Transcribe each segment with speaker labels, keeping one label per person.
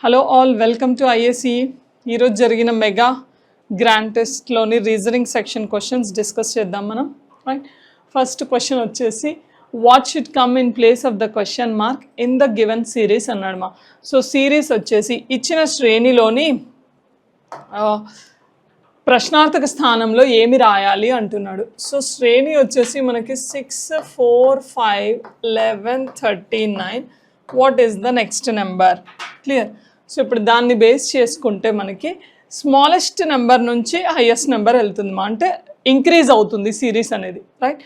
Speaker 1: Hello all, welcome to IAC. ఈరోజు జరిగిన mega grand టెస్ట్లోని రీజనింగ్ సెక్షన్ క్వశ్చన్స్ డిస్కస్ చేద్దాం మనం. రైట్, ఫస్ట్ క్వశ్చన్ వచ్చేసి what should come in place of the question mark in the given series అన్నాడు మా. So series వచ్చేసి ఇచ్చిన శ్రేణిలోని ప్రశ్నార్థక స్థానంలో ఏమి రాయాలి అంటున్నాడు. సో శ్రేణి వచ్చేసి మనకి 6, 4, 5, 11, 39. What is the next number? Clear. So ఇప్పుడు దాన్ని బేస్ చేసుకుంటే మనకి స్మాలెస్ట్ నెంబర్ నుంచి హైయెస్ట్ నెంబర్ వెళ్తుంది మా, అంటే ఇంక్రీజ్ అవుతుంది సిరీస్ అనేది. రైట్,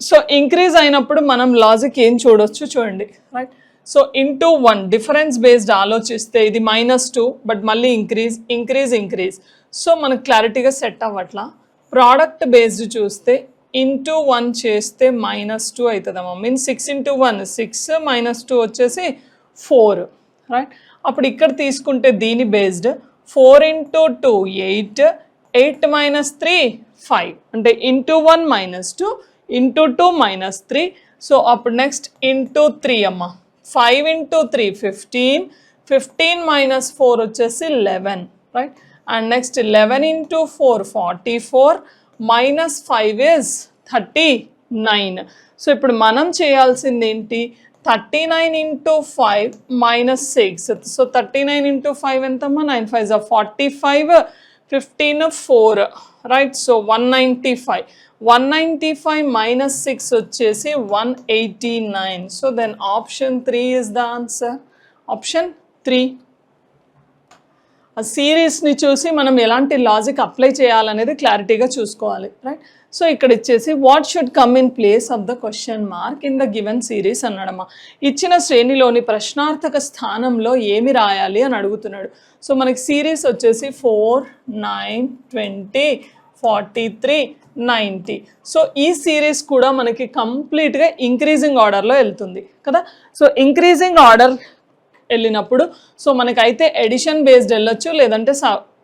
Speaker 1: సో ఇంక్రీజ్ అయినప్పుడు మనం లాజిక్ ఏం చూడొచ్చు చూడండి. Right, so into 1 difference based ఆలోచిస్తే ఇది -2, బట్ మళ్ళీ ఇంక్రీజ్. సో మనకు క్లారిటీగా సెట్ అవ్వట్లా. ప్రోడక్ట్ బేస్డ్ చూస్తే ఇంటూ 1 చేస్తే -2 అవుతుందమ్మా. మీన్స్ 6 into 1 6 -2 వచ్చేసి 4. రైట్, అప్పుడు ఇక్కడ తీసుకుంటే దీని బేస్డ్ 4 into 2 8, 8 - 3 5, అంటే ఇంటూ 1 -2 ఇంటూ 2 -3. సో అప్పుడు నెక్స్ట్ ఇంటూ 3 అమ్మ. 5 into 3 15, 15 - 4 వచ్చేసి 11. Right, and next 11 into 4 44, -5 is 39. So ఇప్పుడు మనం చేయాల్సింది ఏంటి? 39 into 5 -6. సో 39 into 5 ఎంతమ్మా? 9 5 45, 15 4. Right, so 195. 195 - 6 వచ్చేసి 189. So then option 3 is the answer. Option 3. ఆ సిరీస్ని చూసి మనం ఎలాంటి లాజిక్ అప్లై చేయాలనేది క్లారిటీగా చూసుకోవాలి. రైట్, సో ఇక్కడ ఇచ్చేసి what should come in place of the question mark in the given series అన్నాడమ్మా. ఇచ్చిన శ్రేణిలోని ప్రశ్నార్థక స్థానంలో ఏమి రాయాలి అని అడుగుతున్నాడు. సో మనకి సిరీస్ వచ్చేసి 4, 9, 20, 43, 90. సో ఈ సిరీస్ కూడా మనకి కంప్లీట్గా ఇంక్రీజింగ్ ఆర్డర్లో వెళ్తుంది కదా. సో ఇంక్రీజింగ్ ఆర్డర్ వెళ్ళినప్పుడు సో మనకైతే ఎడిషన్ బేస్డ్ వెళ్ళొచ్చు, లేదంటే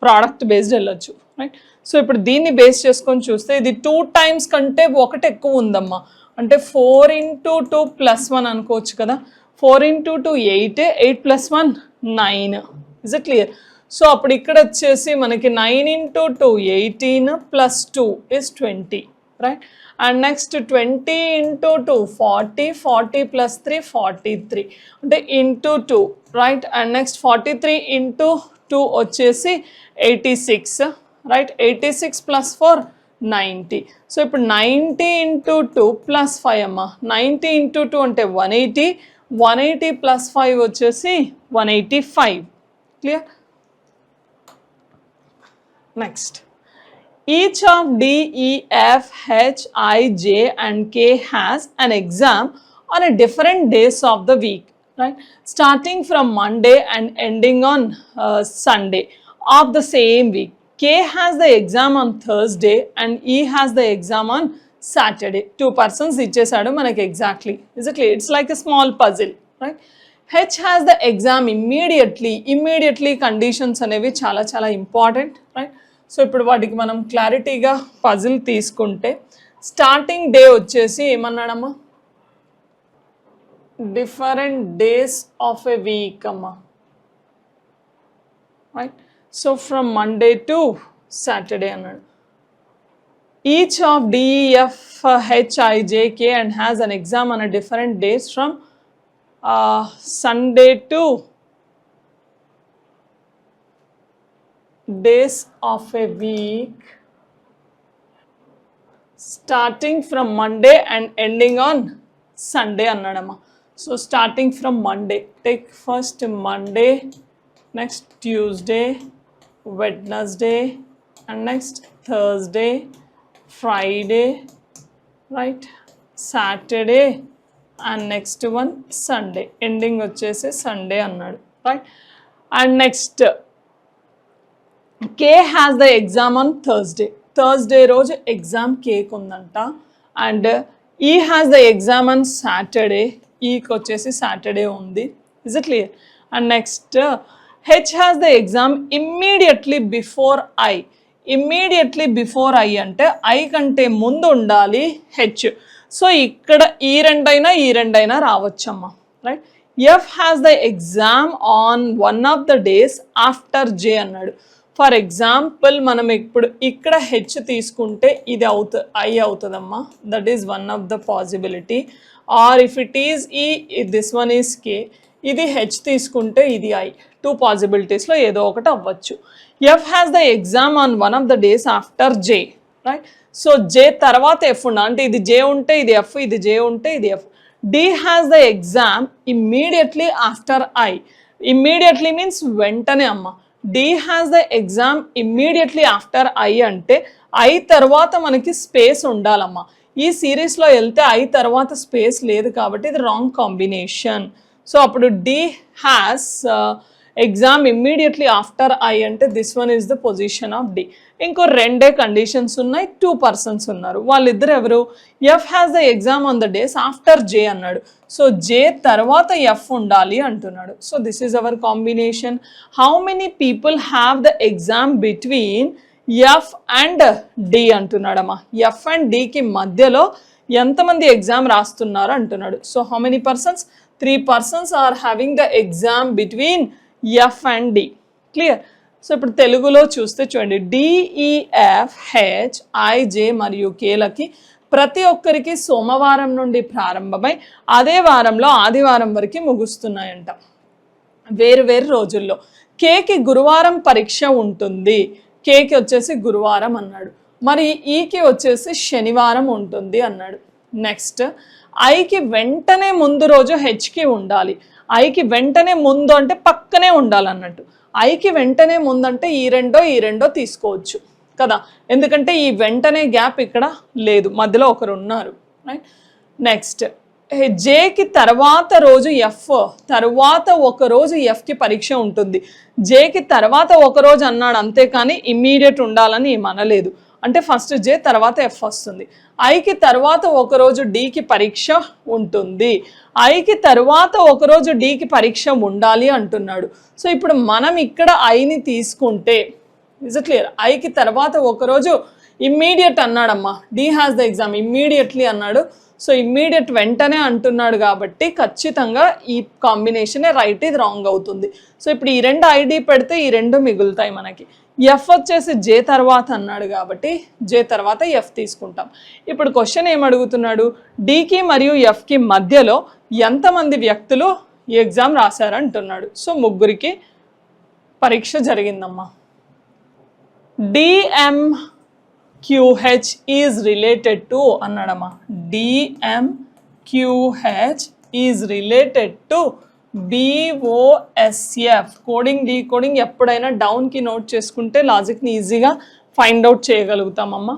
Speaker 1: ప్రోడక్ట్ బేస్డ్ వెళ్ళొచ్చు. రైట్, సో ఇప్పుడు దీన్ని బేస్ చేసుకొని చూస్తే ఇది 2 times కంటే 1 ఎక్కువ ఉందమ్మా. అంటే 4 into 2 + 1 అనుకోవచ్చు కదా. 4 into 2 8, 8 + 1 9. Is it clear? So అప్పుడు ఇక్కడ వచ్చేసి మనకి 9 into 2 18 + 2 is 20. Right, and next 20 into 2 40, 40 + 3 43, అంటే into 2. Right, and next 43 into 2 వచ్చేసి 86. రైట్, 86 + 4 90. సో ఇప్పుడు 90 into 2 + 5 అమ్మా. 90 into 2 అంటే 180, 180 + 5 వచ్చేసి 185. Clear? Next, each of D, E, F, H, I, J and K has an exam on a different days of the week, right? Starting from Monday and ending on Sunday of the same week. K has the exam on Thursday and E has the exam on Saturday. 2 persons ichesadu manaki exactly. Is it clear? It's like a small puzzle, right? H has the exam immediately conditions అనేవి చాలా important. Right, so ఇప్పుడు వాటికి మనం క్లారిటీగా puzzle తీసుకుంటే starting day వచ్చేసి ఏమన్నాడమ్మా? Different days of a week అమ్మా. Right, so from Monday to Saturday అన్నాడు. Each of DEF H I J K and has an exam on a different days from Sunday to days of a week starting from Monday and ending on Sunday అన్నాడమ్మా. So starting from Monday, take first Monday, next Tuesday, Wednesday, and next Thursday, Friday, right, Saturday, and next one Sunday, ending వచ్చేసి Sunday అన్నాడు. Right, and next K has the exam on Thursday రోజు exam కేక్ ఉందంట. And E has the exam on Saturday, ఈకి వచ్చేసి Saturday ఉంది. Is it clear? And next H has the exam immediately before I. Immediately before I అంటే I కంటే ముందు ఉండాలి H. సో ఇక్కడ ఈ రెండైనా రావచ్చమ్మా. Right, F has the exam on one of the days after J అన్నాడు. ఫర్ ఎగ్జాంపుల్ మనం ఇప్పుడు ఇక్కడ హెచ్ తీసుకుంటే ఇది ఐ అవుతుందమ్మా, that is one of the possibility. Or if it is this one is K, ఇది హెచ్ తీసుకుంటే ఇది ఐ. 2 పాసిబిలిటీస్లో ఏదో ఒకటి అవ్వచ్చు. F has the exam on one of the days after J, right? So J తర్వాత F ఉండాలి, అంటే ఇది జే ఉంటే ఇది ఎఫ్, ఇది జే ఉంటే ఇది F. D has the exam immediately after I. Immediately means వెంటనే అమ్మ. D has the exam immediately after I అంటే ఐ తర్వాత మనకి స్పేస్ ఉండాలమ్మా. ఈ సిరీస్లో వెళ్తే ఐ తర్వాత స్పేస్ లేదు కాబట్టి ఇది రాంగ్ కాంబినేషన్. సో అప్పుడు D has exam immediately after I అంటే this one is the position of D. ఇంకో 2 కండిషన్స్ ఉన్నాయి, 2 పర్సన్స్ ఉన్నారు. వాళ్ళిద్దరు ఎవరు? F has the exam on the days after J అన్నాడు. సో జే తర్వాత ఎఫ్ ఉండాలి అంటున్నాడు. So this is our combination. How many people have the exam between F and D అంటున్నాడమ్మా. ఎఫ్ అండ్ డికి మధ్యలో ఎంతమంది ఎగ్జామ్ రాస్తున్నారు అంటున్నాడు. So how many persons? 3 persons are having the exam between F and D. Clear? So ఇప్పుడు తెలుగులో చూస్తే చూడండి, డిఈఎఫ్ హెచ్ ఐజే మరియు కేలకి ప్రతి ఒక్కరికి సోమవారం నుండి ప్రారంభమై అదే వారంలో ఆదివారం వరకు ముగుస్తున్నాయంట, వేరు వేరు రోజుల్లో. కేకి గురువారం పరీక్ష ఉంటుంది, కేకి వచ్చేసి గురువారం అన్నాడు. మరి ఈకి వచ్చేసి శనివారం ఉంటుంది అన్నాడు. నెక్స్ట్ ఐకి వెంటనే ముందు రోజు హెచ్కి ఉండాలి. ఐకి వెంటనే ముందు అంటే పక్కనే ఉండాలన్నట్టు. ఐకి వెంటనే ముందంటే ఈ రెండో తీసుకోవచ్చు కదా, ఎందుకంటే ఈ వెంటనే గ్యాప్ ఇక్కడ లేదు, మధ్యలో ఒకరు ఉన్నారు, రైట్? నెక్స్ట్ జేకి తర్వాత రోజు ఎఫ్, తర్వాత ఒక రోజు ఎఫ్కి పరీక్ష ఉంటుంది. జేకి తర్వాత ఒక రోజు అన్నాడు అంతేకాని ఇమ్మీడియట్ ఉండాలని ఏమనలేదు, అంటే ఫస్ట్ జే తర్వాత ఎఫ్ వస్తుంది. ఐకి తర్వాత ఒకరోజు డికి పరీక్ష ఉంటుంది, ఐకి తర్వాత ఒకరోజు డికి పరీక్ష ఉండాలి అంటున్నాడు. సో ఇప్పుడు మనం ఇక్కడ ఐని తీసుకుంటే ఇస్ ఇట్ క్లియర్? ఐకి తర్వాత ఒకరోజు ఇమ్మీడియట్ అన్నాడమ్మా, D has the exam immediately అన్నాడు. సో ఇమ్మీడియట్ వెంటనే అంటున్నాడు కాబట్టి ఖచ్చితంగా ఈ కాంబినేషనే రైట్, ఇది రాంగ్ అవుతుంది. సో ఇప్పుడు ఈ 2 ఐడి పెడితే ఈ 2 మిగులుతాయి మనకి. ఎఫ్ వచ్చేసి జే తర్వాత అన్నాడు కాబట్టి జే తర్వాత ఎఫ్ తీసుకుంటాం. ఇప్పుడు క్వశ్చన్ ఏమడుగుతున్నాడు? డికి మరియు ఎఫ్కి మధ్యలో ఎంతమంది వ్యక్తులు ఈ ఎగ్జామ్ రాశారంటున్నాడు. సో ముగ్గురికి పరీక్ష జరిగిందమ్మా. డిఎంక్యూహెచ్ ఈజ్ రిలేటెడ్ టు అన్నాడమ్మా. DMQH is related to BOSF. Coding decoding ఎప్పుడైనా డౌన్కి నోట్ చేసుకుంటే లాజిక్ని ఈజీగా ఫైండ్ అవుట్ చేయగలుగుతామమ్మా.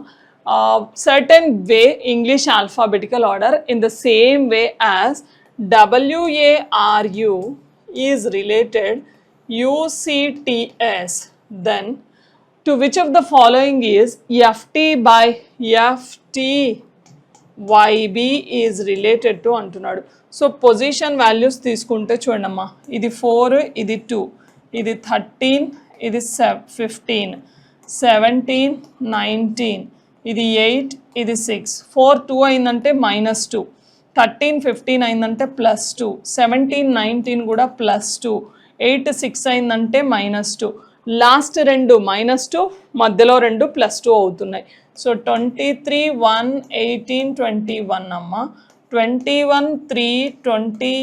Speaker 1: Certain way English alphabetical order in the same way as WARU is related UCTS, then to which of the following is FT by FTYB is related to అంటున్నాడు. So position values తీసుకుంటే చూడమ్మా, ఇది 4, ఇది 2, ఇది 13, ఇది 15, 17, 19, ఇది 8, ఇది 6. 4 2 అయిందంటే -2, 13 15 అయిందంటే +2, 17 19 కూడా +2, 8 6 అయిందంటే -2. లాస్ట్ 2 -2, మధ్యలో 2 +2 అవుతున్నాయి. సో 23 1 18 21 అమ్మ, 21 3 20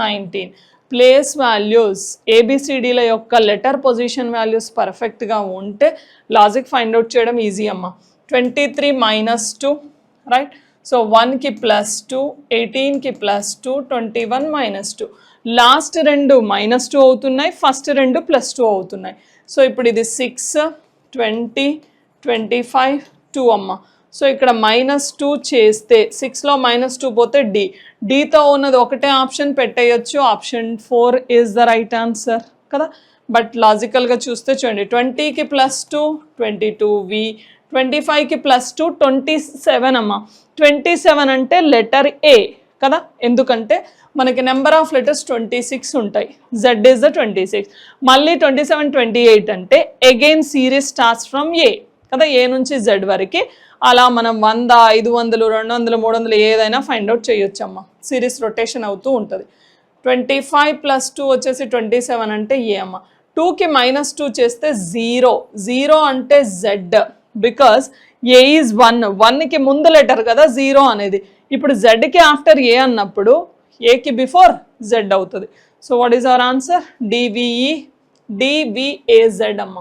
Speaker 1: 19. ప్లేస్ వాల్యూస్ ఏబిసిడీల యొక్క లెటర్ పొజిషన్ వాల్యూస్ పర్ఫెక్ట్గా ఉంటే లాజిక్ ఫైండ్ అవుట్ చేయడం ఈజీ అమ్మ. 23 -2, రైట్? సో 1కి +2, 18కి +2, 21 -2. లాస్ట్ 2 -2 అవుతున్నాయి, ఫస్ట్ 2 +2 అవుతున్నాయి. సో ఇప్పుడు ఇది 6 20 25 2 అమ్మ. సో ఇక్కడ -2 చేస్తే 6లో -2 పోతే డితో ఉన్నది ఒకటే ఆప్షన్ పెట్టేయచ్చు. Option 4 is the right answer కదా. బట్ లాజికల్గా చూస్తే చూడండి, 20కి +2 22V, 25కి +2 27 అమ్మ. 27 అంటే లెటర్ ఏ కదా, ఎందుకంటే మనకి నెంబర్ ఆఫ్ లెటర్స్ 26 ఉంటాయి. Z is the 26. మళ్ళీ 27 28 అంటే అగైన్ సిరీస్ స్టార్ట్స్ ఫ్రమ్ ఏ కదా, ఏ నుంచి జెడ్ వరకు. అలా మనం 100 500 200 300 ఏదైనా ఫైండ్ అవుట్ చేయొచ్చమ్మా. సిరీస్ రొటేషన్ అవుతూ ఉంటుంది. 25 ప్లస్ 2 వచ్చేసి 27 అంటే ఏ అమ్మ. 2కి -2 చేస్తే 0. 0 అంటే Z, బికాస్ ఏ ఈజ్ 1. 1కి ముందు లెటర్ కదా 0 అనేది. ఇప్పుడు జెడ్కి ఆఫ్టర్ ఏ అన్నప్పుడు ఏకి బిఫోర్ జెడ్ అవుతుంది. So what is our answer? DVAZ అమ్మ.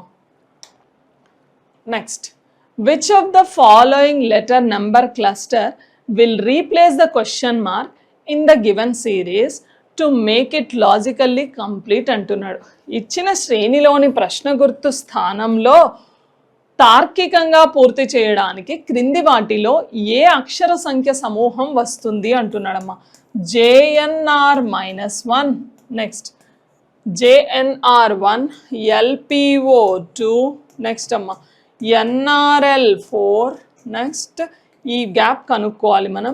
Speaker 1: Next, which of the following letter number cluster will replace the question mark in the given series to make it logically complete అంటున్నాడు. ఇచ్చిన శ్రేణిలోని ప్రశ్న గుర్తు స్థానంలో తార్కికంగా పూర్తి చేయడానికి క్రింది వాటిలో ఏ అక్షర సంఖ్య సమూహం వస్తుంది అంటున్నాడమ్మా. JNR-1, next JNR1, LPO2, next అమ్మా NRL4, నెక్స్ట్ ఈ గ్యాప్ కనుక్కోవాలి మనం.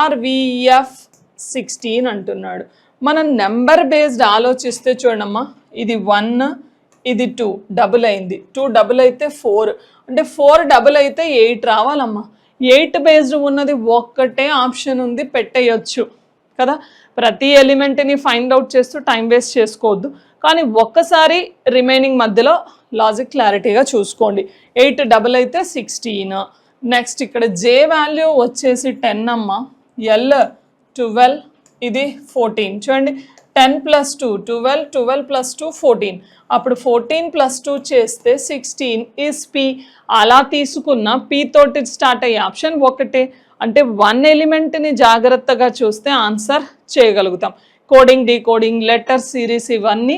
Speaker 1: RVF16 అంటున్నాడు. మనం నెంబర్ బేస్డ్ ఆలోచిస్తే చూడమ్మా, ఇది 1, ఇది 2 డబుల్ అయింది, 2 డబుల్ అయితే 4, అంటే 4 డబుల్ అయితే 8 రావాలమ్మా. 8 బేస్డ్ ఉన్నది ఒక్కటే ఆప్షన్ ఉంది, పెట్టేయచ్చు కదా. ప్రతి ఎలిమెంట్ని ఫైండ్ అవుట్ చేస్తూ టైం వేస్ట్ చేసుకోవద్దు, కానీ ఒక్కసారి రిమైనింగ్ మధ్యలో లాజిక్ క్లారిటీగా చూసుకోండి. 8 డబుల్ అయితే 16. నెక్స్ట్ ఇక్కడ జే వాల్యూ వచ్చేసి 10 అమ్మ, L 12, ఇది 14. చూడండి 10 + 2 12, 12 + 2 14. అప్పుడు 14 + 2 చేస్తే 16 ఈజ్ P. అలా తీసుకున్న P తోటి స్టార్ట్ అయ్యే ఆప్షన్ ఒకటే, అంటే 1 ఎలిమెంట్ని జాగ్రత్తగా చూస్తే ఆన్సర్ చేయగలుగుతాం. కోడింగ్, డీకోడింగ్, లెటర్ సిరీస్ ఇవన్నీ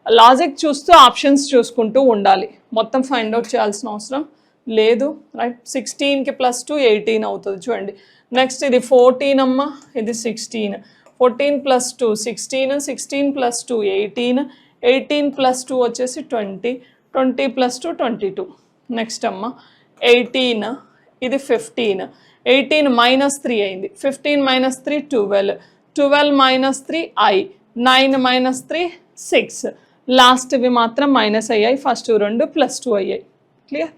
Speaker 1: లాజిక్ చూస్తూ ఆప్షన్స్ చూసుకుంటూ ఉండాలి. మొత్తం ఫైండ్ అవుట్ చేయాల్సిన అవసరం లేదు, రైట్. 16కి +2 18 అవుతుంది చూడండి. నెక్స్ట్ ఇది 14 అమ్మ, ఇది 16. 14 + 2 16, 16 + 2 18, 18 + 2 వచ్చేసి 20, 20 + 2 22. నెక్స్ట్ అమ్మ 18, ఇది 15, 18 -3 అయింది, 15 - 3 12, 12 - 3 I, 9 - 3 6. లాస్ట్వి మాత్రం మైనస్ అయ్యాయి, ఫస్ట్ 2 +2 అయ్యాయి. క్లియర్.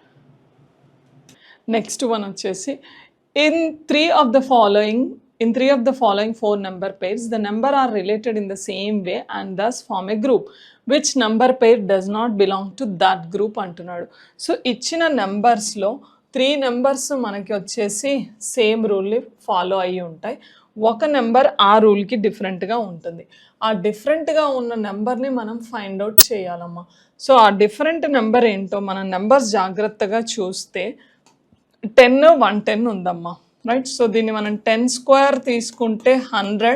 Speaker 1: నెక్స్ట్ వన్ వచ్చేసి in three of the following 4 number pairs, the number are related in the same way and thus form a group. Which number pair does not belong to that group అంటున్నాడు. So ఇచ్చిన నెంబర్స్లో 3 numbers మనకి వచ్చేసి same రూల్ని follow అయ్యి ఉంటాయి. ఒక number ఆ రూల్కి డిఫరెంట్గా ఉంటుంది. ఆ డిఫరెంట్గా ఉన్న నెంబర్ని మనం ఫైండ్ అవుట్ చేయాలమ్మా. సో ఆ డిఫరెంట్ నెంబర్ ఏంటో మనం నెంబర్స్ జాగ్రత్తగా చూస్తే 10, 110 ఉందమ్మా, రైట్. సో దీన్ని మనం 10² తీసుకుంటే 100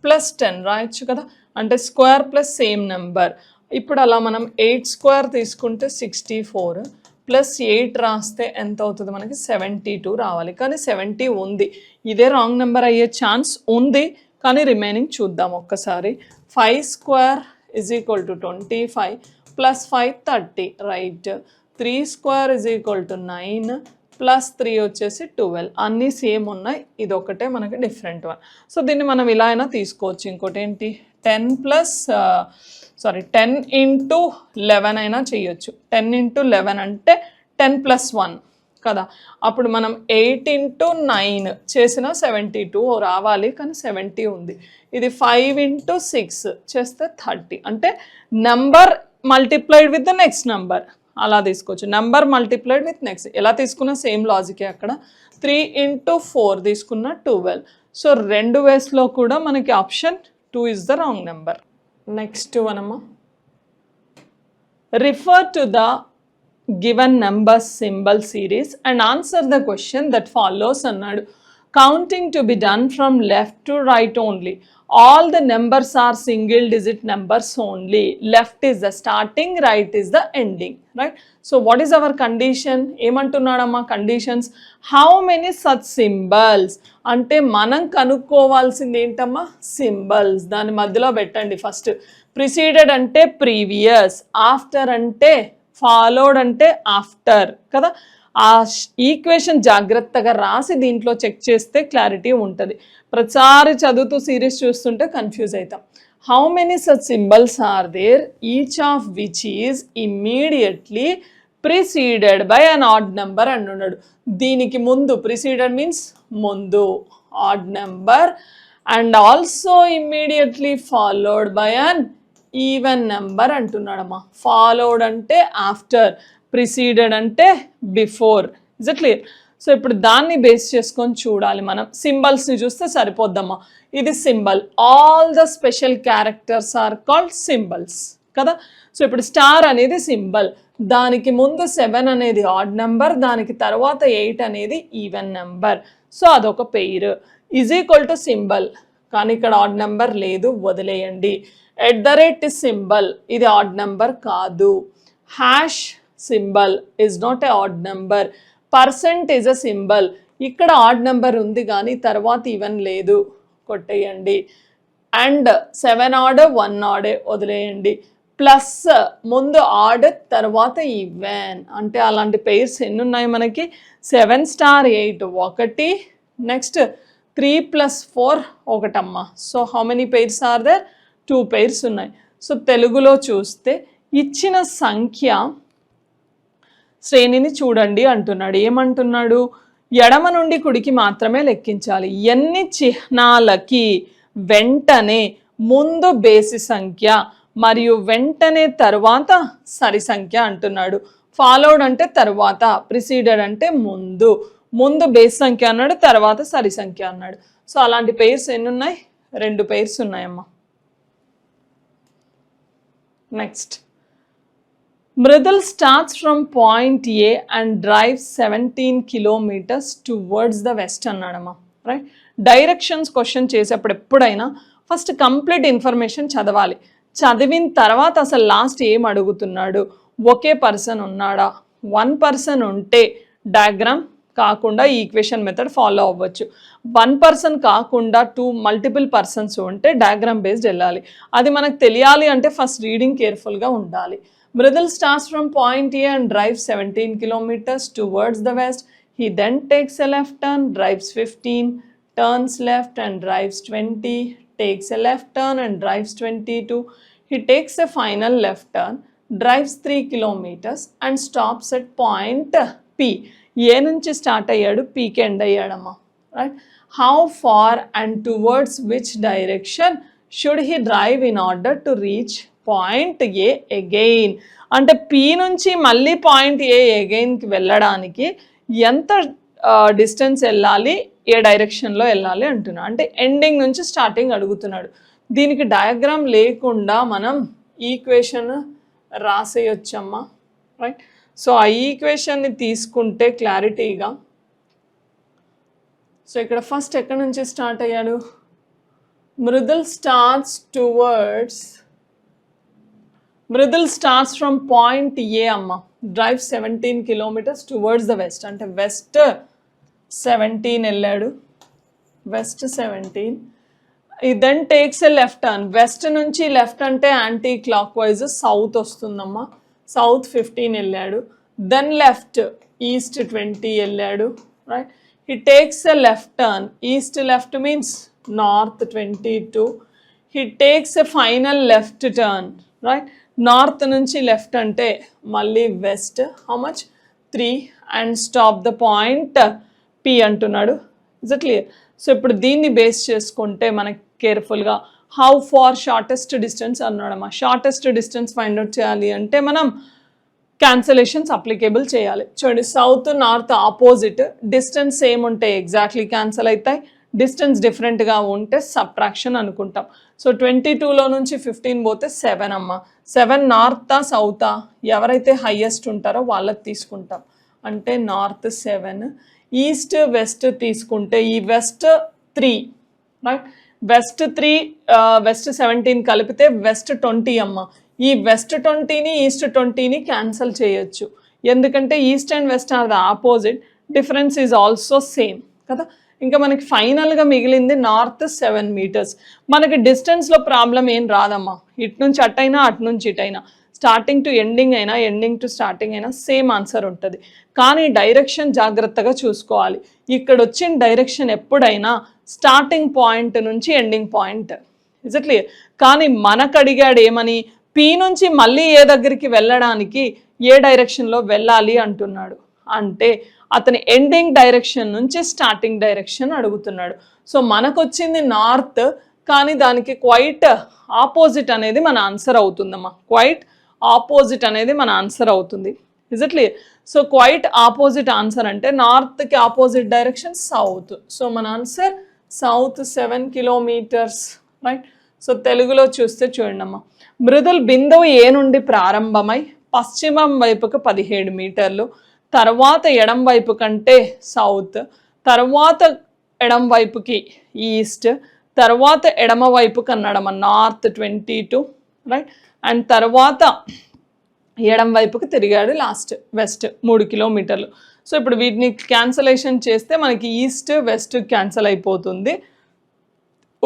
Speaker 1: + 10 రాయొచ్చు కదా, అంటే స్క్వేర్ ప్లస్ సేమ్ నెంబర్. ఇప్పుడు అలా మనం 8² తీసుకుంటే 64 + 8 రాస్తే ఎంత అవుతుంది మనకి? 72 రావాలి, కానీ 70 ఉంది. ఇదే రాంగ్ నెంబర్ అయ్యే ఛాన్స్ ఉంది, కానీ రిమైనింగ్ చూద్దాం ఒక్కసారి. 5² = 25 + 5 30, రైట్. 3² = 9 + 3 వచ్చేసి 12. అన్నీ సేమ్ ఉన్నాయి, ఇది ఒకటే మనకి డిఫరెంట్ వన్. సో దీన్ని మనం ఇలా అయినా తీసుకోవచ్చు. ఇంకోటి ఏంటి, 10 × 11 అయినా చేయొచ్చు. 10 × 11 అంటే 10 + 1 కదా. అప్పుడు మనం 8 × 9 చేసిన 72 రావాలి, కానీ 70 ఉంది. ఇది 5 × 6 చేస్తే 30, అంటే number multiplied with the next number అలా తీసుకోవచ్చు. నెంబర్ మల్టిప్లైడ్ విత్ నెక్స్ట్ ఎలా తీసుకున్న సేమ్ లాజికే అక్కడ. 3 × 4 తీసుకున్న 12. సో 2 వేస్లో కూడా మనకి option 2 is the wrong number. Next వనమ్మా, refer to the given number symbol series and answer the question that follows అన్నాడు. Counting to be done from left to right only. All the numbers are single digit numbers only. Left is the starting, right is the ending, right? So what is our condition? ఏమంటున్నాడమ్మా conditions? How many such symbols? అంటే మనం కనుక్కోవాల్సింది ఏంటమ్మా? Symbols. దాని మధ్యలో పెట్టండి first. Preceded అంటే previous, after అంటే followed అంటే ఆఫ్టర్ కదా. ఆ ఈక్వేషన్ జాగ్రత్తగా రాసి దీంట్లో చెక్ చేస్తే క్లారిటీ ఉంటుంది. ప్రతిసారి చదువుతూ సిరీస్ చూస్తుంటే కన్ఫ్యూజ్ అవుతాం. How many such symbols are there, each of which is immediately preceded by an odd number అన్నాడు. దీనికి ముందు ప్రిసీడెడ్ మీన్స్ ముందు, odd number and also immediately followed by an even number అంటున్నాడమ్మా. ఫాలోడ్ అంటే after, preceded అంటే before. Is it clear? So ఇప్పుడు దాన్ని base చేసుకొని చూడాలి మనం. సింబల్స్ని చూస్తే సరిపోద్దమ్మా. ఇది symbol. All the special characters are called symbols కదా. సో ఇప్పుడు స్టార్ అనేది సింబల్, దానికి ముందు 7 అనేది ఆడ్ నెంబర్, దానికి తర్వాత 8 అనేది ఈవెన్ నెంబర్. సో అదొక pair. Is equal to symbol, కానీ ఇక్కడ ఆడ్ నెంబర్ లేదు, వదిలేయండి. @ సింబల్, ఇది ఆడ్ నెంబర్ కాదు. Hash symbol is not a odd number. Percent is a symbol, ఇక్కడ ఆడ్ నెంబర్ ఉంది కానీ తర్వాత ఈవెన్ లేదు, కొట్టేయండి. అండ్ 7 ఆడ్ 1 ఆడే, వదిలేయండి. ప్లస్ ముందు ఆడ్ తర్వాత ఈవెన్, అంటే అలాంటి పెయిర్స్ ఎన్ని ఉన్నాయి మనకి? 7 స్టార్ 8 1, నెక్స్ట్ 3 + 4 ఒకటమ్మా. So how many pairs are there? 2 pairs ఉన్నాయి. సో తెలుగులో చూస్తే ఇచ్చిన సంఖ్య శ్రేణిని చూడండి అంటున్నాడు. ఏమంటున్నాడు? ఎడమ నుండి కుడికి మాత్రమే లెక్కించాలి. ఎన్ని చిహ్నాలకి వెంటనే ముందు బేసి సంఖ్య మరియు వెంటనే తర్వాత సరి సంఖ్య అంటున్నాడు. ఫాలోడ్ అంటే తర్వాత, ప్రిసీడెడ్ అంటే ముందు. ముందు బేస్ సంఖ్య అన్నాడు, తర్వాత సరి సంఖ్య అన్నాడు. సో అలాంటి పెయిర్స్ ఎన్ని ఉన్నాయి? 2 పెయిర్స్ ఉన్నాయమ్మా. Next, Mridul starts from point A and drive 17 kilometres towards the west అన్నాడమ్మా. రైట్? డైరెక్షన్స్ క్వశ్చన్ చేసేప్పుడు ఎప్పుడైనా ఫస్ట్ కంప్లీట్ ఇన్ఫర్మేషన్ చదవాలి. చదివిన తర్వాత అసలు లాస్ట్ ఏం అడుగుతున్నాడు, ఒకే పర్సన్ ఉన్నాడా, 1 పర్సన్ ఉంటే డయాగ్రామ్ కాకుండా ఈక్వేషన్ మెథడ్ ఫాలో అవ్వచ్చు. 1 పర్సన్ కాకుండా 2 మల్టిపుల్ పర్సన్స్ ఉంటే డయాగ్రామ్ బేస్డ్ వెళ్ళాలి. అది మనకు తెలియాలి అంటే ఫస్ట్ రీడింగ్ కేర్ఫుల్గా ఉండాలి. Mridul starts from point A and drives 17 kilometers towards the west. He then takes a left turn, drives 15, turns left and drives 20, takes a left turn and drives 22. He takes a final left turn, drives 3 kilometers and stops at point P. A నుంచి start అయ్యాడు, Pకి end అయ్యాడమ్మా. Right? How far and towards which direction should he drive in order to reach point a again? అంటే P నుంచి మళ్ళీ point ఏ అగైన్కి వెళ్ళడానికి ఎంత distance వెళ్ళాలి, ఏ డైరెక్షన్లో వెళ్ళాలి అంటున్నాడు. అంటే ఎండింగ్ నుంచి స్టార్టింగ్ అడుగుతున్నాడు. దీనికి డయాగ్రామ్ లేకుండా మనం ఈక్వేషన్ రాసేయొచ్చమ్మా. రైట్? సో ఆ ఈక్వేషన్ని తీసుకుంటే క్లారిటీగా, సో ఇక్కడ ఫస్ట్ ఎక్కడి నుంచి స్టార్ట్ అయ్యాడు? Mridul starts from point A అమ్మ, drive 17 kilometers towards the west, అంటే వెస్ట్ 17 వెళ్ళాడు, west 17. Then takes a left turn, west నుంచి లెఫ్ట్ అంటే యాంటీ క్లాక్ వైజ్ సౌత్ వస్తుందమ్మా, సౌత్ 15 వెళ్ళాడు. దెన్ లెఫ్ట్ ఈస్ట్ 20 వెళ్ళాడు. Right? He takes a left turn, east left means north 22. He takes a final left turn. Right? North నుంచి left అంటే మళ్ళీ west, how much 3 and stop the point P అంటున్నాడు. Is it clear? So ఇప్పుడు దీన్ని base చేసుకుంటే మనకి కేర్ఫుల్గా how far shortest distance అన్నాడమ్మా. షార్టెస్ట్ డిస్టెన్స్ ఫైండ్ అవుట్ చేయాలి అంటే మనం క్యాన్సలేషన్స్ అప్లికేబుల్ చేయాలి. చూడండి, south north opposite, distance same ఉంటే ఎగ్జాక్ట్లీ క్యాన్సల్ అవుతాయి, డిస్టెన్స్ డిఫరెంట్గా ఉంటే సబ్ట్రాక్షన్ అనుకుంటాం. సో 22లో నుంచి 15 పోతే 7 అమ్మ. 7 నార్తా సౌతా, ఎవరైతే హైయెస్ట్ ఉంటారో వాళ్ళకి తీసుకుంటాం, అంటే నార్త్ 7. ఈస్ట్ వెస్ట్ తీసుకుంటే ఈ వెస్ట్ 3. రైట్? వెస్ట్ 3 వెస్ట్ 17 కలిపితే వెస్ట్ 20 అమ్మ. ఈ వెస్ట్ 20ని ఈస్ట్ 20ని క్యాన్సల్ చేయొచ్చు, ఎందుకంటే east and west are the opposite, difference is also same కదా. ఇంకా మనకి ఫైనల్గా మిగిలింది నార్త్ 7 meters. మనకి డిస్టెన్స్లో ప్రాబ్లం ఏం రాదమ్మా, ఇటు నుంచి అటైనా అటు నుంచి ఇటైనా, స్టార్టింగ్ టు ఎండింగ్ అయినా ఎండింగ్ టు స్టార్టింగ్ అయినా సేమ్ ఆన్సర్ ఉంటుంది. కానీ డైరెక్షన్ జాగ్రత్తగా చూసుకోవాలి. ఇక్కడ వచ్చిన డైరెక్షన్ ఎప్పుడైనా స్టార్టింగ్ పాయింట్ నుంచి ending point. Is it clear? కానీ మనకు అడిగాడు ఏమని, పి నుంచి మళ్ళీ ఏ దగ్గరికి వెళ్ళడానికి ఏ డైరెక్షన్లో వెళ్ళాలి అంటున్నాడు. అంటే అతని ఎండింగ్ డైరెక్షన్ నుంచి స్టార్టింగ్ డైరెక్షన్ అడుగుతున్నాడు. సో మనకు వచ్చింది నార్త్, కానీ దానికి క్వైట్ ఆపోజిట్ అనేది మన ఆన్సర్ అవుతుందమ్మా. క్వైట్ ఆపోజిట్ అనేది మన ఆన్సర్ అవుతుంది. Is it clear? So quite opposite answer అంటే నార్త్కి ఆపోజిట్ డైరెక్షన్ సౌత్. సో మన answer south 7 kilometres, right? So తెలుగులో చూస్తే చూడండి అమ్మా, మృదుల్ బిందువు ఏ నుండి ప్రారంభమై పశ్చిమం వైపుకు 17 మీటర్లు, తర్వాత ఎడం వైపు కంటే సౌత్, తర్వాత ఎడం వైపుకి ఈస్ట్, తర్వాత ఎడమ వైపు కన్నడమ నార్త్ 22, రైట్? అండ్ తర్వాత ఎడం వైపుకి తిరిగాడు లాస్ట్ వెస్ట్ 3 కిలోమీటర్లు. సో ఇప్పుడు వీటిని క్యాన్సలేషన్ చేస్తే మనకి ఈస్ట్ వెస్ట్ క్యాన్సల్ అయిపోతుంది,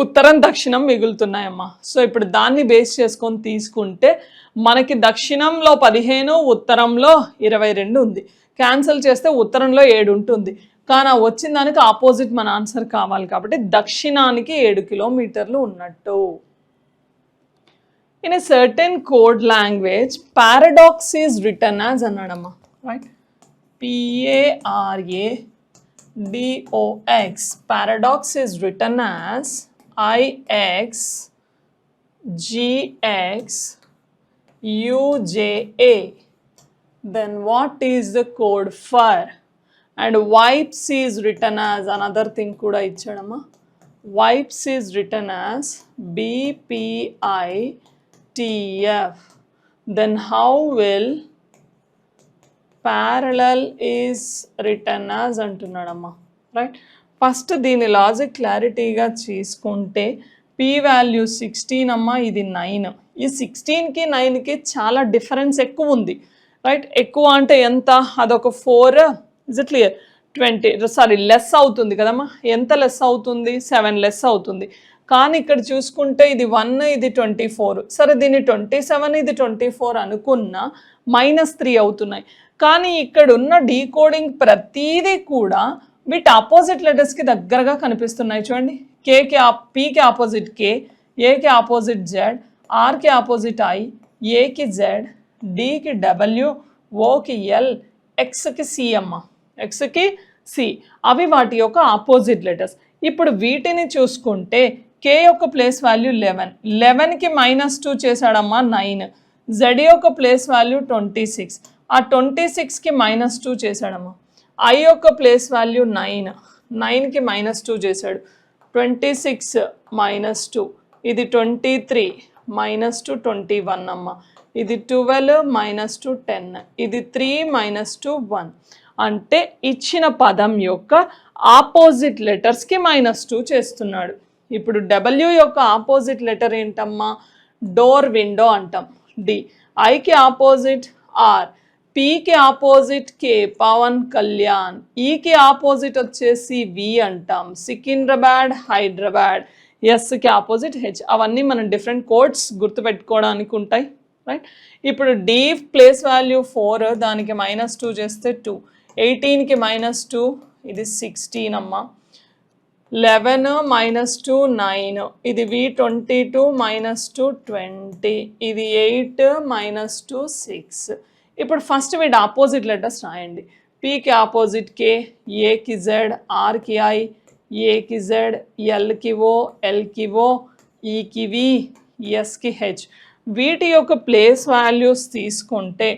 Speaker 1: ఉత్తరం దక్షిణం మిగులుతున్నాయమ్మా. సో ఇప్పుడు దాన్ని బేస్ చేసుకొని తీసుకుంటే మనకి దక్షిణంలో 15, ఉత్తరంలో 22 ఉంది. క్యాన్సిల్ చేస్తే ఉత్తరంలో 7 ఉంటుంది, కానీ వచ్చిన దానికి ఆపోజిట్ మన ఆన్సర్ కావాలి కాబట్టి దక్షిణానికి 7 కిలోమీటర్లు ఉన్నట్టు. In a certain code language, paradox is written as అన్నాడమ్మా, right? PARADOX. Paradox is written as IX GX UJA. Then what is the code for? And wipes is written as another thing kuda ichadamma. Wipes is written as BPITF. Then how will parallel is written as అంటున్నాడమ్మా, right? First దీని logic క్లారిటీగా తీసుకుంటే P value 16 అమ్మా, ఇది 9. ఈ 16కి 9కి చాలా difference ఎక్కువ ఉంది, రైట్? ఎక్కువ అంటే ఎంత? అదొక 4, is it clear? 20 sorry less అవుతుంది కదమ్మా. ఎంత లెస్ అవుతుంది? 7 లెస్ అవుతుంది. కానీ ఇక్కడ చూసుకుంటే ఇది 1, ఇది 24. సరే దీన్ని 27, ఇది 24 అనుకున్నా -3 అవుతున్నాయి. కానీ ఇక్కడ ఉన్న డీకోడింగ్ ప్రతీది కూడా వీటి ఆపోజిట్ లెటర్స్కి దగ్గరగా కనిపిస్తున్నాయి. చూడండి, పీకి ఆపోజిట్ కే, ఏకి opposite Z, Arki opposite I, ఏకి జెడ్, డికి డబ్ల్యూ, ఓకి ఎల్, ఎక్స్కి సి అమ్మ, ఎక్స్కి సి, అవి వాటి యొక్క ఆపోజిట్ లెటర్స్. ఇప్పుడు వీటిని చూసుకుంటే కే యొక్క ప్లేస్ వాల్యూ 11, 11కి -2 చేశాడమ్మా 9. జెడ్ యొక్క ప్లేస్ వాల్యూ 26, ఆ 26కి -2 చేశాడమ్మా. ఐ యొక్క ప్లేస్ వాల్యూ 9, 9కి -2 చేశాడు. 26 -2, ఇది 23 -2 21 అమ్మ, ఇది 12 -2 10, ఇది 3 -2 1. అంటే ఇచ్చిన పదం యొక్క ఆపోజిట్ లెటర్స్కి -2 చేస్తున్నాడు. ఇప్పుడు డబ్ల్యూ యొక్క ఆపోజిట్ లెటర్ ఏంటమ్మా? డోర్ విండో అంటాం, డి. ఐకి ఆపోజిట్ ఆర్, పీకి ఆపోజిట్ కే, పవన్ కళ్యాణ్. ఈకి ఆపోజిట్ వచ్చేసి వి అంటాం, సికింద్రాబాద్ హైదరాబాద్. ఎస్కి ఆపోజిట్ హెచ్. అవన్నీ మనం డిఫరెంట్ కోడ్స్ గుర్తుపెట్టుకోవడానికి ఉంటాయి, రైట్? ఇప్పుడు డి ప్లేస్ వాల్యూ 4, దానికి -2 చేస్తే 2, 18కి -2, ఇది 16 అమ్మ. 11 -2 9, ఇది V22 -2 20, ఇది 8 -2 6. ఇప్పుడు ఫస్ట్ వీటి ఆపోజిట్ లెటర్స్ రాయండి. పీకి ఆపోజిట్ కే, ఏకి జెడ్, ఆర్కి ఐ, ఏకి జెడ్, ఎల్కి ఓ, ఎల్కి ఓ, ఈకి వి, ఎస్కి హెచ్. వీటి యొక్క ప్లేస్ వాల్యూస్ తీసుకుంటే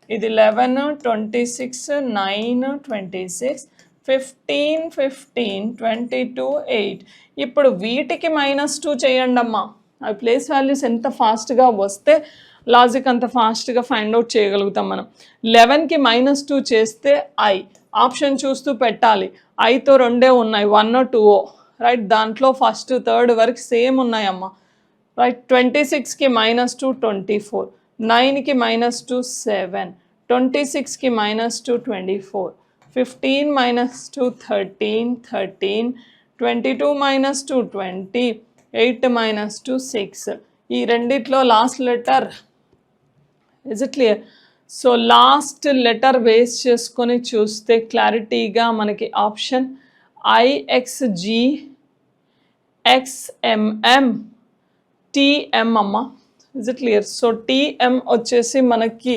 Speaker 1: ఇది 11 26 9 26 15 15 22 8. ఇప్పుడు వీటికి -2 చేయండి అమ్మా. అవి ప్లేస్ వాల్యూస్ ఎంత ఫాస్ట్గా వస్తే లాజిక్ అంత ఫాస్ట్గా ఫైండ్ అవుట్ చేయగలుగుతాం మనం. 11కి -2 చేస్తే ఐ ఆప్షన్ చూస్తూ పెట్టాలి. ఐతో 2 ఉన్నాయి, 1 2, రైట్? దాంట్లో ఫస్ట్ థర్డ్ వరకు సేమ్ ఉన్నాయమ్మా, రైట్? 26కి -2 24, 9కి -2 7, 26కి -2 24, 15 -2 13 13, 22 -2 20, 8 -2 6. ఈ రెండిట్లో last letter, is it clear? So last letter base చేసుకొని చూస్తే క్లారిటీగా మనకి ఆప్షన్ IXG XMM TM అమ్మ, is it clear? So TM వచ్చేసి మనకి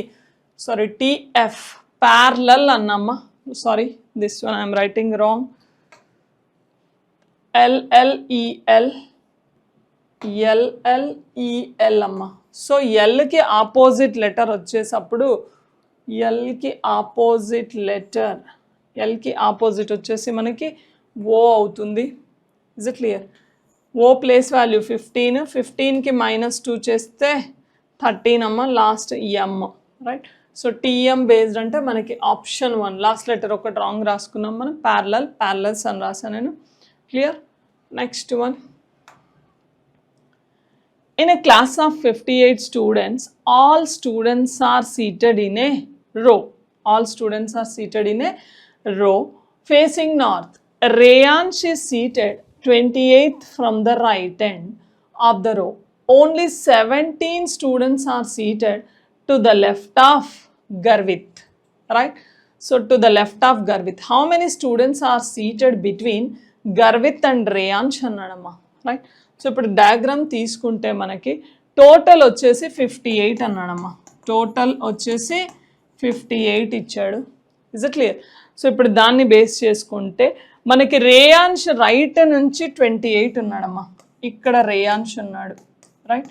Speaker 1: TF ప్యారలల్ అన్నమ్మ, this one I am writing wrong. LLEL LLEL అమ్మ. సో ఎల్కి ఆపోజిట్ లెటర్ వచ్చేసప్పుడు ఎల్కి ఆపోజిట్ లెటర్ ఎల్కి ఆపోజిట్ వచ్చేసి మనకి ఓ అవుతుంది. Is it clear? O place value 15, 15కి -2 చేస్తే 13 అమ్మ, last M, right? So TM based అంటే మనకి ఆప్షన్ 1 లాస్ట్ లెటర్ ఒకటి రాంగ్ రాసుకున్నాం మనం, ప్యారలల్స్ అని రాసాను నేను. Clear? Next one. In a class of 58 students, all students are seated in a row. All students are seated in a row facing north. Rayansh is seated 28th from the right end of the row. Only 17 students are seated to the left of Garvit, right? So to the left of Garvit. How many students are seated between Garvit and Rayansh annadamma, right? So ఇప్పుడు diagram తీసుకుంటే మనకి total వచ్చేసి 58 అన్నాడమ్మా. Total వచ్చేసి 58 ఇచ్చాడు. Is it clear? So ఇప్పుడు దాన్ని base చేసుకుంటే మనకి రేయాన్ష్ రైట్ నుంచి 28 ఉన్నాడమ్మా. ఇక్కడ రేయాన్ష్ ఉన్నాడు, రైట్?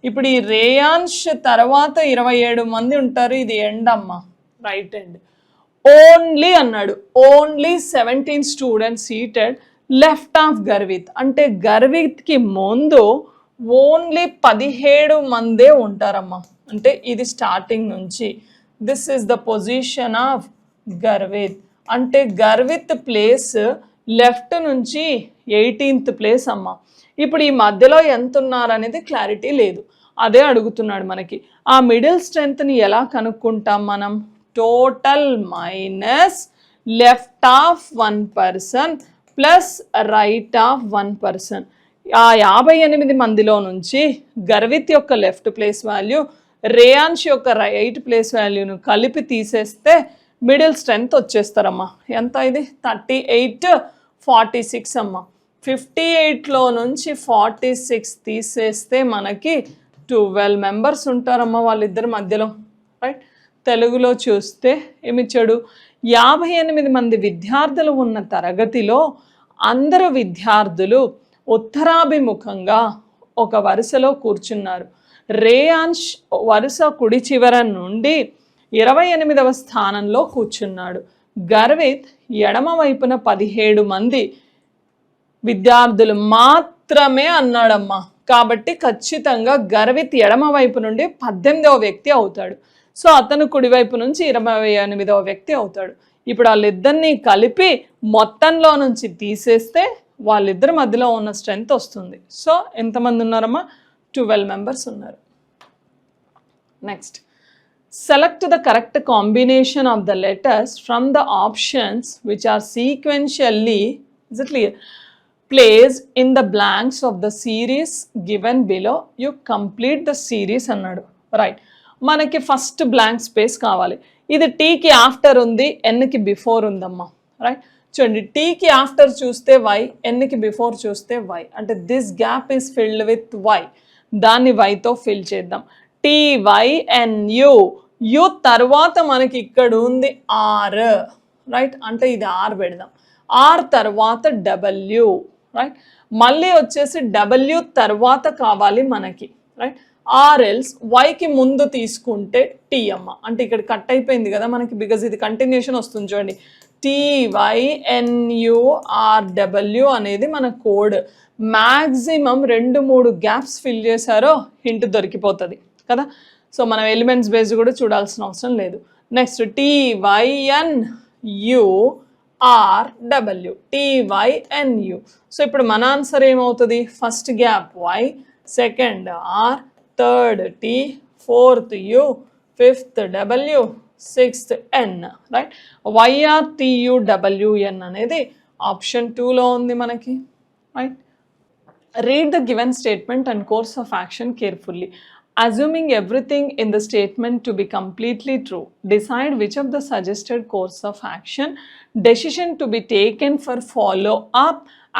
Speaker 1: ఇప్పుడు ఈ రేయాన్ష్ తర్వాత 27 మంది ఉంటారు. ఇది ఎండ్ అమ్మా, రైట్ ఎండ్. ఓన్లీ అన్నాడు, only 17 students seated left of Garvit. అంటే గర్విత్కి ముందు ఓన్లీ 17 మందే ఉంటారమ్మా. అంటే ఇది స్టార్టింగ్ నుంచి this is the position of Garvit. అంటే గర్విత్ ప్లేస్ లెఫ్ట్ నుంచి 18th ప్లేస్ అమ్మా. ఇప్పుడు ఈ మధ్యలో ఎంత ఉన్నారనేది క్లారిటీ లేదు, అదే అడుగుతున్నాడు మనకి. ఆ మిడిల్ స్ట్రెంగ్త్ని ఎలా కనుక్కుంటాం మనం? Total minus left of 1 person plus right of 1 person. ఆ 58 మందిలో నుంచి గర్విత్ యొక్క లెఫ్ట్ ప్లేస్ వాల్యూ, రేయాన్ష్ యొక్క రైట్ ప్లేస్ వాల్యూను కలిపి తీసేస్తే మిడిల్ స్ట్రెంగ్త్ వచ్చేస్తారమ్మా. ఎంత ఇది? 38, 46 అమ్మా. 58లో నుంచి 46 తీసేస్తే మనకి 12 మెంబర్స్ ఉంటారమ్మా వాళ్ళిద్దరి మధ్యలో, రైట్? తెలుగులో చూస్తే ఏమిచ్చాడు? 58 మంది విద్యార్థులు ఉన్న తరగతిలో అందరు విద్యార్థులు ఉత్తరాభిముఖంగా ఒక వరుసలో కూర్చున్నారు. రేయాన్ష్ వరుస కుడి చివర నుండి 28వ స్థానంలో కూర్చున్నాడు. గర్విత్ ఎడమ వైపున 17 మంది విద్యార్థులు మాత్రమే అన్నాడమ్మా. కాబట్టి ఖచ్చితంగా గర్విత్ ఎడమ వైపు నుండి 18వ వ్యక్తి అవుతాడు. సో అతను కుడివైపు నుంచి 28వ వ్యక్తి అవుతాడు. ఇప్పుడు వాళ్ళిద్దరినీ కలిపి మొత్తంలో నుంచి తీసేస్తే వాళ్ళిద్దరి మధ్యలో ఉన్న స్ట్రెంగ్త్ వస్తుంది. సో ఎంతమంది ఉన్నారమ్మా? 12 మెంబర్స్ ఉన్నారు. Next, select the correct combination of the letters from the options which are sequentially is it clear place in the blanks of the series given below. You complete the series అన్నాడు, right? మనకి first blank space కావాలి. ఇది టీకి after ఉంది, ఎన్కి before ఉందమ్మా, right? చూడండి, టీకి after చూస్తే వై, ఎన్కి బిఫోర్ చూస్తే వై. అంటే this gap is filled with Y. దాన్ని వైతో ఫిల్ చేద్దాం. TYNU, యు తర్వాత మనకి ఇక్కడ ఉంది ఆర్, రైట్? అంటే ఇది ఆర్ పెడదాం. ఆర్ తర్వాత డబ్ల్యూ, రైట్? మళ్ళీ వచ్చేసి డబ్ల్యూ తర్వాత కావాలి మనకి, రైట్? ఆర్ఎల్స్ వైకి ముందు తీసుకుంటే టీ అమ్మ. అంటే ఇక్కడ కట్ అయిపోయింది కదా మనకి, బికాజ్ ఇది కంటిన్యూషన్ వస్తుంది. చూడండి, TYNURW అనేది మన కోడ్. మ్యాక్సిమం 2-3 గ్యాప్స్ ఫిల్ చేశారో హింట్ దొరికిపోతుంది కదా. సో మనం ఎలిమెంట్స్ బేస్ కూడా చూడాల్సిన అవసరం లేదు. Next TYNURW, TYNU. సో ఇప్పుడు మన ఆన్సర్ ఏమవుతుంది? First gap Y, second R, third T, fourth U, fifth W, sixth N, right? YRTUWN అనేది ఆప్షన్ 2లో ఉంది మనకి, right? Read the given statement and course of action carefully. Assuming everything in the statement to be completely true, decide which of the suggested course of action, decision to be taken for follow-up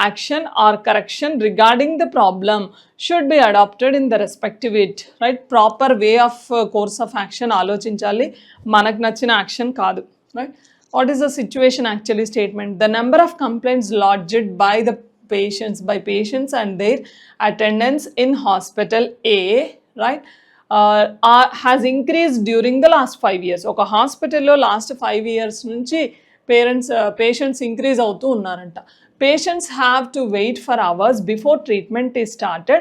Speaker 1: action or correction regarding the problem should be adopted in the respective it, right? Proper way of course of action ఆలోచించాలి, మనకు నచ్చిన action కాదు, right? What is the situation actually statement? The number of complaints lodged by patients and their attendants in hospital A, right, has increased during the last 5 years. ఒక హాస్పిటల్లో last 5 years నుంచి patients increase అవుతూ ఉన్నారంట. Patients have to wait for hours before treatment is started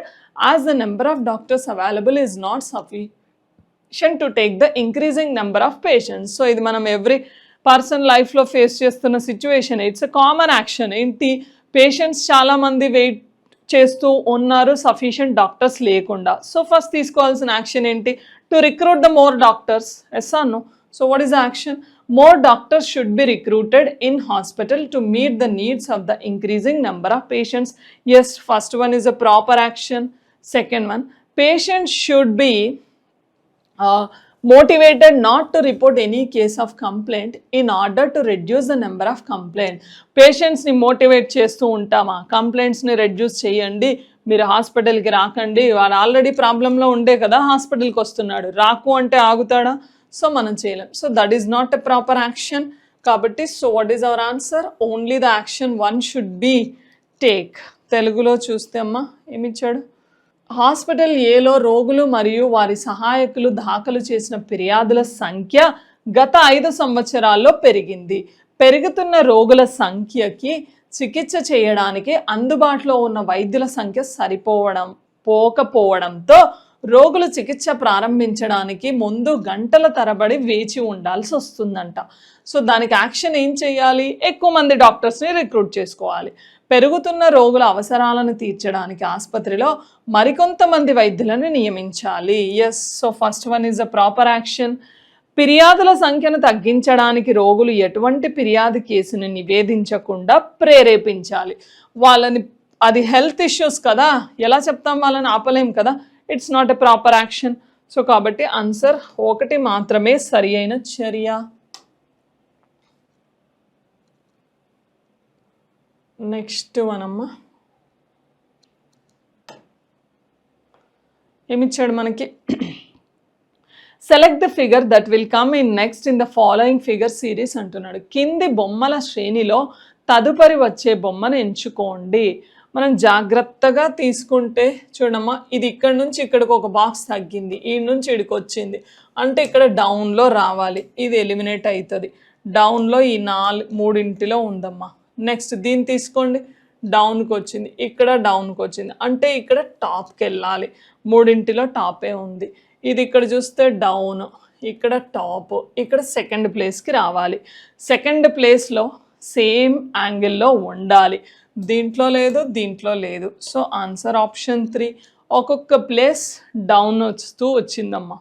Speaker 1: as the number of doctors available is not sufficient to take the increasing number of patients. So ఇది మనం every person లైఫ్లో face చేస్తున్న situation. It's a common action. ఏంటి, patients చాలామంది wait చేస్తూ ఉన్నారు sufficient doctors లేకుండా. So first తీసుకోవాల్సిన యాక్షన్ ఏంటి? To recruit the more doctors. Yes or no? So what is the action? More doctors should be recruited in hospital to meet the needs of the increasing number of patients. Yes, first one is a proper action. Second one, patients should be motivated not to report any case of complaint in order to reduce the number of complaints. Patients ni motivate చేస్తూ ఉంటామా, కంప్లైంట్స్ని reduce చేయండి, మీరు హాస్పిటల్కి రాకండి, వాడు already ప్రాబ్లంలో ఉండే కదా హాస్పిటల్కి వస్తున్నాడు, రాకు అంటే ఆగుతాడా? సో మనం చేయలేం. So that is not a proper action. కాబట్టి so what is our answer? Only the action one should be take. తెలుగులో చూస్తే అమ్మా ఏమిచ్చాడు? హాస్పిటల్ ఏలో రోగులు మరియు వారి సహాయకులు దాఖలు చేసిన ఫిర్యాదుల సంఖ్య గత 5 సంవత్సరాల్లో పెరిగింది. పెరుగుతున్న రోగుల సంఖ్యకి చికిత్స చేయడానికి అందుబాటులో ఉన్న వైద్యుల సంఖ్య పోకపోవడంతో రోగులు చికిత్స ప్రారంభించడానికి ముందు గంటల తరబడి వేచి ఉండాల్సి వస్తుందంట. సో దానికి యాక్షన్ ఏం చేయాలి? ఎక్కువ మంది డాక్టర్స్ని రిక్రూట్ చేసుకోవాలి. పెరుగుతున్న రోగుల అవసరాలను తీర్చడానికి ఆసుపత్రిలో మరికొంతమంది వైద్యులను నియమించాలి. Yes, so first one is a proper action. ఫిర్యాదుల సంఖ్యను తగ్గించడానికి రోగులు ఎటువంటి ఫిర్యాదు కేసును నివేదించకుండా ప్రేరేపించాలి వాళ్ళని. అది హెల్త్ ఇష్యూస్ కదా, ఎలా చెప్తాం, వాళ్ళని ఆపలేం కదా. It's not a proper action. So కాబట్టి ఆన్సర్ 1 మాత్రమే సరి అయిన చర్య. నెక్స్ట్ వనమ్మా ఏమిచ్చాడు మనకి? Select the figure that will come in next in the following figure series అంటున్నాడు. కింది బొమ్మల శ్రేణిలో తదుపరి వచ్చే బొమ్మను ఎంచుకోండి. మనం జాగ్రత్తగా తీసుకుంటే చూడమ్మా, ఇది ఇక్కడ నుంచి ఇక్కడికి ఒక బాక్స్ తగ్గింది, ఈ నుంచి ఇక్కడికి వచ్చింది అంటే ఇక్కడ డౌన్లో రావాలి, ఇది ఎలిమినేట్ అవుతుంది. డౌన్లో ఈ 3 ఉందమ్మా. నెక్స్ట్ దీన్ని తీసుకోండి, డౌన్కి వచ్చింది, ఇక్కడ డౌన్కి వచ్చింది అంటే ఇక్కడ టాప్కి వెళ్ళాలి. 3 టాపే ఉంది. ఇది ఇక్కడ చూస్తే డౌన్, ఇక్కడ టాప్, ఇక్కడ సెకండ్ ప్లేస్కి రావాలి. సెకండ్ ప్లేస్లో సేమ్ యాంగిల్లో ఉండాలి. దీంట్లో లేదు, దీంట్లో లేదు. So answer option 3. ఒక్కొక్క ప్లేస్ డౌన్ వస్తూ వచ్చిందమ్మా.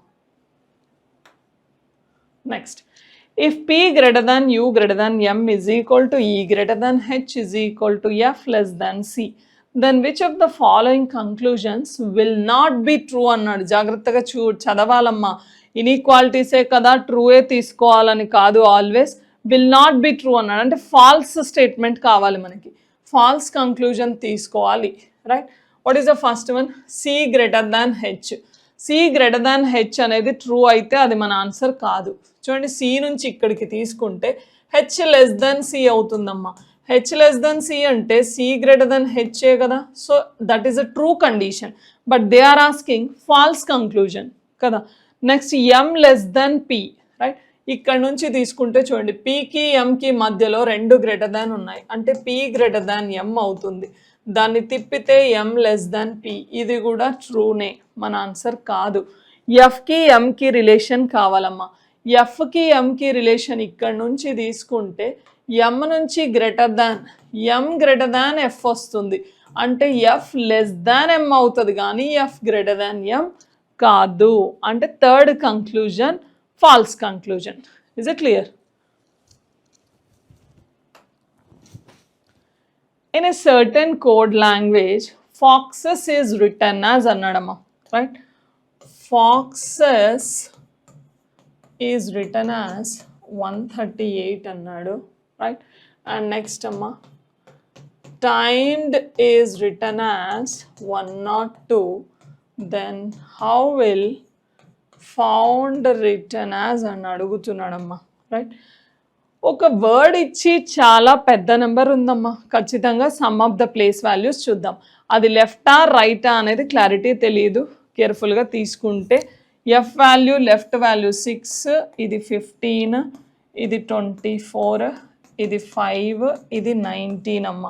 Speaker 1: Next, if P greater than U greater than M is equal to E greater than H is equal to F less than C, then which of the following conclusions will not be true అన్నాడు. జాగ్రత్తగా చదవాలమ్మా. ఇన్ఈక్వాలిటీసే కదా, ట్రూయే తీసుకోవాలని కాదు, always will not be true అన్నాడు. అంటే false statement కావాలి మనకి, falls conclusion తీసుకోవాలి. Right, what is the first one? C greater than H. C greater than H అనేది ట్రూ అయితే అది మన ఆన్సర్ కాదు. చూడండి, C నుంచి ఇక్కడికి తీసుకుంటే H less than C అవుతుందమ్మా. H less than C అంటే C greater than H కదా. So that is a true condition, but they are asking false conclusion కదా. Next M less than P. Right, ఇక్కడ నుంచి తీసుకుంటే చూడండి, Pకి Mకి మధ్యలో 2 greater than ఉన్నాయి అంటే P greater than M అవుతుంది. దాన్ని తిప్పితే M less than P, ఇది కూడా ట్రూనే, మన ఆన్సర్ కాదు. Fకి Mకి రిలేషన్ కావాలమ్మా. Fకి Mకి రిలేషన్ ఇక్కడ నుంచి తీసుకుంటే M నుంచి greater than M greater than F వస్తుంది అంటే F లెస్ దాన్ M అవుతుంది కానీ F గ్రేటర్ దాన్ M కాదు. అంటే third conclusion false conclusion. Is it clear? In a certain code language, foxes is written as annadama, right? Foxes is written as 138 annadu, right? And next amma, timed is written as 102. Then how will found written as అని అడుగుతున్నాడమ్మా. Right, ఒక word ఇచ్చి చాలా పెద్ద number ఉందమ్మా, ఖచ్చితంగా some of the place values చూద్దాం. అది లెఫ్టా రైటా అనేది క్లారిటీ తెలియదు, కేర్ఫుల్గా తీసుకుంటే. ఎఫ్ వాల్యూ లెఫ్ట్ వాల్యూ 6, ఇది 15, ఇది 24, ఇది 5, ఇది 19 అమ్మ.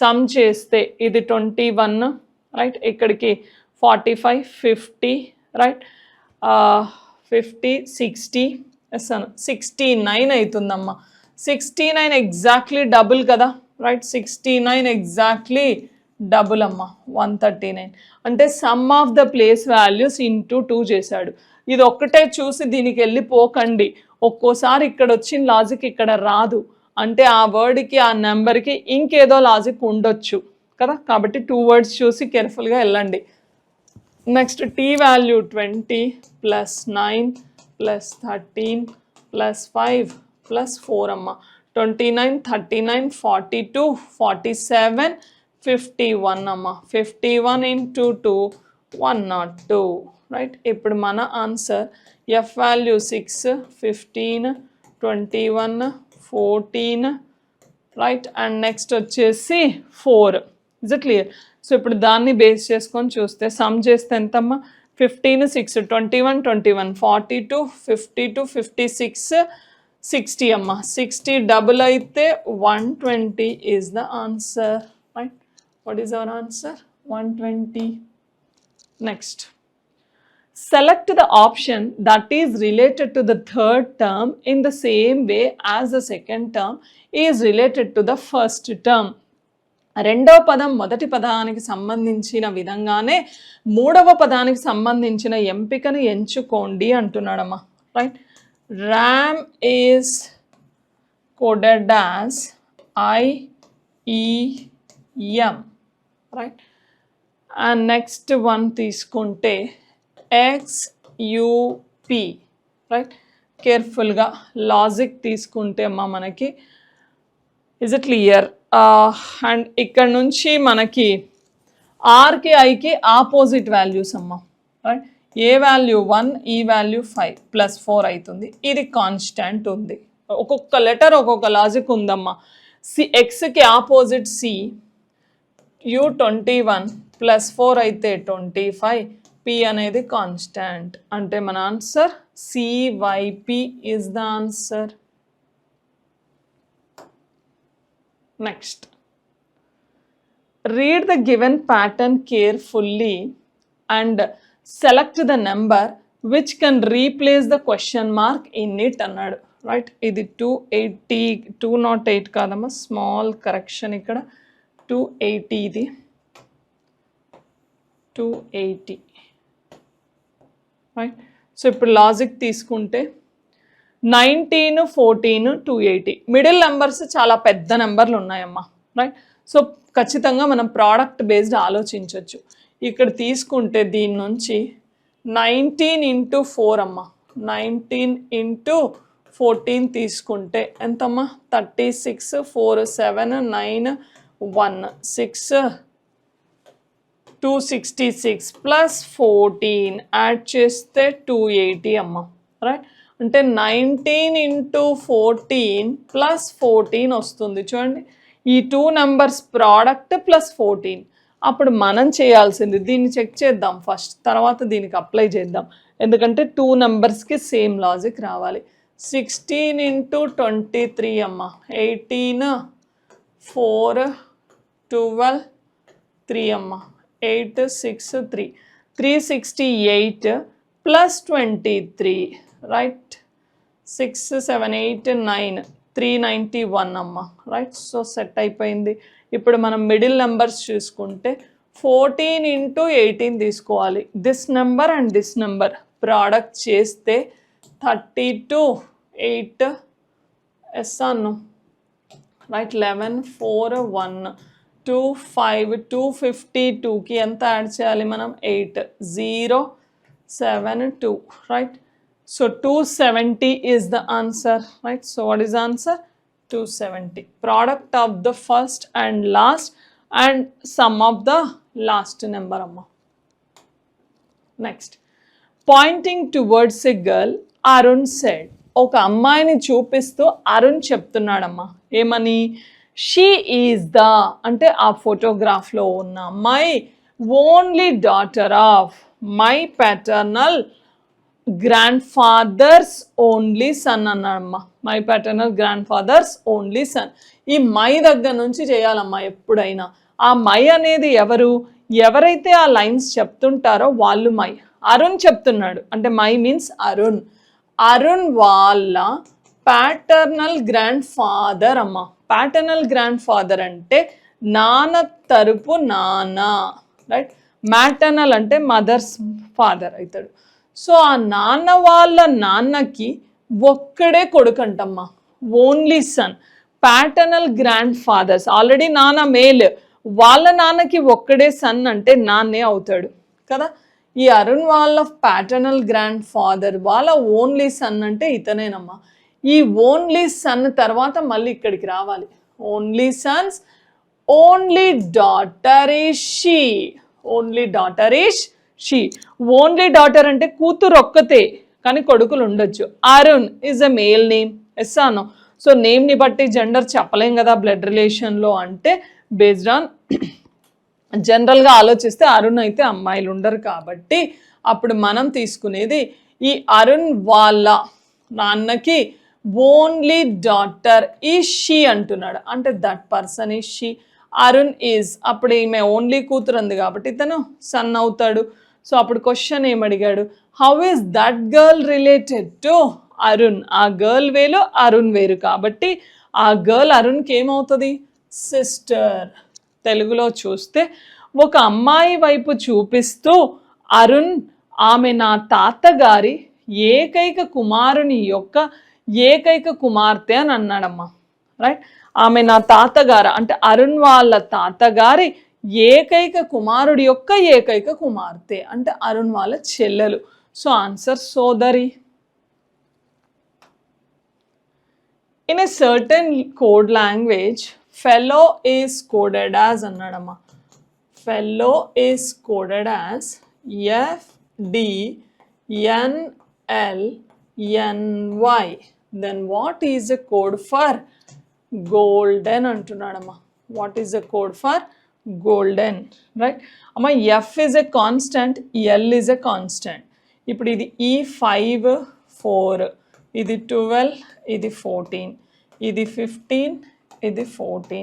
Speaker 1: సమ్ చేస్తే ఇది 21, రైట్, ఇక్కడికి 45, 50, రైట్, 50, 60, 69 అవుతుందమ్మా. 69 ఎగ్జాక్ట్లీ డబుల్ కదా, రైట్, 69 ఎగ్జాక్ట్లీ డబుల్ అమ్మా, 139. అంటే some of the place values into 2 చేశాడు. ఇది ఒక్కటే చూసి దీనికి వెళ్ళిపోకండి, ఒక్కోసారి ఇక్కడ వచ్చిన లాజిక్ ఇక్కడ రాదు, అంటే ఆ వర్డ్కి ఆ నెంబర్కి ఇంకేదో లాజిక్ ఉండొచ్చు కదా. కాబట్టి 2 వర్డ్స్ చూసి కేర్ఫుల్గా వెళ్ళండి. Next T value 20 plus 9 plus 13 plus 5 plus 4 అమ్మ. 29, 39, 42, 47, 51 అమ్మ. 51 into 2, 102, రైట్. ఇప్పుడు మన answer F value 6, 15, 21, 14, right, and next వచ్చేసి 4. Is it clear? సో ఇప్పుడు దాన్ని బేస్ చేసుకొని చూస్తే సమ్ చేస్తే ఎంతమ్మా, 15, 6, 21, 21, 42, 52, 56, 60 అమ్మా. 60 డబుల్ అయితే 120 is the answer, right. What is our answer? 120. Next, select the option that is related to the third term in the same way as the second term is related to the first term. రెండవ పదం మొదటి పదానికి సంబంధించిన విధంగానే మూడవ పదానికి సంబంధించిన ఎంపికను ఎంచుకోండి అంటున్నాడమ్మా, right. Ram is coded as IEM, right. And next one తీసుకుంటే XUP, రైట్. కేర్ఫుల్గా లాజిక్ తీసుకుంటే అమ్మా మనకి ఇజ్ ఇట్ క్లియర్? అండ్ ఇక్కడ నుంచి మనకి ఆర్కి ఐకి ఆపోజిట్ వాల్యూస్ అమ్మా, రైట్. ఏ వాల్యూ 1, ఈ వాల్యూ 5 ప్లస్ 4 అవుతుంది. ఇది కాన్స్టాంట్ ఉంది. ఒక్కొక్క లెటర్ ఒక్కొక్క లాజిక్ ఉందమ్మా. ఎక్స్కి ఆపోజిట్ C, U21 ప్లస్ 4 అయితే 25, P అనేది కాన్స్టాంట్. అంటే మన answer CYP is the answer. Next, read the given pattern carefully and select the number which can replace the question mark in it అన్నాడు, right. ఇది 280, 208 కాదమ్మా, small correction ఇక్కడ, 280, ఇది 280, right. So ఇప్పుడు లాజిక్ తీసుకుంటే 19, 14, 280 మిడిల్ నెంబర్స్ చాలా పెద్ద నెంబర్లు ఉన్నాయమ్మా, రైట్. సో ఖచ్చితంగా మనం ప్రోడక్ట్ బేస్డ్ ఆలోచించవచ్చు. ఇక్కడ తీసుకుంటే దీని నుంచి 19 into 4 అమ్మా, 19 into 14 తీసుకుంటే ఎంతమ్మా, 36, 4, 7, 9, 1, 6, 266 ప్లస్ 14 యాడ్ చేస్తే 280 అమ్మ, రైట్. అంటే 19 into 14 ప్లస్ 14 వస్తుంది. చూడండి, ఈ 2 నెంబర్స్ ప్రోడక్ట్ ప్లస్ 14. అప్పుడు మనం చేయాల్సింది దీన్ని చెక్ చేద్దాం ఫస్ట్, తర్వాత దీనికి అప్లై చేద్దాం. ఎందుకంటే 2 నెంబర్స్కి సేమ్ లాజిక్ రావాలి. 16 into 23 అమ్మ, 18, 4, 12, 3 అమ్మ, 8, 6, 3, 368 ప్లస్ 23, రైట్. 6, 7, 8, 9, 391 అమ్మ, రైట్. సో సెట్ అయిపోయింది. ఇప్పుడు మనం మిడిల్ నెంబర్స్ చూసుకుంటే 14 into 18 తీసుకోవాలి. This number and this number product చేస్తే 32, 8 ఎస్ అన్ను, రైట్. 11, 4, 1, 2, 5, 252కి ఎంత యాడ్ చేయాలి మనం, 8, 0, 7, 2, right. So 270 is the answer, right? So what is the answer? 270. Product of the first and last and sum of the last number amma. Next, pointing towards a girl, Arun said, ఒక అమ్మాయిని చూపిస్తూ అరుణ్ చెప్తున్నాడమ్మా ఏమని she is the అంటే ఆ ఫోటోగ్రాఫ్లో ఉన్న అమ్మాయి only daughter of my paternal grandfather's only son అన్నాడమ్మా my paternal grandfather's only son ఈ మై దగ్గర నుంచి చేయాలమ్మా ఎప్పుడైనా ఆ మై అనేది ఎవరైతే ఆ లైన్స్ చెప్తుంటారో వాళ్ళు మై అరుణ్ చెప్తున్నాడు అంటే మై మీన్స్ అరుణ్ వాళ్ళ ప్యాటర్నల్ గ్రాండ్ ఫాదర్ అమ్మ ప్యాటర్నల్ గ్రాండ్ ఫాదర్ అంటే నాన్న తరపు నాన్న రైట్ మ్యాటర్నల్ అంటే మదర్స్ ఫాదర్ అవుతాడు సో ఆ నాన్న వాళ్ళ నాన్నకి ఒక్కడే కొడుకంటమ్మా only son paternal grandfather's already నాన్న మేల్ వాళ్ళ నాన్నకి ఒక్కడే సన్ అంటే నాన్నే అవుతాడు కదా ఈ అరుణ్ వాళ్ళ ప్యాటర్నల్ గ్రాండ్ ఫాదర్ వాళ్ళ ఓన్లీ సన్ అంటే ఇతనేనమ్మా ఈ ఓన్లీ సన్ తర్వాత మళ్ళీ ఇక్కడికి రావాలి only sons only daughter is she only daughter is she only daughter అంటే కూతురు ఒక్కతే కానీ కొడుకులు ఉండొచ్చు Arun is a male name yes Anu so నేమ్ని బట్టి జెండర్ చెప్పలేం కదా బ్లడ్ రిలేషన్లో అంటే బేస్డ్ ఆన్ జనరల్గా ఆలోచిస్తే అరుణ్ అయితే అమ్మాయిలు ఉండరు కాబట్టి అప్పుడు మనం తీసుకునేది ఈ అరుణ్ వాళ్ళ నాన్నకి ఓన్లీ డాటర్ ఈజ్ షీ అంటున్నాడు అంటే that person is she Arun is అప్పుడు ఈమె ఓన్లీ కూతురు ఉంది కాబట్టి ఇతను సన్ అవుతాడు సో అప్పుడు క్వశ్చన్ ఏమడిగాడు how is that girl related to Arun ఆ గర్ల్ వేలో అరుణ్ వేరు కాబట్టి ఆ గర్ల్ అరుణ్కి ఏమవుతుంది సిస్టర్ తెలుగులో చూస్తే ఒక అమ్మాయి వైపు చూపిస్తూ అరుణ్ ఆమె నా తాతగారి ఏకైక కుమారుని యొక్క ఏకైక కుమార్తె అని అన్నాడమ్మా రైట్ ఆమె నా తాతగారు అంటే అరుణ్ వాళ్ళ తాతగారి ఏకైక కుమారుడి యొక్క ఏకైక కుమార్తె అంటే అరుణ్ వాళ్ళ చెల్లెలు సో ఆన్సర్ సోదరి in a certain code language fellow is coded as అన్నాడమ్మా fellow is coded as FDNLNY then what is a code for golden అంటున్నాడమ్మా what is a code for golden right అమ్మా F is a constant L is a constant ఇప్పుడు ఇది E5 4 ఇది 12 ఇది 14 ఇది 15 ఇది 14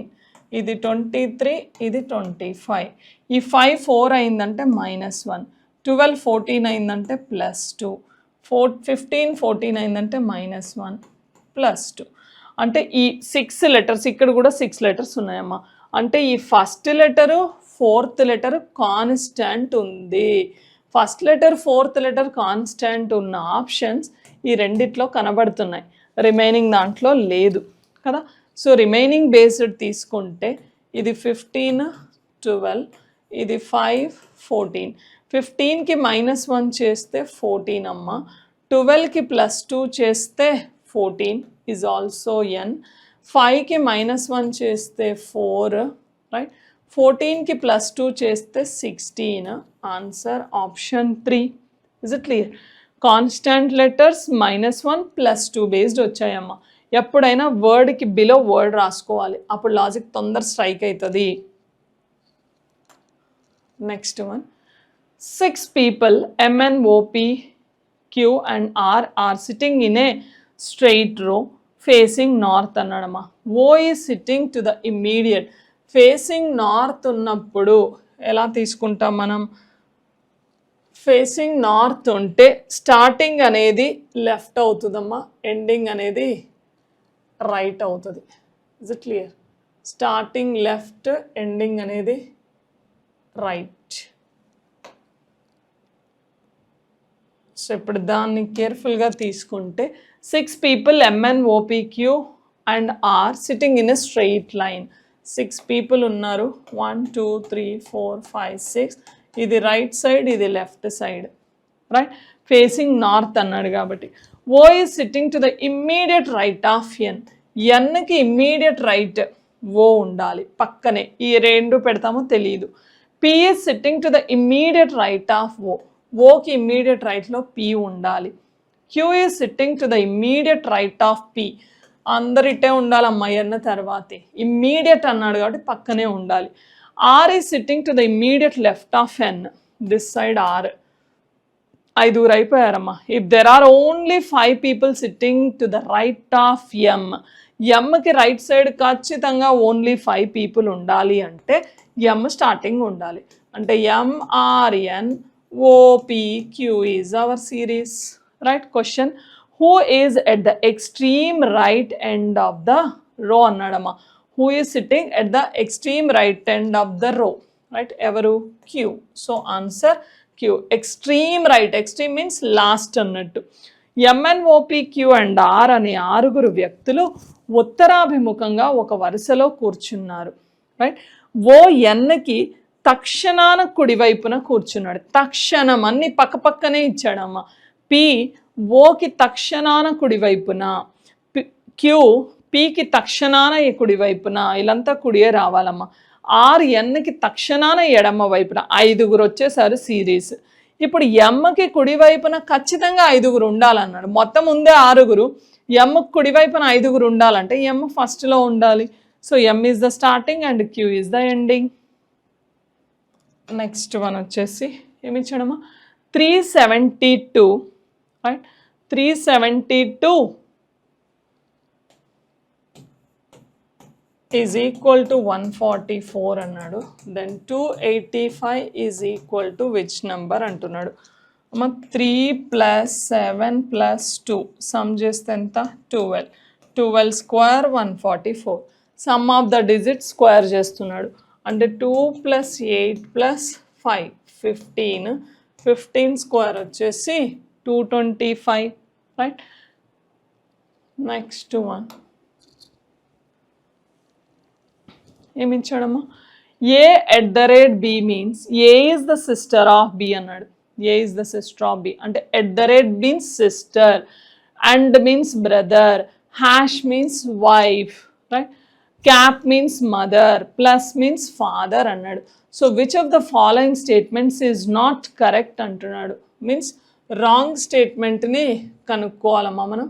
Speaker 1: ఇది 23 ఇది 25 ఈ 5 4 అయిందంటే -1 12 14 అయిందంటే +2 15 14 అయిందంటే -1 +2 అంటే ఈ 6 లెటర్స్ ఇక్కడ కూడా 6 లెటర్స్ ఉన్నాయమ్మా అంటే ఈ first letter fourth letter constant ఉంది first letter fourth letter constant ఉన్న ఆప్షన్స్ ఈ రెండిట్లో కనబడుతున్నాయి రిమైనింగ్ దాంట్లో లేదు కదా సో రిమైనింగ్ బేస్డ్ తీసుకుంటే ఇది 15 12 ఇది 5 14 15కి -1 చేస్తే 14 అమ్మ 12కి +2 చేస్తే 14 ఈజ్ ఆల్సో ఎన్ 5కి -1 చేస్తే 4 రైట్ 14కి +2 చేస్తే 16 answer option 3 is it clear constant letters -1 +2 based వచ్చాయమ్మా ఎప్పుడైనా వర్డ్కి బిలో వర్డ్ రాసుకోవాలి అప్పుడు లాజిక్ తొందర స్ట్రైక్ అవుతుంది next one 6 people MNOP Q and R are sitting in a straight row facing north అన్నాడమ్మా O is sitting to the immediate facing north ఉన్నప్పుడు ఎలా తీసుకుంటాం మనం ఫేసింగ్ నార్త్ ఉంటే స్టార్టింగ్ అనేది లెఫ్ట్ అవుతుందమ్మా ఎండింగ్ అనేది రైట్ అవుతుంది is it clear starting left ending అనేది రైట్ సో ఇప్పుడు దాన్ని కేర్ఫుల్గా తీసుకుంటే 6 people MNOPQ and R sitting in a straight line 6 people ఉన్నారు 1 2 3 4 5 6 ఇది రైట్ సైడ్ ఇది left side right facing north అన్నాడు కాబట్టి O is sitting to the immediate right of N Nకి ఇమ్మీడియట్ రైట్ O ఉండాలి పక్కనే ఈ రెండు పెడతామో తెలియదు P is sitting to the immediate right of O ఓకి ఇమ్మీడియట్ రైట్లో P ఉండాలి Q is sitting to the immediate right of P. అందరు ఇట్టే ఉండాలమ్మా అన్న తర్వాతే ఇమ్మీడియట్ అన్నాడు కాబట్టి పక్కనే ఉండాలి. R is sitting to the immediate left of N. This side R. ఐదుగురు అయిపోయారమ్మా. If there are only 5 people sitting to the right of M, Mకి రైట్ సైడ్ ఖచ్చితంగా ఓన్లీ 5 people ఉండాలి అంటే M స్టార్టింగ్ ఉండాలి. అంటే MRN OPQ is our series. Right? Question. Who is at the extreme right end of the row అన్నాడమ్మా. Who is sitting at the extreme right end of the row? Right? ఎవరు? Q. So answer Q. Extreme right. Extreme means last అన్నట్టు. MNOPQ and R అనే ఆరుగురు వ్యక్తులు ఉత్తరాభిముఖంగా ఒక వరుసలో కూర్చున్నారు. Right. ఓఎన్కి తక్షణాన కుడివైపున కూర్చున్నాడు. తక్షణం అన్ని పక్కపక్కనే ఇచ్చాడమ్మా. పి ఓకి తక్షణాన కుడివైపున, క్యూ పికి తక్షణాన కుడివైపున, ఇలాంతా కుడియే రావాలమ్మా. ఆర్ ఎన్కి తక్షణాన ఎడమ వైపున. ఐదుగురు వచ్చేసారు సిరీస్. ఇప్పుడు ఎమ్కి కుడివైపున ఖచ్చితంగా ఐదుగురు ఉండాలన్నాడు. మొత్తం ఉందే ఆరుగురు, ఎమ్కి కుడివైపున ఐదుగురు ఉండాలంటే ఎమ్ ఫస్ట్లో ఉండాలి. So M is the starting and Q is the ending. Next one వచ్చేసి ఏమి ఇచ్చాడమ్మా? 372. రైట్. 372 is equal to 144 అన్నాడు. Then 285 is equal to which number అంటున్నాడు. అమ్మ 3 + 7 + 2 సమ్ చేస్తే ఎంత? 12. 12 square 144. Some of the digit square చేస్తున్నాడు. అంటే 2 + 8 + 5 15. 15 స్క్వేర్ వచ్చేసి 225. రైట్. నెక్స్ట్ వన్ ఏమి ఇచ్చాడమ్మా? A@B means A is the sister of B అన్నాడు. A is the sister of B అంటే @means sister, and means brother, hash means wife, right. Cap means mother, plus means father అన్నాడు. So which of the following statements is not correct అంటున్నాడు. Means wrong స్టేట్మెంట్ని కనుక్కోవాలమ్మా మనం.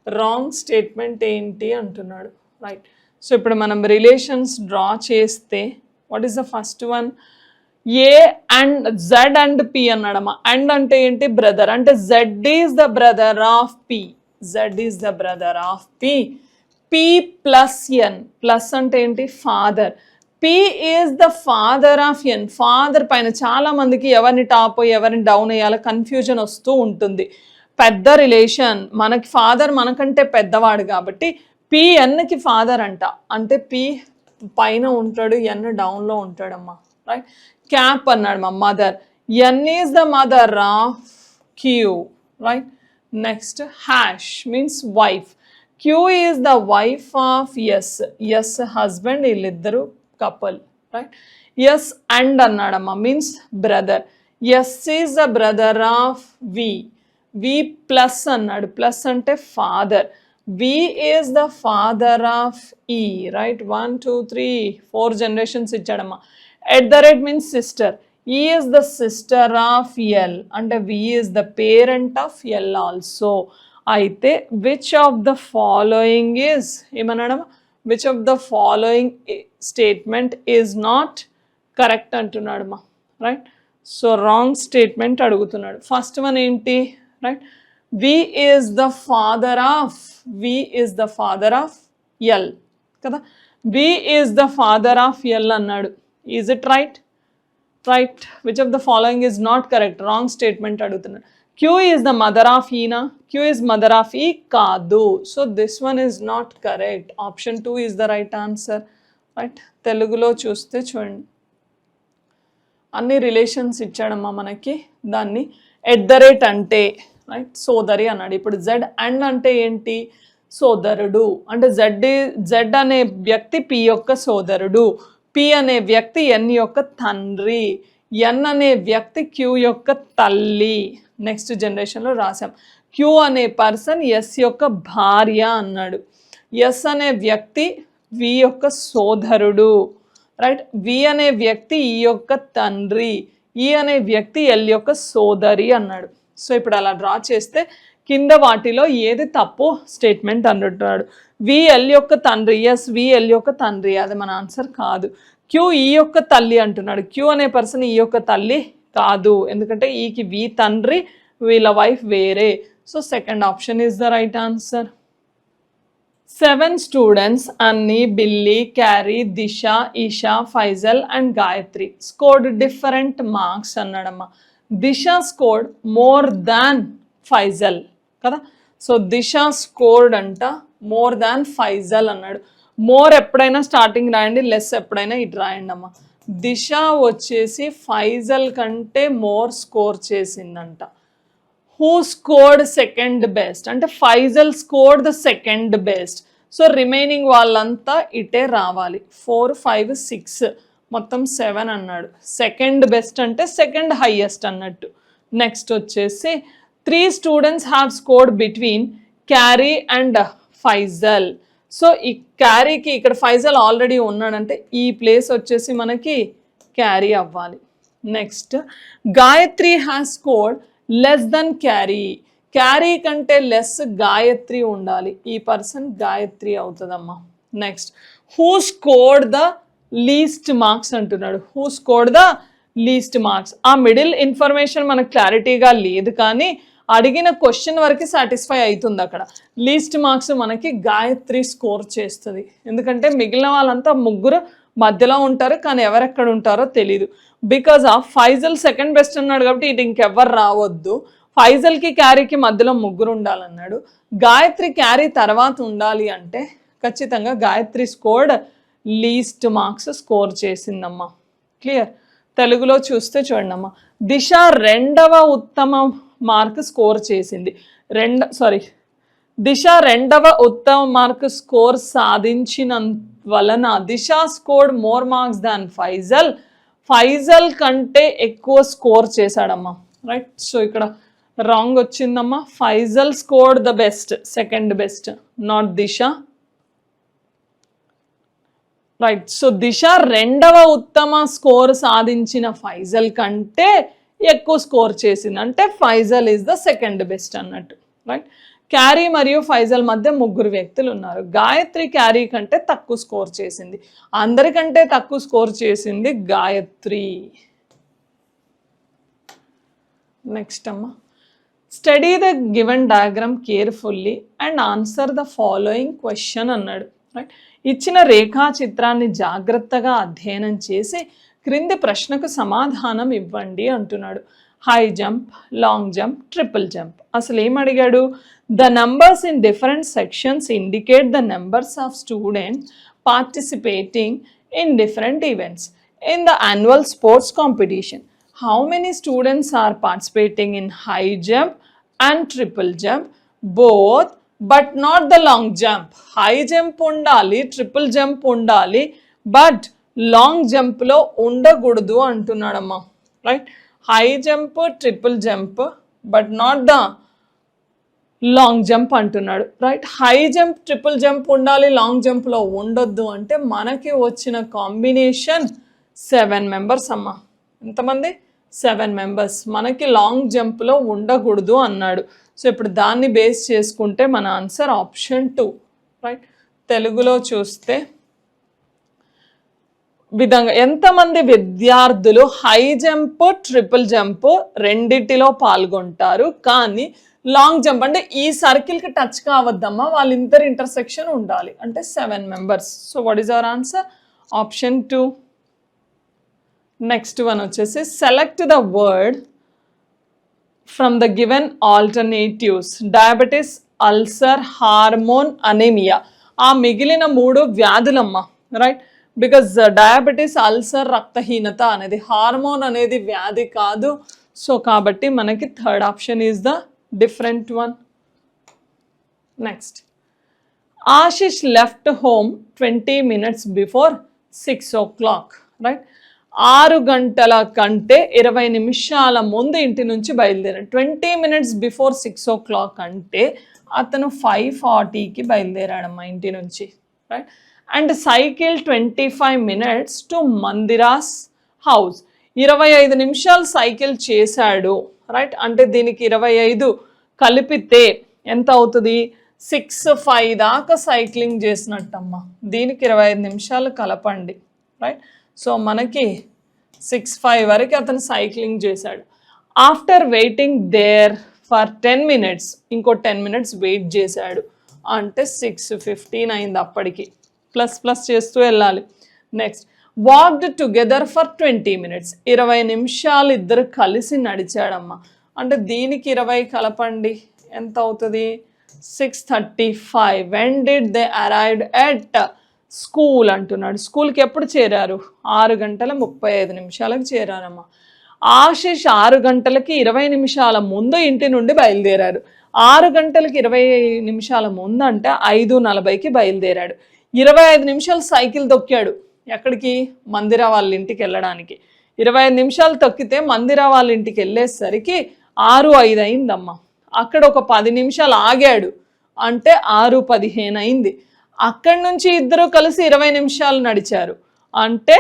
Speaker 1: Wrong statement ఏంటి అంటున్నాడు. Right. So ఇప్పుడు మనం రిలేషన్స్ డ్రా చేస్తే what is the first one? A and Z and P అన్నాడమ్మా. అండ్ అంటే ఏంటి? బ్రదర్. అంటే Z is the brother of P. Z is the brother of P. P plus N. Plus అంటే ఏంటి? Father. P is the father of N. Father పైన చాలా మందికి ఎవరిని టాప్ ఎవరిని డౌన్ అయ్యాలో కన్ఫ్యూజన్ వస్తూ ఉంటుంది. పెద్ద రిలేషన్, మనకి ఫాదర్ మనకంటే పెద్దవాడు కాబట్టి పి ఎన్కి ఫాదర్ అంట. అంటే పి పైన ఉంటాడు, ఎన్ డౌన్లో ఉంటాడమ్మా. రైట్. క్యాప్ అన్నాడు మా mother. N is the mother of Q. Right. Next hash means wife. Q is the wife of S. S husband, వీళ్ళిద్దరు కపుల్. రైట్. ఎస్ అండ్ అన్నాడమ్మా means brother. S is the brother of V. V plus అన్నాడు. Plus అంటే father. V is the father of E, right? 1, 2, 3, 4 generations ఇచ్చాడమ్మా. @ means sister. E is the sister of L and V is the parent of L also. అయితే which of the following is ఏమన్నాడమ్మా? which of the following statement is not correct అంటున్నాడమ్మా. Right. So wrong statement అడుగుతున్నాడు. First one ఏంటి? Right. V is the father of L కదా. V is the father of L అన్నాడు. Is it right? Right. Which of the following is not correct? Wrong statement అడుగుతున్నాడు. Q is the mother of E na. Q is mother of E కాదు. So this one is not correct. Option 2 is the right answer. Right. తెలుగులో చూస్తే చూడండి, అన్ని relations ఇచ్చాడమ్మా మనకి. దాన్ని @ అంటే right సోదరి అన్నాడు. ఇప్పుడు జెడ్ అండ్ అంటే ఏంటి? సోదరుడు. అంటే జెడ్ అనే వ్యక్తి పి యొక్క సోదరుడు. పి అనే వ్యక్తి ఎన్ యొక్క తండ్రి. ఎన్ అనే వ్యక్తి క్యూ యొక్క తల్లి. నెక్స్ట్ జనరేషన్లో రాసాం. క్యూ అనే పర్సన్ ఎస్ యొక్క భార్య అన్నాడు. ఎస్ అనే వ్యక్తి వి యొక్క సోదరుడు. రైట్. వి అనే వ్యక్తి ఈ యొక్క తండ్రి. ఈ అనే వ్యక్తి ఎల్ యొక్క సోదరి అన్నాడు. సో ఇప్పుడు అలా డ్రా చేస్తే కింద వాటిలో ఏది తప్పు స్టేట్మెంట్ అంటున్నాడు. విఎల్ యొక్క తండ్రి, ఎస్ విఎల్ యొక్క తండ్రి, అది మన ఆన్సర్ కాదు. క్యూ ఈ యొక్క తల్లి అంటున్నాడు. క్యూ అనే పర్సన్ ఈ యొక్క తల్లి కాదు, ఎందుకంటే ఈకి వి తండ్రి, వీళ్ళ వైఫ్ వేరే. So second option is the right answer. 7 students Anni, Billy, Carrie, Disha, Isha, Faisal and Gayatri scored different marks అన్నాడమ్మా. Disha scored more than Faisal కదా. సో Disha scored అంట more than Faisal అన్నాడు. More ఎప్పుడైనా starting రాయండి, less ఎప్పుడైనా ఇటు రాయండి అమ్మా. Disha వచ్చేసి ఫైజల్ కంటే మోర్ స్కోర్ చేసిందంట. హూ స్కోర్డ్ సెకండ్ బెస్ట్ అంటే Faisal scored the second best. So remaining వాళ్ళంతా ఇటే రావాలి. 4, 5, 6 మొత్తం 7 అన్నాడు. సెకండ్ బెస్ట్ అంటే సెకండ్ హైయెస్ట్ అన్నట్టు. నెక్స్ట్ వచ్చేసి 3 students have scored between carry and Faisal. So ఈ క్యారీకి ఇక్కడ ఫైజల్ ఆల్రెడీ ఉన్నాడంటే ఈ ప్లేస్ వచ్చేసి మనకి క్యారీ అవ్వాలి. Next Gayatri has scored less than Carrie. Carrie కంటే లెస్ గాయత్రి ఉండాలి. ఈ పర్సన్ గాయత్రి అవుతుందమ్మా. Next who scored the least marks అంటున్నాడు. Who scored the least marks. ఆ మిడిల్ ఇన్ఫర్మేషన్ మనకు క్లారిటీగా లేదు, కానీ అడిగిన క్వశ్చన్ వరకు సాటిస్ఫై అవుతుంది. అక్కడ లీస్ట్ మార్క్స్ మనకి గాయత్రి స్కోర్ చేస్తుంది, ఎందుకంటే మిగిలిన వాళ్ళంతా ముగ్గురు మధ్యలో ఉంటారు, కానీ ఎవరెక్కడ ఉంటారో తెలీదు. Because of Faisal second best అన్నాడు కాబట్టి ఇటు ఇంకెవ్వరు రావద్దు. ఫైజల్కి క్యారీకి మధ్యలో ముగ్గురు ఉండాలన్నాడు. గాయత్రి క్యారీ తర్వాత ఉండాలి అంటే ఖచ్చితంగా Gayatri scored least marks score చేసిందమ్మా. క్లియర్. తెలుగులో చూస్తే చూడండి అమ్మా. దిశ 2వ ఉత్తమ మార్క్ స్కోర్ చేసింది. దిశ 2వ ఉత్తమ మార్క్ స్కోర్ సాధించిన వలన Disha scored more marks than Faizal. Faizal కంటే ఎక్కువ స్కోర్ చేశాడమ్మా. రైట్. సో ఇక్కడ రాంగ్ వచ్చిందమ్మా. Faizal scored the best, second best, not Disha. Right. So Disha 2వ ఉత్తమ స్కోర్ సాధించిన ఫైజల్ కంటే ఎక్కువ స్కోర్ చేసింది, అంటే Faisal is the second best అన్నట్టు. రైట్. క్యారీ మరియు ఫైజల్ మధ్య ముగ్గురు వ్యక్తులు ఉన్నారు. గాయత్రి క్యారీ కంటే తక్కువ స్కోర్ చేసింది. అందరికంటే తక్కువ స్కోర్ చేసింది గాయత్రి. నెక్స్ట్ అమ్మా. Study the given diagram carefully and answer the following question అన్నాడు. రైట్. ఇచ్చిన రేఖా చిత్రాన్ని జాగ్రత్తగా అధ్యయనం చేసి క్రింది ప్రశ్నకు సమాధానం ఇవ్వండి అంటున్నాడు. High jump, long jump, triple jump. అసలు ఏం అడిగాడు? The numbers in different sections indicate the numbers of students participating in different events in the annual sports competition. How many students are participating in high jump and triple jump both but not the long jump. High jump ఉండాలి, triple jump ఉండాలి, but long జంప్లో ఉండకూడదు అంటున్నాడమ్మా. Right. High jump, triple jump, but not the long jump అంటున్నాడు. Right. High jump, triple jump ఉండాలి, long జంప్లో ఉండొద్దు అంటే మనకి వచ్చిన కాంబినేషన్ 7 మెంబర్స్ అమ్మా. ఎంతమంది? 7 మెంబర్స్. మనకి లాంగ్ జంప్లో ఉండకూడదు అన్నాడు. సో ఇప్పుడు దాన్ని బేస్ చేసుకుంటే మన ఆన్సర్ ఆప్షన్ 2. రైట్. తెలుగులో చూస్తే విధంగా ఎంతమంది విద్యార్థులు హై జంప్, ట్రిపుల్ జంప్ రెండిటిలో పాల్గొంటారు, కానీ లాంగ్ జంప్ అంటే ఈ సర్కిల్కి టచ్ కావద్దమ్మా, వాళ్ళిద్దరు ఇంటర్సెక్షన్ ఉండాలి, అంటే 7 members. So what is our answer? Option 2. Next one వచ్చేసి select the word from the given alternatives. Diabetes, ulcer, hormone, anaemia. ఆ మిగిలిన 3 వ్యాధులమ్మా. రైట్. బికాజ్ డయాబెటీస్, అల్సర్, రక్తహీనత అనేది, హార్మోన్ అనేది వ్యాధి కాదు. సో కాబట్టి మనకి third option is the different one. Next. Ashish left home 20 minutes before 6 o'clock. Right. 6 గంటల కంటే 20 నిమిషాల ముందు ఇంటి నుంచి బయలుదేరాడు. 20 minutes బిఫోర్ 6 o'clock అంటే అతను 5:40కి బయలుదేరాడమ్మా ఇంటి నుంచి. Right. And cycle 25 minutes to Mandira's house. 25 నిమిషాలు సైకిల్ చేశాడు. రైట్. అంటే దీనికి 25 కలిపితే ఎంత అవుతుంది 6-5 దాకా సైక్లింగ్ చేసినట్టమ్మా. దీనికి 25 నిమిషాలు కలపండి, రైట్. సో మనకి 6-5 వరకు అతను సైక్లింగ్ చేశాడు. After waiting there for 10 minutes ఇంకో 10 minutes వెయిట్ చేశాడు అంటే 6:15 అయింది. అప్పటికి ప్లస్ ప్లస్ చేస్తూ వెళ్ళాలి. Next walked together for 20 minutes 20 నిమిషాలు ఇద్దరు కలిసి నడిచాడమ్మా. అంటే దీనికి 20 కలపండి ఎంత అవుతుంది 6:35. When did they arrived at school అంటున్నాడు. స్కూల్కి ఎప్పుడు చేరారు 6:35 చేరారమ్మా. ఆశిష్ 6 గంటలకి 20 నిమిషాల ముందు ఇంటి నుండి బయలుదేరారు. 6 గంటలకి 20 నిమిషాల ముందు అంటే 5:40కి బయలుదేరాడు. 25 నిమిషాలు సైకిల్ తొక్కాడు. ఎక్కడికి మందిరా వాళ్ళ ఇంటికి వెళ్ళడానికి. 25 నిమిషాలు తొక్కితే మందిరా వాళ్ళ ఇంటికి వెళ్ళేసరికి 6:05 అయిందమ్మా. అక్కడ ఒక 10 నిమిషాలు ఆగాడు అంటే 6:15 అయింది. అక్కడి నుంచి ఇద్దరు కలిసి 20 నిమిషాలు నడిచారు అంటే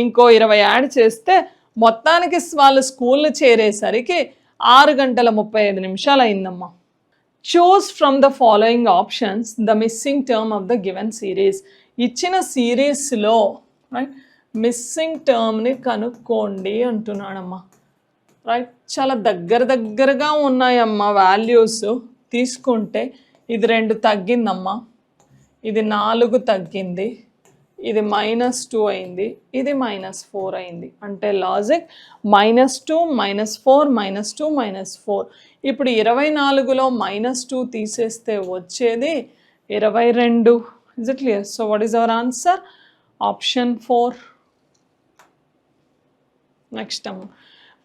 Speaker 1: ఇంకో 20 యాడ్ చేస్తే మొత్తానికి వాళ్ళు స్కూల్ చేరేసరికి 6:35 అయిందమ్మా. Choose from the following options the missing term of the given series. ఇచ్చిన సిరీస్లో రైట్ మిస్సింగ్ టర్మ్ని కనుక్కోండి అంటున్నాడమ్మా. రైట్ చాలా దగ్గరగా ఉన్నాయమ్మా వాల్యూస్. తీసుకుంటే ఇది 2 తగ్గిందమ్మా, ఇది 4 తగ్గింది, ఇది -2 అయింది, ఇది -4 అయింది. అంటే లాజిక్ -2 -4 -2 -4. ఇప్పుడు 24లో -2 తీసేస్తే వచ్చేది 22. Is it clear? So what is our answer? Option 4. Next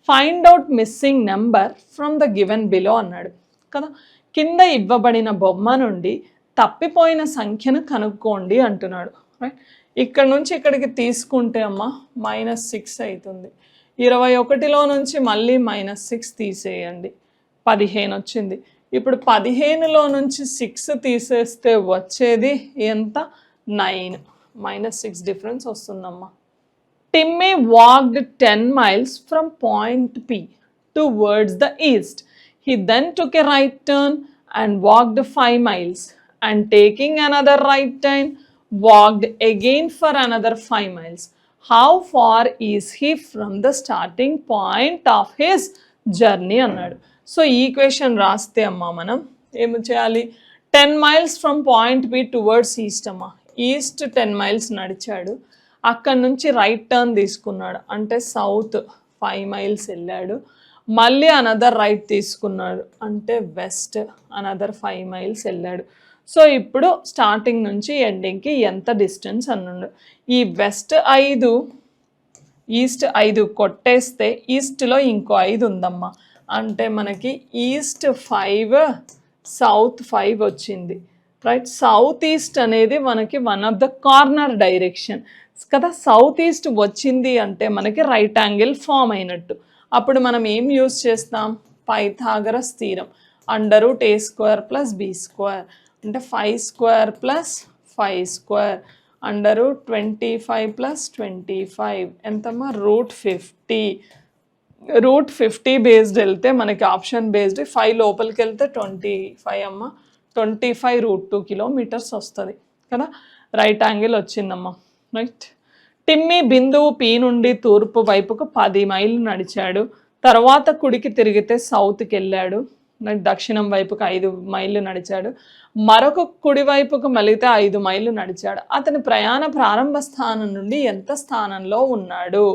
Speaker 1: find out missing number from the given below అన్నాడు కదా. కింద ఇవ్వబడిన బొమ్మ నుండి తప్పిపోయిన సంఖ్యను కనుక్కోండి అంటున్నాడు. రైట్ ఇక్కడ నుంచి ఇక్కడికి తీసుకుంటే అమ్మా -6 అవుతుంది. 21లో నుంచి మళ్ళీ -6 తీసేయండి, 15 వచ్చింది. ఇప్పుడు 15లో నుంచి 6 తీసేస్తే వచ్చేది ఎంత 9. -6 డిఫరెన్స్ వస్తుందమ్మా. Timmy walked 10 miles from point P towards the east. He then took a right turn and walked 5 miles and taking another right turn walked again for another 5 miles. How far is he from the starting point of his journey అన్నాడు. So ఈ equation రాస్తే అమ్మా మనం ఏమి చేయాలి 10 miles from point P towards east అమ్మా. East 10 miles నడిచాడు, అక్కడ నుంచి రైట్ టర్న్ తీసుకున్నాడు అంటే సౌత్ 5 miles వెళ్ళాడు, మళ్ళీ అనదర్ రైట్ తీసుకున్నాడు అంటే వెస్ట్ అనదర్ 5 miles వెళ్ళాడు. సో ఇప్పుడు స్టార్టింగ్ నుంచి ఎండింగ్కి ఎంత డిస్టెన్స్ అన్నాడు. ఈ వెస్ట్ 5 ఈస్ట్ 5 కొట్టేస్తే ఈస్ట్లో ఇంకో 5 ఉందమ్మా. అంటే మనకి ఈస్ట్ 5 సౌత్ 5 వచ్చింది. రైట్ సౌత్ ఈస్ట్ అనేది మనకి one of the corner direction కదా. సౌత్ ఈస్ట్ వచ్చింది అంటే మనకి రైట్ యాంగిల్ ఫామ్ అయినట్టు. అప్పుడు మనం ఏం యూజ్ చేస్తాం పైథాగరస్ థీరం √a² + b² అంటే 5² + 5² √25 + 25 ఎంతమ్మా √50. √50 బేస్డ్ వెళ్తే మనకి ఆప్షన్ బేస్డ్ 5 లోపలికి వెళ్తే 25 అమ్మ 25 √2 కిలోమీటర్స్ వస్తుంది కదా. రైట్ యాంగిల్ వచ్చిందమ్మా. రైట్ టిమ్మీ బిందువు పి నుండి తూర్పు వైపుకు 10 మైళ్ళు నడిచాడు. తర్వాత కుడికి తిరిగితే సౌత్కి వెళ్ళాడు. దక్షిణం వైపుకు 5 మైళ్ళు నడిచాడు. మరొక కుడి వైపుకు మళ్ళీతే 5 మైళ్ళు నడిచాడు. అతని ప్రయాణ ప్రారంభ స్థానం నుండి ఎంత స్థానంలో ఉన్నాడు.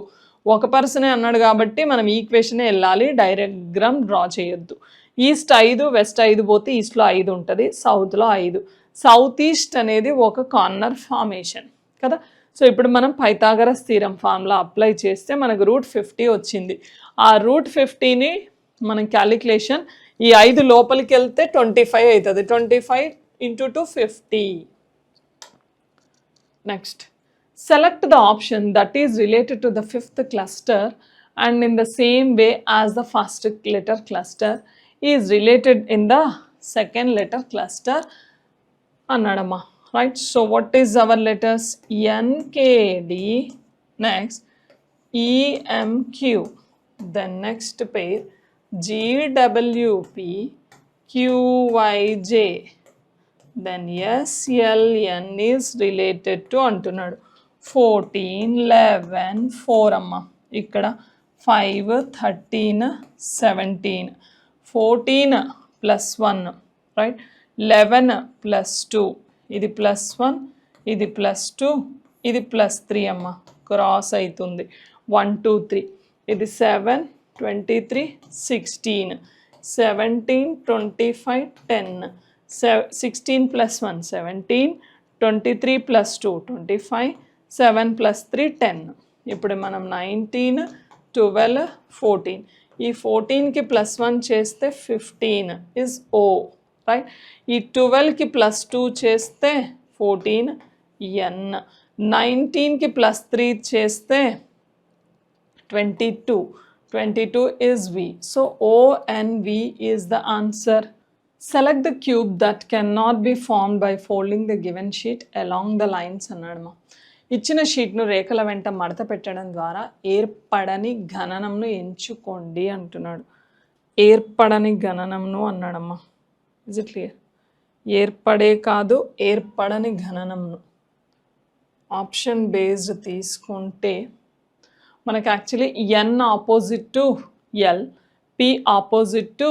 Speaker 1: ఒక పర్సనే అన్నాడు కాబట్టి మనం ఈక్వేషనే వెళ్ళాలి, డైరెగ్రామ్ డ్రా చేయొద్దు. ఈస్ట్ 5 వెస్ట్ 5 పోతే ఈస్ట్లో 5 ఉంటుంది, సౌత్లో 5. సౌత్ ఈస్ట్ అనేది ఒక కార్నర్ ఫార్మేషన్ కదా. సో ఇప్పుడు మనం పైథాగరస్ థీరం ఫార్ములా అప్లై చేస్తే మనకు √50 వచ్చింది. ఆ √50ని మనం క్యాలిక్యులేషన్ ఈ 5 లోపలికి వెళ్తే 25 అవుతుంది. 25 × 2 50. Next select the option that is related to the 5th cluster and in the same way as the first letter cluster is related in the second letter cluster annadama. Right, so what is our letters NKD, next EMQ, then next pair GWP QYJ, then SLN is related to అంటున్నాడు. 14, 11, 4 అమ్మ. ఇక్కడ 5, 13, 17. 14 plus 1, right? 11 plus 2. ఇది plus 1, ఇది plus 2, ఇది plus 3 అమ్మ. Cross అవుతుంది. 1, 2, 3. ఇది 7, 23, 16. 17, 25, 10. 16 plus 1, 17. 23 plus 2, 25. 7 plus 3, 10. ఇప్పుడు మనం 19, 12, 14. ఈ 14కి ప్లస్ 1 చేస్తే 15 is O, రైట్? ఈ 12కి ప్లస్ 2 చేస్తే 14 N. 19కి ప్లస్ 3 చేస్తే 22. 22 is V. So ONV is the answer. Select the cube that cannot be formed by folding the given sheet along the lines అన్నాడమ్మా. ఇచ్చిన షీట్ను రేఖల వెంట మడత పెట్టడం ద్వారా ఏర్పడని గణనంను ఎంచుకోండి అంటున్నాడు. ఏర్పడని గణనంను అన్నాడమ్మా. Is it clear? ఏర్పడే కాదు, ఏర్పడని గణనంను. ఆప్షన్ బేస్డ్ తీసుకుంటే మనకి actually N opposite to L, P opposite to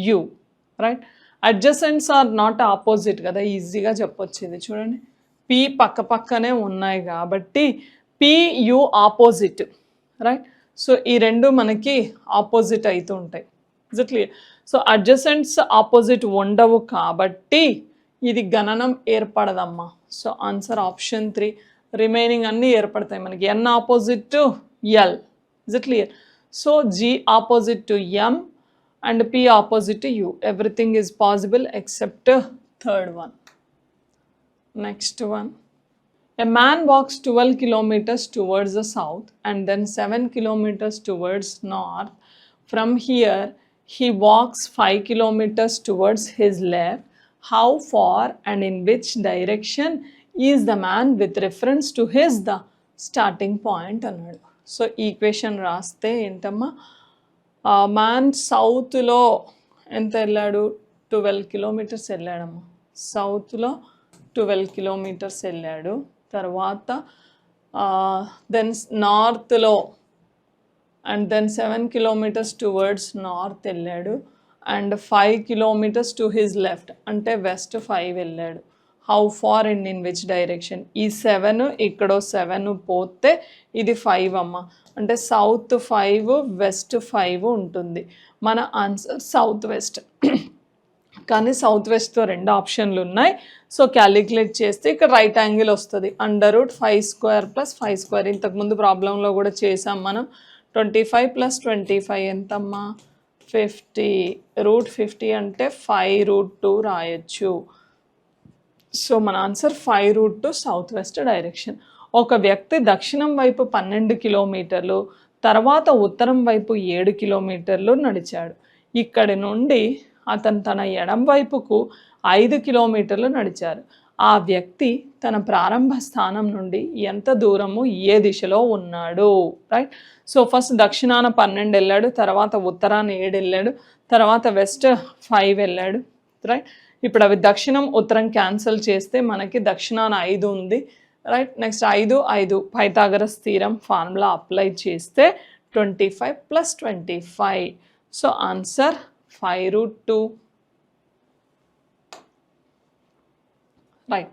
Speaker 1: U, right? Adjacents are not opposite కదా, ఈజీగా చెప్పొచ్చు. ఇది చూడండి, పి పక్క పక్కనే ఉన్నాయి కాబట్టి P U opposite, right? So ఈ రెండు మనకి ఆపోజిట్ అవుతూ ఉంటాయి. Is it clear? So adjacents opposite ఉండవు కాబట్టి ఇది గణనం ఏర్పడదమ్మా. So answer option 3. రిమైనింగ్ అన్నీ ఏర్పడతాయి మనకి. N opposite to L, is it clear? So G opposite to M and P opposite to U. Everything is possible except third one. Next one. A man walks 12 kilometers towards the south and then 7 kilometers towards north. From here, he walks 5 kilometers towards his left. How far and in which direction is the man with reference to his the starting point? అన్నాడు. So equation రాస్తే ఏంటమ్మా, man సౌత్లో ఎంత వెళ్ళాడు? 12 kilometers వెళ్ళాడమ్మా. సౌత్లో 12 kilometers వెళ్ళాడు. తర్వాత then నార్త్లో and then 7 kilometers towards north వెళ్ళాడు. And 5 kilometers to his left అంటే వెస్ట్ 5 వెళ్ళాడు. How far and in which direction? ఈ 7 ఇక్కడో 7 పోతే ఇది 5 అమ్మ. అంటే సౌత్ 5, వెస్ట్ 5 ఉంటుంది. మన ఆన్సర్ సౌత్ వెస్ట్. కానీ సౌత్ వెస్ట్తో 2 ఆప్షన్లు ఉన్నాయి. సో క్యాలిక్యులేట్ చేస్తే ఇక్కడ రైట్ యాంగిల్ వస్తుంది. √5² + 5². ఇంతకుముందు ప్రాబ్లంలో కూడా చేసాం మనం. 25 + 25 ఎంతమ్మా? 50. √50 అంటే 5√2 రాయొచ్చు. సో మన ఆన్సర్ 5√2 సౌత్ వెస్ట్ డైరెక్షన్. ఒక వ్యక్తి దక్షిణం వైపు 12 kilometers, తర్వాత ఉత్తరం వైపు 7 kilometers నడిచాడు. ఇక్కడి నుండి అతను తన ఎడం వైపుకు 5 kilometers నడిచారు. ఆ వ్యక్తి తన ప్రారంభ స్థానం నుండి ఎంత దూరము ఏ దిశలో ఉన్నాడు? రైట్? సో ఫస్ట్ దక్షిణాన 12 వెళ్ళాడు, తర్వాత ఉత్తరాన 7 వెళ్ళాడు, తర్వాత వెస్ట్ 5 వెళ్ళాడు, రైట్? ఇప్పుడు అవి దక్షిణం ఉత్తరం క్యాన్సిల్ చేస్తే మనకి దక్షిణాన 5 ఉంది, right? Next 5, 5 Pythagoras theorem formula apply చేస్తే 25 + 25. So answer 5√2. రైట్.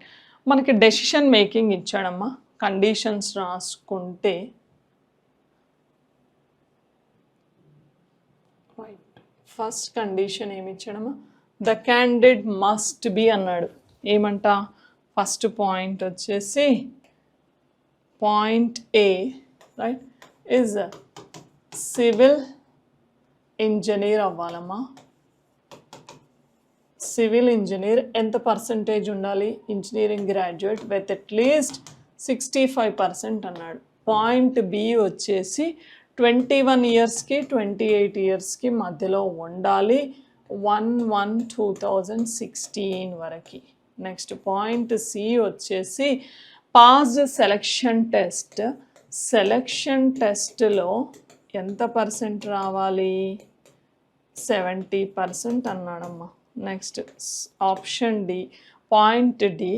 Speaker 1: మనకి డెసిషన్ మేకింగ్ ఇచ్చాడమ్మా. కండిషన్స్ రాసుకుంటే రైట్. ఫస్ట్ కండిషన్ ఏమి ఇచ్చాడమ్మా? ద క్యాండిడేట్ మస్ట్ బి అన్నాడు. ఏమంట? ఫస్ట్ పాయింట్ వచ్చేసి point A, right, is civil engineer అవ్వాలమ్మా. సివిల్ ఇంజనీర్ ఎంత పర్సంటేజ్ ఉండాలి? ఇంజనీరింగ్ గ్రాడ్యుయేట్ విత్ అట్లీస్ట్ 65% అన్నాడు. పాయింట్ బి వచ్చేసి 21 yearsకి 28 yearsకి మధ్యలో ఉండాలి. 1/1/2016 వరకు. నెక్స్ట్ పాయింట్ సి వచ్చేసి పాస్డ్ సెలక్షన్ టెస్ట్. సెలక్షన్ టెస్ట్లో ఎంత పర్సెంట్ రావాలి? 70% అన్నాడమ్మా. Next option D, point D,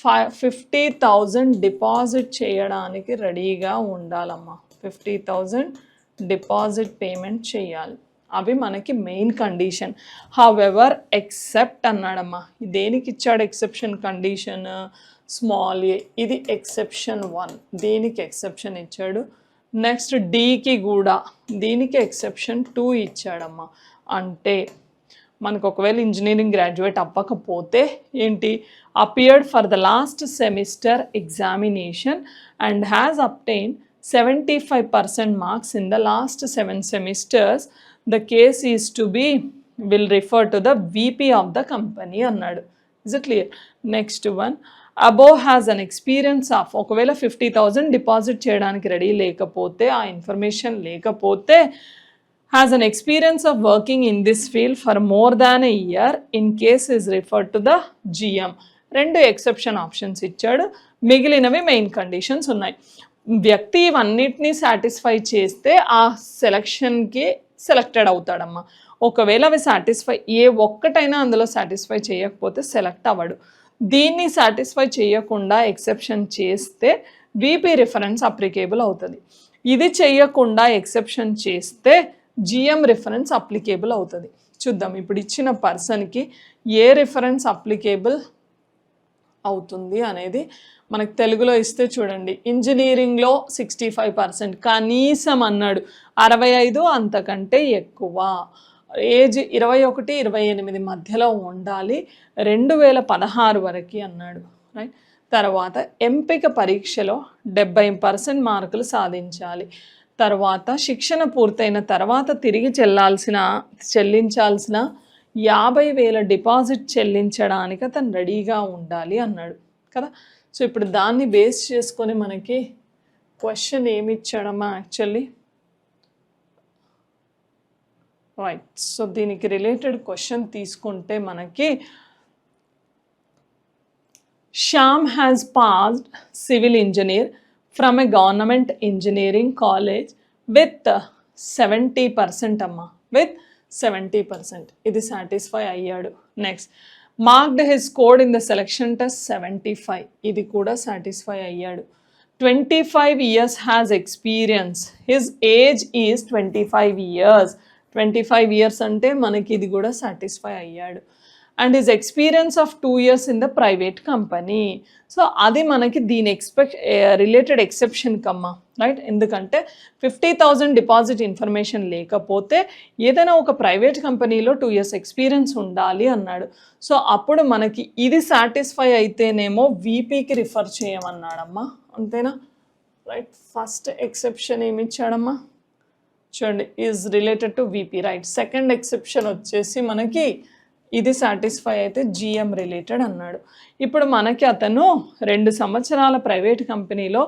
Speaker 1: 50,000 deposit చేయడానికి రెడీగా ఉండాలమ్మా. 50,000 డిపాజిట్ పేమెంట్ చేయాలి. అవి మనకి మెయిన్ కండిషన్. హౌఎవర్ ఎక్సెప్ట్ అన్నాడమ్మా. దేనికి ఇచ్చాడు ఎక్సెప్షన్ కండిషన్? స్మాల్ ఏ, ఇది ఎక్సెప్షన్ 1, దీనికి ఎక్సెప్షన్ ఇచ్చాడు. నెక్స్ట్ డీకి కూడా దీనికి ఎక్సెప్షన్ 2 ఇచ్చాడమ్మా. అంటే మనకు ఒకవేళ ఇంజనీరింగ్ గ్రాడ్యుయేట్ అవ్వకపోతే ఏంటి, appeared for the last semester examination and has obtain 75% marks in the last 7 semesters, the case is to be will refer to the VP of the company అన్నాడు. Is it clear? Next one, above has an experience of, ఒకవేళ 50,000 deposit చేయడానికి ready లేకపోతే, ఆ information లేకపోతే, has an experience of working in this field for more than a year in case is referred to the GM. రెండు exception options ఇచ్చాడు. మిగిలినవి main conditions ఉన్నాయి. వ్యక్తి ఇవన్నిటినీ సాటిస్ఫై చేస్తే ఆ సెలక్షన్కి సెలెక్టెడ్ అవుతాడమ్మా. ఒకవేళ అవి సాటిస్ఫై, ఏ ఒక్కటైనా అందులో సాటిస్ఫై చేయకపోతే సెలెక్ట్ అవ్వడు. దీన్ని సాటిస్ఫై చేయకుండా ఎక్సెప్షన్ చేస్తే VP రిఫరెన్స్ అప్లికేబుల్ అవుతుంది. ఇది చేయకుండా ఎక్సెప్షన్ చేస్తే GM రిఫరెన్స్ అప్లికేబుల్ అవుతుంది. చూద్దాం ఇప్పుడు ఇచ్చిన పర్సన్కి ఏ రిఫరెన్స్ అప్లికేబుల్ అవుతుంది అనేది మనకు తెలుగులో ఇస్తే చూడండి. ఇంజనీరింగ్లో 65% కనీసం అన్నాడు, 65 అంతకంటే ఎక్కువ, ఏజ్ 21, 28 మధ్యలో ఉండాలి, 2016 వరకు అన్నాడు. రైట్. తర్వాత ఎంపిక పరీక్షలో 70% మార్కులు సాధించాలి. తర్వాత శిక్షణ పూర్తయిన తర్వాత తిరిగి చెల్లించాల్సిన 50,000 డిపాజిట్ చెల్లించడానికి అతను రెడీగా ఉండాలి అన్నాడు కదా. సో ఇప్పుడు దాన్ని బేస్ చేసుకొని మనకి క్వశ్చన్ ఏమి ఇచ్చాడమ్మా యాక్చువల్లీ. రైట్. సో దీనికి రిలేటెడ్ క్వశ్చన్ తీసుకుంటే మనకి Shyam has passed civil engineer from a government engineering college with 70% అమ్మా, with 70%. ఇది సాటిస్ఫై అయ్యాడు. Next marked his scored in the selection test 75, ఇది కూడా సాటిస్ఫై అయ్యాడు. 25 years has experience, his age is 25 years. 25 years అంటే మనకి ఇది కూడా సాటిస్ఫై అయ్యాడు. And his experience of 2 years in the private company. So అది మనకి దీని రిలేటెడ్ ఎక్సెప్షన్ కమ్మా. రైట్. ఎందుకంటే 50,000 డిపాజిట్ ఇన్ఫర్మేషన్ లేకపోతే ఏదైనా ఒక ప్రైవేట్ కంపెనీలో 2 years ఎక్స్పీరియన్స్ ఉండాలి అన్నాడు. సో అప్పుడు మనకి ఇది సాటిస్ఫై అయితేనేమో VPకి రిఫర్ చేయమన్నాడమ్మా. అంతేనా? రైట్. ఫస్ట్ ఎక్సెప్షన్ ఏమి ఇచ్చాడమ్మా చూడండి, is related to VP. Right. Second exception వచ్చేసి మనకి ఇది సాటిస్ఫై అయితే GM రిలేటెడ్ అన్నాడు. ఇప్పుడు మనకి అతను 2 సంవత్సరాల ప్రైవేట్ కంపెనీలో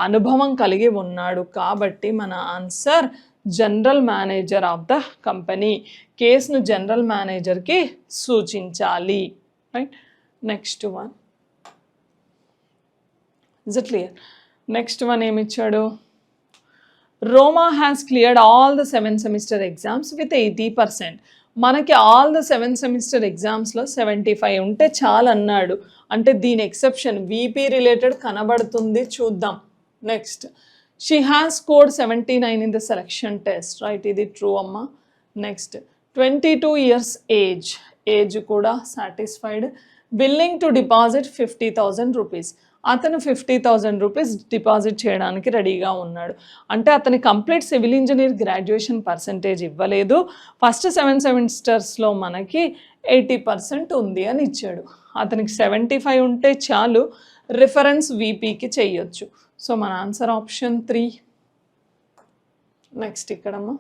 Speaker 1: అనుభవం కలిగి ఉన్నాడు కాబట్టి మన answer general manager of the company. కేసును జనరల్ మేనేజర్కి సూచించాలి. Right. Next one, is it clear? Next one ఏమి ఇచ్చాడు, Roma has cleared all the 7 semester exams with 80%. మనకి ఆల్ ద 7 సెమిస్టర్ ఎగ్జామ్స్లో 75 ఉంటే చాలు అన్నాడు. అంటే దీని ఎక్సెప్షన్ VP రిలేటెడ్ కనబడుతుంది, చూద్దాం. Next she has scored 79 in the selection test. Right. ఇది ట్రూ అమ్మా. నెక్స్ట్ 22 years ఏజ్ కూడా satisfied. Willing to deposit 50,000 rupees. అతను 50,000 రూపీస్ డిపాజిట్ చేయడానికి రెడీగా ఉన్నాడు. అంటే అతని complete civil engineer graduation percentage ఇవ్వలేదు. ఫస్ట్ 7 సెమిస్టర్స్లో మనకి 80% ఉంది అని ఇచ్చాడు. అతనికి 75 ఉంటే చాలు, రిఫరెన్స్ VPకి చేయొచ్చు. సో మన ఆన్సర్ ఆప్షన్ 3. నెక్స్ట్ ఇక్కడమ్మా,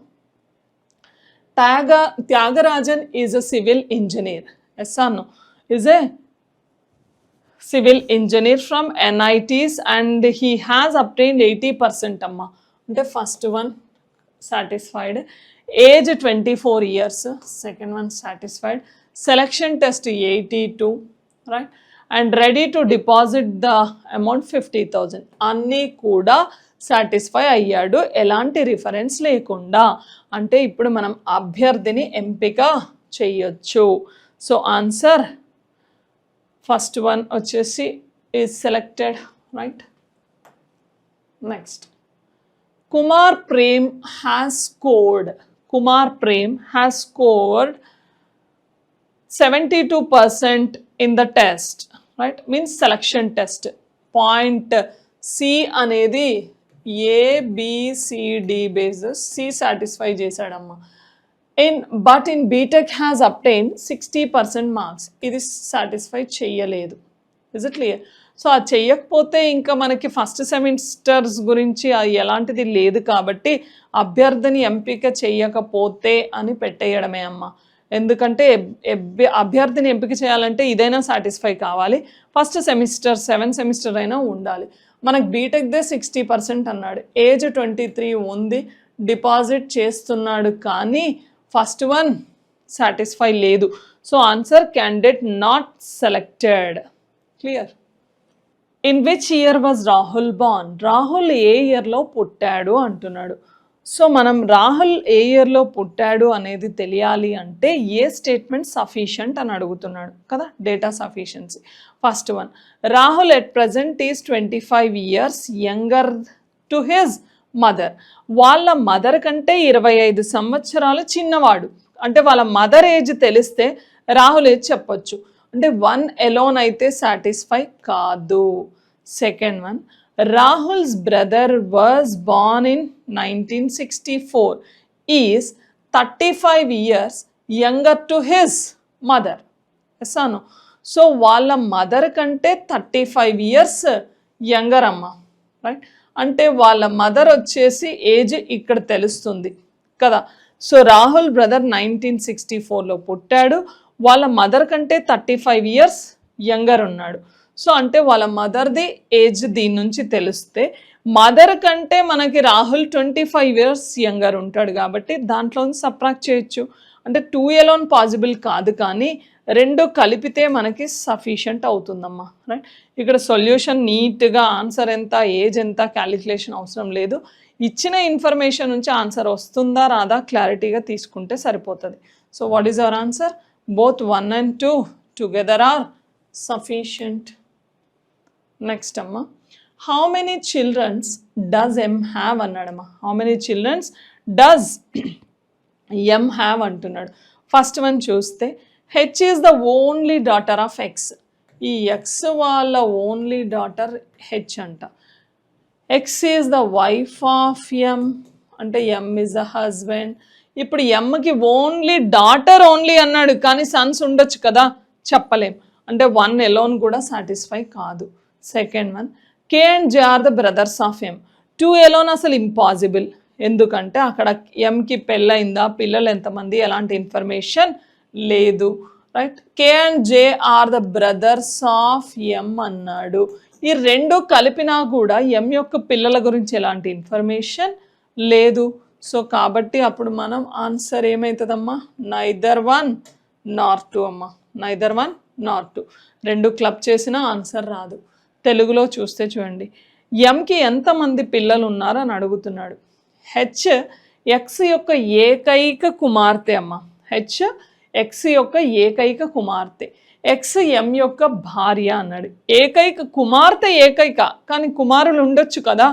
Speaker 1: Thyagarajan is a civil engineer. Yes or no? Is a civil engineer from NITs and he has obtained 80% అమ్మా. అంటే first one satisfied. Age 24 years, second one satisfied. Selection test 82, right. And ready to deposit the amount 50,000. అన్నీ కూడా satisfy అయ్యాడు, ఎలాంటి reference లేకుండా. అంటే ఇప్పుడు మనం అభ్యర్థిని ఎంపిక చేయొచ్చు. సో ఆన్సర్ ఫస్ట్ వన్ వచ్చేసి is selected, right. Next, Kumar Prem has scored 72% in the test, right? Means selection test. Point C అనేది A, B, C, D basis C satisfy చేశాడమ్మా. But in BTech has obtained 60% marks. ఇది satisfy చేయలేదు. Is it clear? So అది చెయ్యకపోతే ఇంకా మనకి first semesters గురించి ఎలాంటిది లేదు కాబట్టి అభ్యర్థిని ఎంపిక చెయ్యకపోతే అని పెట్టేయడమే అమ్మ. ఎందుకంటే అభ్యర్థిని ఎంపిక చేయాలంటే ఇదైనా సాటిస్ఫై కావాలి, ఫస్ట్ సెమిస్టర్ 7 సెమిస్టర్ అయినా ఉండాలి. మనకు బీటెక్దే 60% అన్నాడు, ఏజ్ 23 ఉంది, డిపాజిట్ చేస్తున్నాడు, కానీ ఫస్ట్ వన్ సాటిస్ఫై లేదు. So answer candidate not selected. Clear. In which year was Rahul born? Rahul ఏ ఇయర్లో పుట్టాడు అంటున్నాడు. సో మనం రాహుల్ ఏ ఇయర్లో పుట్టాడు అనేది తెలియాలి అంటే ఏ స్టేట్మెంట్ సఫిషియంట్ అని అడుగుతున్నాడు కదా, data sufficiency. First one, Rahul at present is 25 years younger to his mother. వాళ్ళ మదర్ కంటే 25 సంవత్సరాలు చిన్నవాడు. అంటే వాళ్ళ మదర్ ఏజ్ తెలిస్తే రాహుల్ ఏజ్ చెప్పొచ్చు. అంటే 1 alone అయితే సాటిస్ఫై కాదు. Second one, Rahul's brother was born in 1964 is 35 years younger to his mother. ఎసాను. సో వాళ్ళ మదర్ కంటే 35 years యంగర్ అమ్మ, రైట్. అంటే వాళ్ళ మదర్ వచ్చేసి ఏజ్ ఇక్కడ తెలుస్తుంది కదా. సో రాహుల్ బ్రదర్ 1964లో పుట్టాడు, వాళ్ళ మదర్ కంటే 35 years యంగర్ ఉన్నాడు. సో అంటే వాళ్ళ మదర్ది ఏజ్ దీని నుంచి తెలిస్తే మదర్ కంటే మనకి రాహుల్ 25 years యంగర్ ఉంటాడు కాబట్టి దాంట్లో సబ్ట్రాక్ట్ చేయొచ్చు. అంటే 2 alone పాసిబుల్ కాదు, కానీ 2 కలిపితే మనకి సఫిషియంట్ అవుతుందమ్మా, రైట్. ఇక్కడ సొల్యూషన్ నీట్గా ఆన్సర్ ఎంత, ఏజ్ ఎంత క్యాలిక్యులేషన్ అవసరం లేదు. ఇచ్చిన ఇన్ఫర్మేషన్ నుంచి ఆన్సర్ వస్తుందా రాదా క్లారిటీగా తీసుకుంటే సరిపోతుంది. So what is our answer? Both 1 and 2 together are sufficient. Next amma, how many children does M have అన్నాడమ్మా. How many children does M have అంటున్నాడు. ఫస్ట్ వన్ చూస్తే H is the only daughter of X. ఈ X వాళ్ళ only daughter H అంట. X is the wife of M అంటే M is the husband. ఇప్పుడు ఎమ్కి only daughter only అన్నాడు, కానీ Sons ఉండొచ్చు కదా, చెప్పలేం. అంటే 1 alone కూడా సాటిస్ఫై కాదు. Second one, K and J are the brothers of M. 2 alone అసలు ఇంపాసిబుల్, ఎందుకంటే అక్కడ ఎంకి పెళ్ళయిందా, పిల్లలు ఎంతమంది, ఎలాంటి ఇన్ఫర్మేషన్ లేదు, right. K and J are the brothers of M అన్నాడు. ఈ 2 కలిపినా కూడా ఎమ్ యొక్క పిల్లల గురించి ఎలాంటి ఇన్ఫర్మేషన్ లేదు. సో కాబట్టి అప్పుడు మనం ఆన్సర్ ఏమవుతుందమ్మా? నైదర్ 1 nor 2 అమ్మా, నైదర్ 1 nor 2. 2 క్లబ్ చేసినా ఆన్సర్ రాదు. తెలుగులో చూస్తే చూడండి, ఎంకి ఎంతమంది పిల్లలు ఉన్నారు అని అడుగుతున్నాడు. హెచ్ ఎక్స్ యొక్క ఏకైక కుమార్తె అమ్మ. హెచ్ ఎక్స్ యొక్క ఏకైక కుమార్తె, ఎక్స్ ఎం యొక్క భార్య అన్నాడు. ఏకైక కుమార్తె ఏకైక, కానీ కుమారులు ఉండొచ్చు కదా.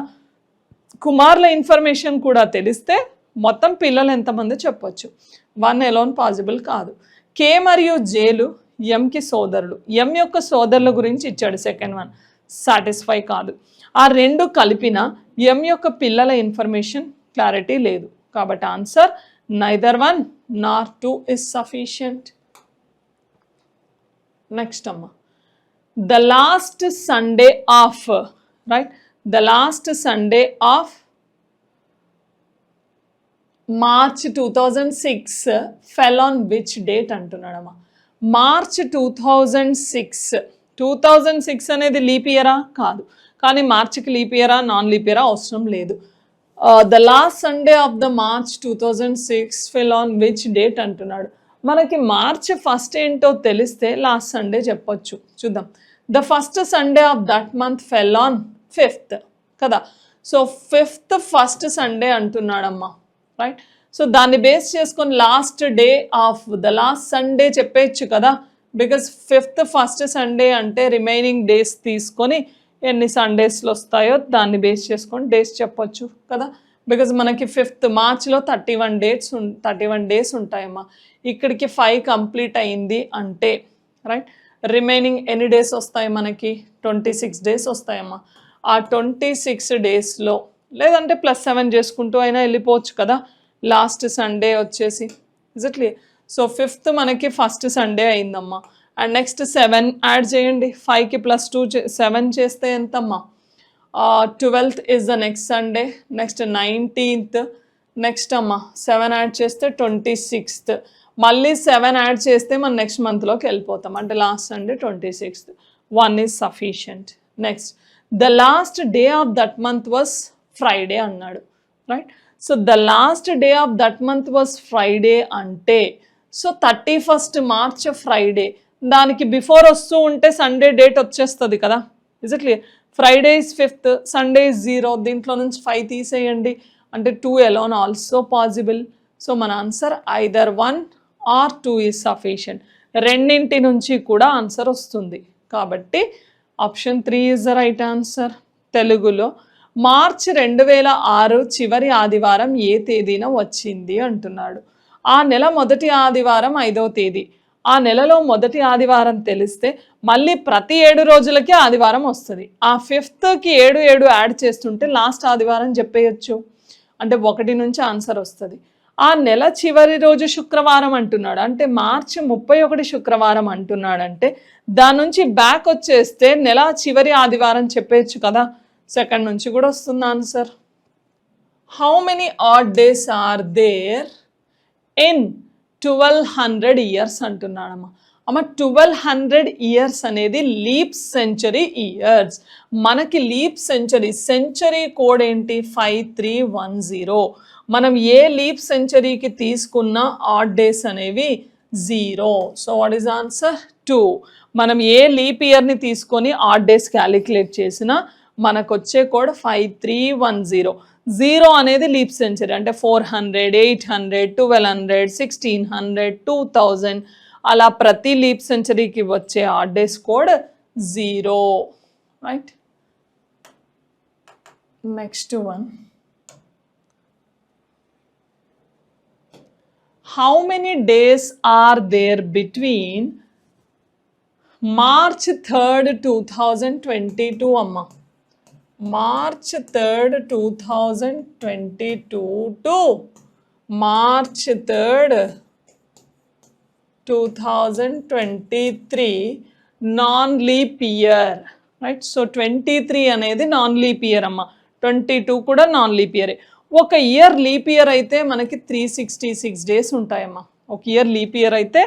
Speaker 1: కుమారుల ఇన్ఫర్మేషన్ కూడా తెలిస్తే మొత్తం పిల్లలు ఎంతమంది చెప్పొచ్చు. 1 alone పాసిబుల్ కాదు. కే మరియు జేలు ఎంకి సోదరులు, ఎం యొక్క సోదరుల గురించి ఇచ్చాడు. సెకండ్ వన్ సాటిస్ఫై కాదు. ఆ 2 కలిపిన ఎం యొక్క పిల్లల ఇన్ఫర్మేషన్ క్లారిటీ లేదు. కాబట్టి answer neither 1 nor 2 is sufficient. Next అమ్మ, the last Sunday of, right, the last Sunday of March 2006 fell on which date అంటున్నాడమ్మా. మార్చ్ 2006 అనేది లీప్ ఇయరా? కాదు. కానీ మార్చికి లీప్ ఇయరా నాన్ లీప్ ఇయరా అవసరం లేదు. The last Sunday of the March 2006 fell on which date అంటున్నాడు. మనకి మార్చ్ ఫస్ట్ ఏంటో తెలిస్తే లాస్ట్ సండే చెప్పొచ్చు. చూద్దాం. The first Sunday of that month fell on 5th కదా. సో 5th ఫస్ట్ సండే అంటున్నాడమ్మా, రైట్. సో దాన్ని బేస్ చేసుకొని last day of the last Sunday చెప్పేయచ్చు కదా, బికాస్ 5th ఫస్ట్ సండే అంటే రిమైనింగ్ డేస్ తీసుకొని ఎన్ని సండేస్లో వస్తాయో దాన్ని బేస్ చేసుకొని డేస్ చెప్పొచ్చు కదా. బికాజ్ మనకి 5th మార్చ్లో 31 డేస్ ఉంటాయమ్మా. ఇక్కడికి 5 కంప్లీట్ అయింది అంటే రైట్, రిమైనింగ్ ఎన్ని డేస్ వస్తాయి మనకి? 26 డేస్ వస్తాయమ్మా. ఆ 26 డేస్లో లేదంటే +7 చేసుకుంటూ అయినా వెళ్ళిపోవచ్చు కదా. లాస్ట్ సండే వచ్చేసి ఎగ్జాక్ట్లీ. సో 5th మనకి ఫస్ట్ సండే అయిందమ్మా. అండ్ నెక్స్ట్ 7 యాడ్ చేయండి, 5కి +2 7 చేస్తే ఎంతమ్మా? 12th is the next Sunday, next 19th, next అమ్మా 7 యాడ్ చేస్తే 26th, మళ్ళీ 7 యాడ్ చేస్తే మనం నెక్స్ట్ మంత్లోకి వెళ్ళిపోతాం, అంటే last Sunday 26th. 1 is sufficient. Next the last day of that month was Friday అన్నాడు right. So the last day of that month was Friday అంటే సో 31st మార్చ్ ఫ్రైడే, దానికి before వస్తూ ఉంటే సండే డేట్ వచ్చేస్తుంది కదా. Is it clear? Friday is 5th, Sunday is 0, దీంట్లో నుంచి 5 తీసేయండి అంటే 2 alone ఆల్సో పాసిబుల్. సో మన answer either 1 or 2 is sufficient. రెండింటి నుంచి కూడా ఆన్సర్ వస్తుంది కాబట్టి option 3 is the right answer. తెలుగులో మార్చ్ 2006 చివరి ఆదివారం ఏ తేదీన వచ్చింది అంటున్నాడు. ఆ నెల మొదటి ఆదివారం 5వ తేదీ. ఆ నెలలో మొదటి ఆదివారం తెలిస్తే మళ్ళీ ప్రతి 7 రోజులకి ఆదివారం వస్తుంది. ఆ 5thకి 7 యాడ్ చేస్తుంటే లాస్ట్ ఆదివారం చెప్పేయచ్చు, అంటే 1 నుంచి ఆన్సర్ వస్తుంది. ఆ నెల చివరి రోజు శుక్రవారం అంటున్నాడు, అంటే మార్చి 31 శుక్రవారం అంటున్నాడంటే దాని నుంచి బ్యాక్ వచ్చేస్తే నెల చివరి ఆదివారం చెప్పేయచ్చు కదా. సెకండ్ నుంచి కూడా వస్తుంది answer. How many odd days are there in 1200 years అంటున్నాడమ్మా. అమ్మ 1200 ఇయర్స్ అనేది లీప్ సెంచరీ ఇయర్స్. మనకి లీప్ సెంచరీ కోడ్ ఏంటి? 5310. మనం ఏ లీప్ సెంచరీకి తీసుకున్న ఆడ్ డేస్ అనేవి 0. So what is answer? 2. మనం ఏ లీప్ ఇయర్ని తీసుకొని ఆడ్ డేస్ క్యాలిక్యులేట్ చేసినా మనకు వచ్చే కోడ్ 5310. 0 అనేది లీప్ సెంచరీ, అంటే 400, 800, 1200, 1600, 2000 అలా ప్రతి లీప్ సెంచరీకి వచ్చే odd days code 0 right. Next one, how many days are there between March 3rd, 2022 అమ్మా. March 3rd, 2022 to March 3rd, 2023 non leap year right. So 23 అనేది నాన్ లీప్ ఇయర్ అమ్మా, 22 కూడా నాన్ లీప్ ఇయరే. ఒక ఇయర్ లీప్ ఇయర్ అయితే మనకి 366 days ఉంటాయమ్మా. ఒక year leap year అయితే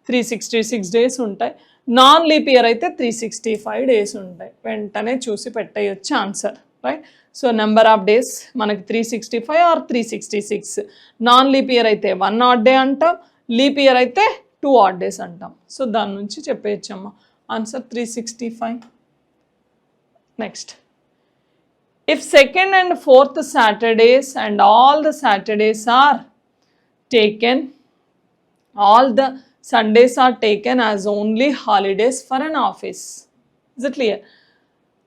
Speaker 1: 366 డేస్ ఉంటాయి. నాన్ లీప్ ఇయర్ అయితే 365 డేస్ ఉంటాయి. వెంటనే చూసి పెట్టేయచ్చు answer right. So number of days మనకి 365 ఆర్ 366. నాన్ లీప్ ఇయర్ అయితే 1 ఆడ్ డే అంటాం, లీప్ ఇయర్ అయితే 2 ఆడ్ డేస్ అంటాం. సో దాని నుంచి చెప్పేయచ్చమ్మా answer 365. Next, if second and fourth Saturdays and all the Saturdays are taken, all the Sundays are taken as only holidays for an office. Is it clear?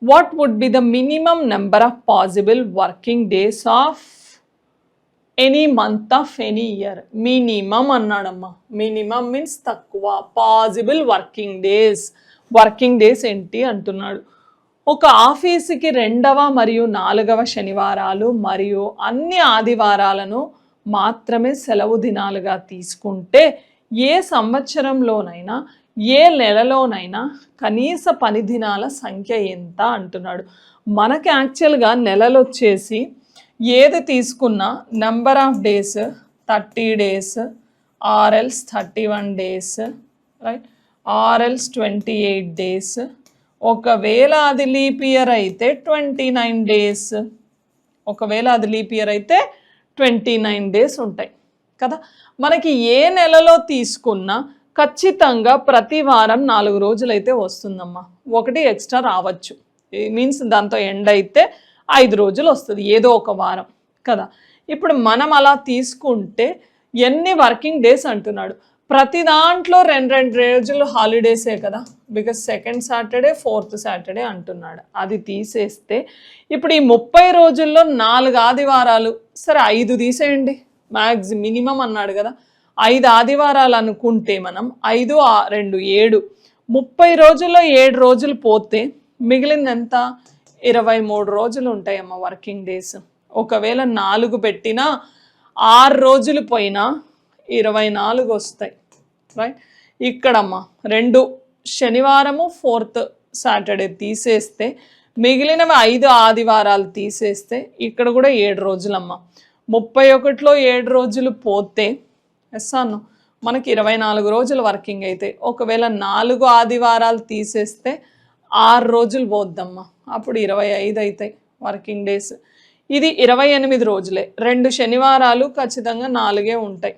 Speaker 1: What would be the minimum number of possible working days of any month of any year? Minimum annadamma. Minimum means takkuva. Possible working days. Working days enti antunnadu. ఒక ఆఫీసుకి 2వ మరియు 4వ శనివారాలు మరియు అన్ని ఆదివారాలను మాత్రమే సెలవు దినాలుగా తీసుకుంటే ఏ సంవత్సరంలోనైనా ఏ నెలలోనైనా కనీస పని దినాల సంఖ్య ఎంత అంటున్నాడు. మనకి యాక్చువల్గా నెలలు వచ్చేసి ఏది తీసుకున్నా నెంబర్ ఆఫ్ డేస్ 30 డేస్ ఆర్ఎల్స్ 31 డేస్ రైట్, ఆర్ఎల్స్ 28 డేస్. ఒకవేళ అది లీప్ ఇయర్ అయితే 29 డేస్. ఒకవేళ అది లీప్ ఇయర్ అయితే 29 డేస్ ఉంటాయి కదా. మనకి ఏ నెలలో తీసుకున్నా ఖచ్చితంగా ప్రతి వారం 4 రోజులైతే వస్తుందమ్మా. ఒకటి ఎక్స్ట్రా రావచ్చు, మీన్స్ దాంతో ఎండ్ అయితే 5 రోజులు వస్తుంది ఏదో ఒక వారం కదా. ఇప్పుడు మనం అలా తీసుకుంటే ఎన్ని వర్కింగ్ డేస్ అంటున్నాడు, ప్రతి దాంట్లో 2 రోజులు హాలిడేసే కదా, because second Saturday fourth Saturday అంటున్నాడు. అది తీసేస్తే ఇప్పుడు ఈ 30 రోజుల్లో 4 ఆదివారాలు, సరే 5 తీసేయండి, మినిమం అన్నాడు కదా, 5 ఆదివారాలు అనుకుంటే మనం 5 2 7, 30 రోజుల్లో 7 రోజులు పోతే మిగిలింది ఎంత, 23 రోజులు ఉంటాయమ్మ వర్కింగ్ డేస్. ఒకవేళ 4 పెట్టినా 6 రోజులు పోయినా 24 వస్తాయి, రైట్. ఇక్కడమ్మా 2 శనివారము ఫోర్త్ సాటర్డే తీసేస్తే మిగిలినవి 5 ఆదివారాలు తీసేస్తే ఇక్కడ కూడా 7 రోజులమ్మా. 31లో 7 రోజులు పోతే ఎస్సాను మనకి 24 రోజులు వర్కింగ్ అయితే, ఒకవేళ 4 ఆదివారాలు తీసేస్తే 6 రోజులు పోద్దమ్మా, అప్పుడు 25 అవుతాయి వర్కింగ్ డేస్. ఇది 28 రోజులే, 2 శనివారాలు ఖచ్చితంగా 4 ఉంటాయి,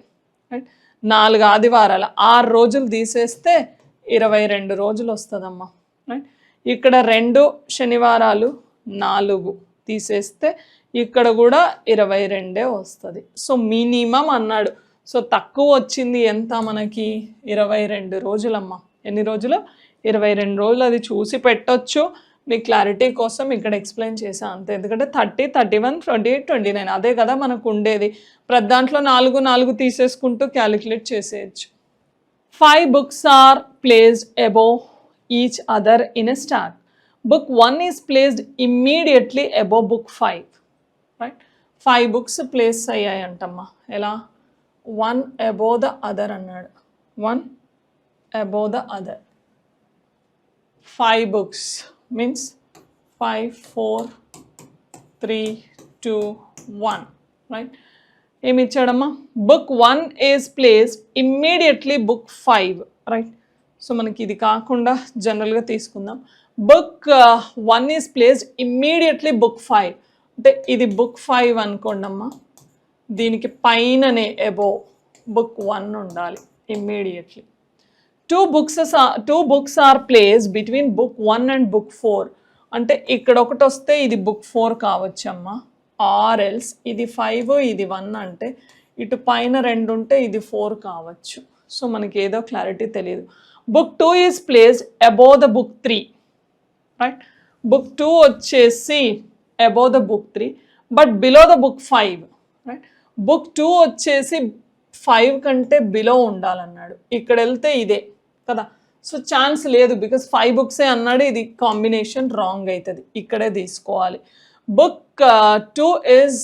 Speaker 1: రైట్. 4 ఆదివారాలు 6 రోజులు తీసేస్తే 22 రోజులు వస్తుందమ్మా, రైట్. ఇక్కడ 2 శనివారాలు 4 తీసేస్తే ఇక్కడ కూడా 22 వస్తుంది. సో మినిమం అన్నాడు. సో తక్కువ వచ్చింది ఎంత మనకి, 22 రోజులమ్మా. ఎన్ని రోజులు, 22 రోజులు. అది చూసి పెట్టొచ్చు, మీ క్లారిటీ కోసం ఇక్కడ ఎక్స్ప్లెయిన్ చేశాను అంతే. ఎందుకంటే 30, 31, 28, 29 అదే కదా మనకు ఉండేది. ప్రతి దాంట్లో 4 4 తీసేసుకుంటూ క్యాలిక్యులేట్ చేసేయచ్చు. 5 books are placed above each other in a stack. Book 1 is placed immediately above book 5. Right? 5 books place అయ్యాయి అంటమ్మా. ఎలా, 1 above the other అన్నాడు, 1 above the other. 5 books means 5 4 3 2 1, right. ఏమి ఇచ్చాడమ్మా, book 1 is placed immediately book 5, right. So మనకి ఇది కాకుండా జనరల్గా తీసుకుందాం. Book 1 is placed immediately book 5 అంటే ఇది బుక్ 5 అనుకోండమ్మా, దీనికి పైననే అబోవ్ బుక్ 1 ఉండాలి immediately. 2 books are placed between book 1 and book 4 అంటే ఇక్కడ ఒకటి వస్తే ఇది బుక్ 4 కావచ్చమ్మా, ఆర్ ఎల్స్ ఇది 5 ఇది 1 అంటే ఇటు పైన 2 ఉంటే ఇది 4 కావచ్చు. సో మనకి ఏదో క్లారిటీ తెలియదు. Book 2 is placed above the book 3, right. Book 2 వచ్చేసి above the book 3 but below the book 5, right. Book 2 వచ్చేసి 5 కంటే బిలో ఉండాలన్నాడు, ఇక్కడ వెళ్తే ఇదే కదా. సో ఛాన్స్ లేదు, బికాస్ 5 బుక్సే అన్నాడు, ఇది కాంబినేషన్ రాంగ్ అవుతుంది, ఇక్కడే తీసుకోవాలి. Book 2 is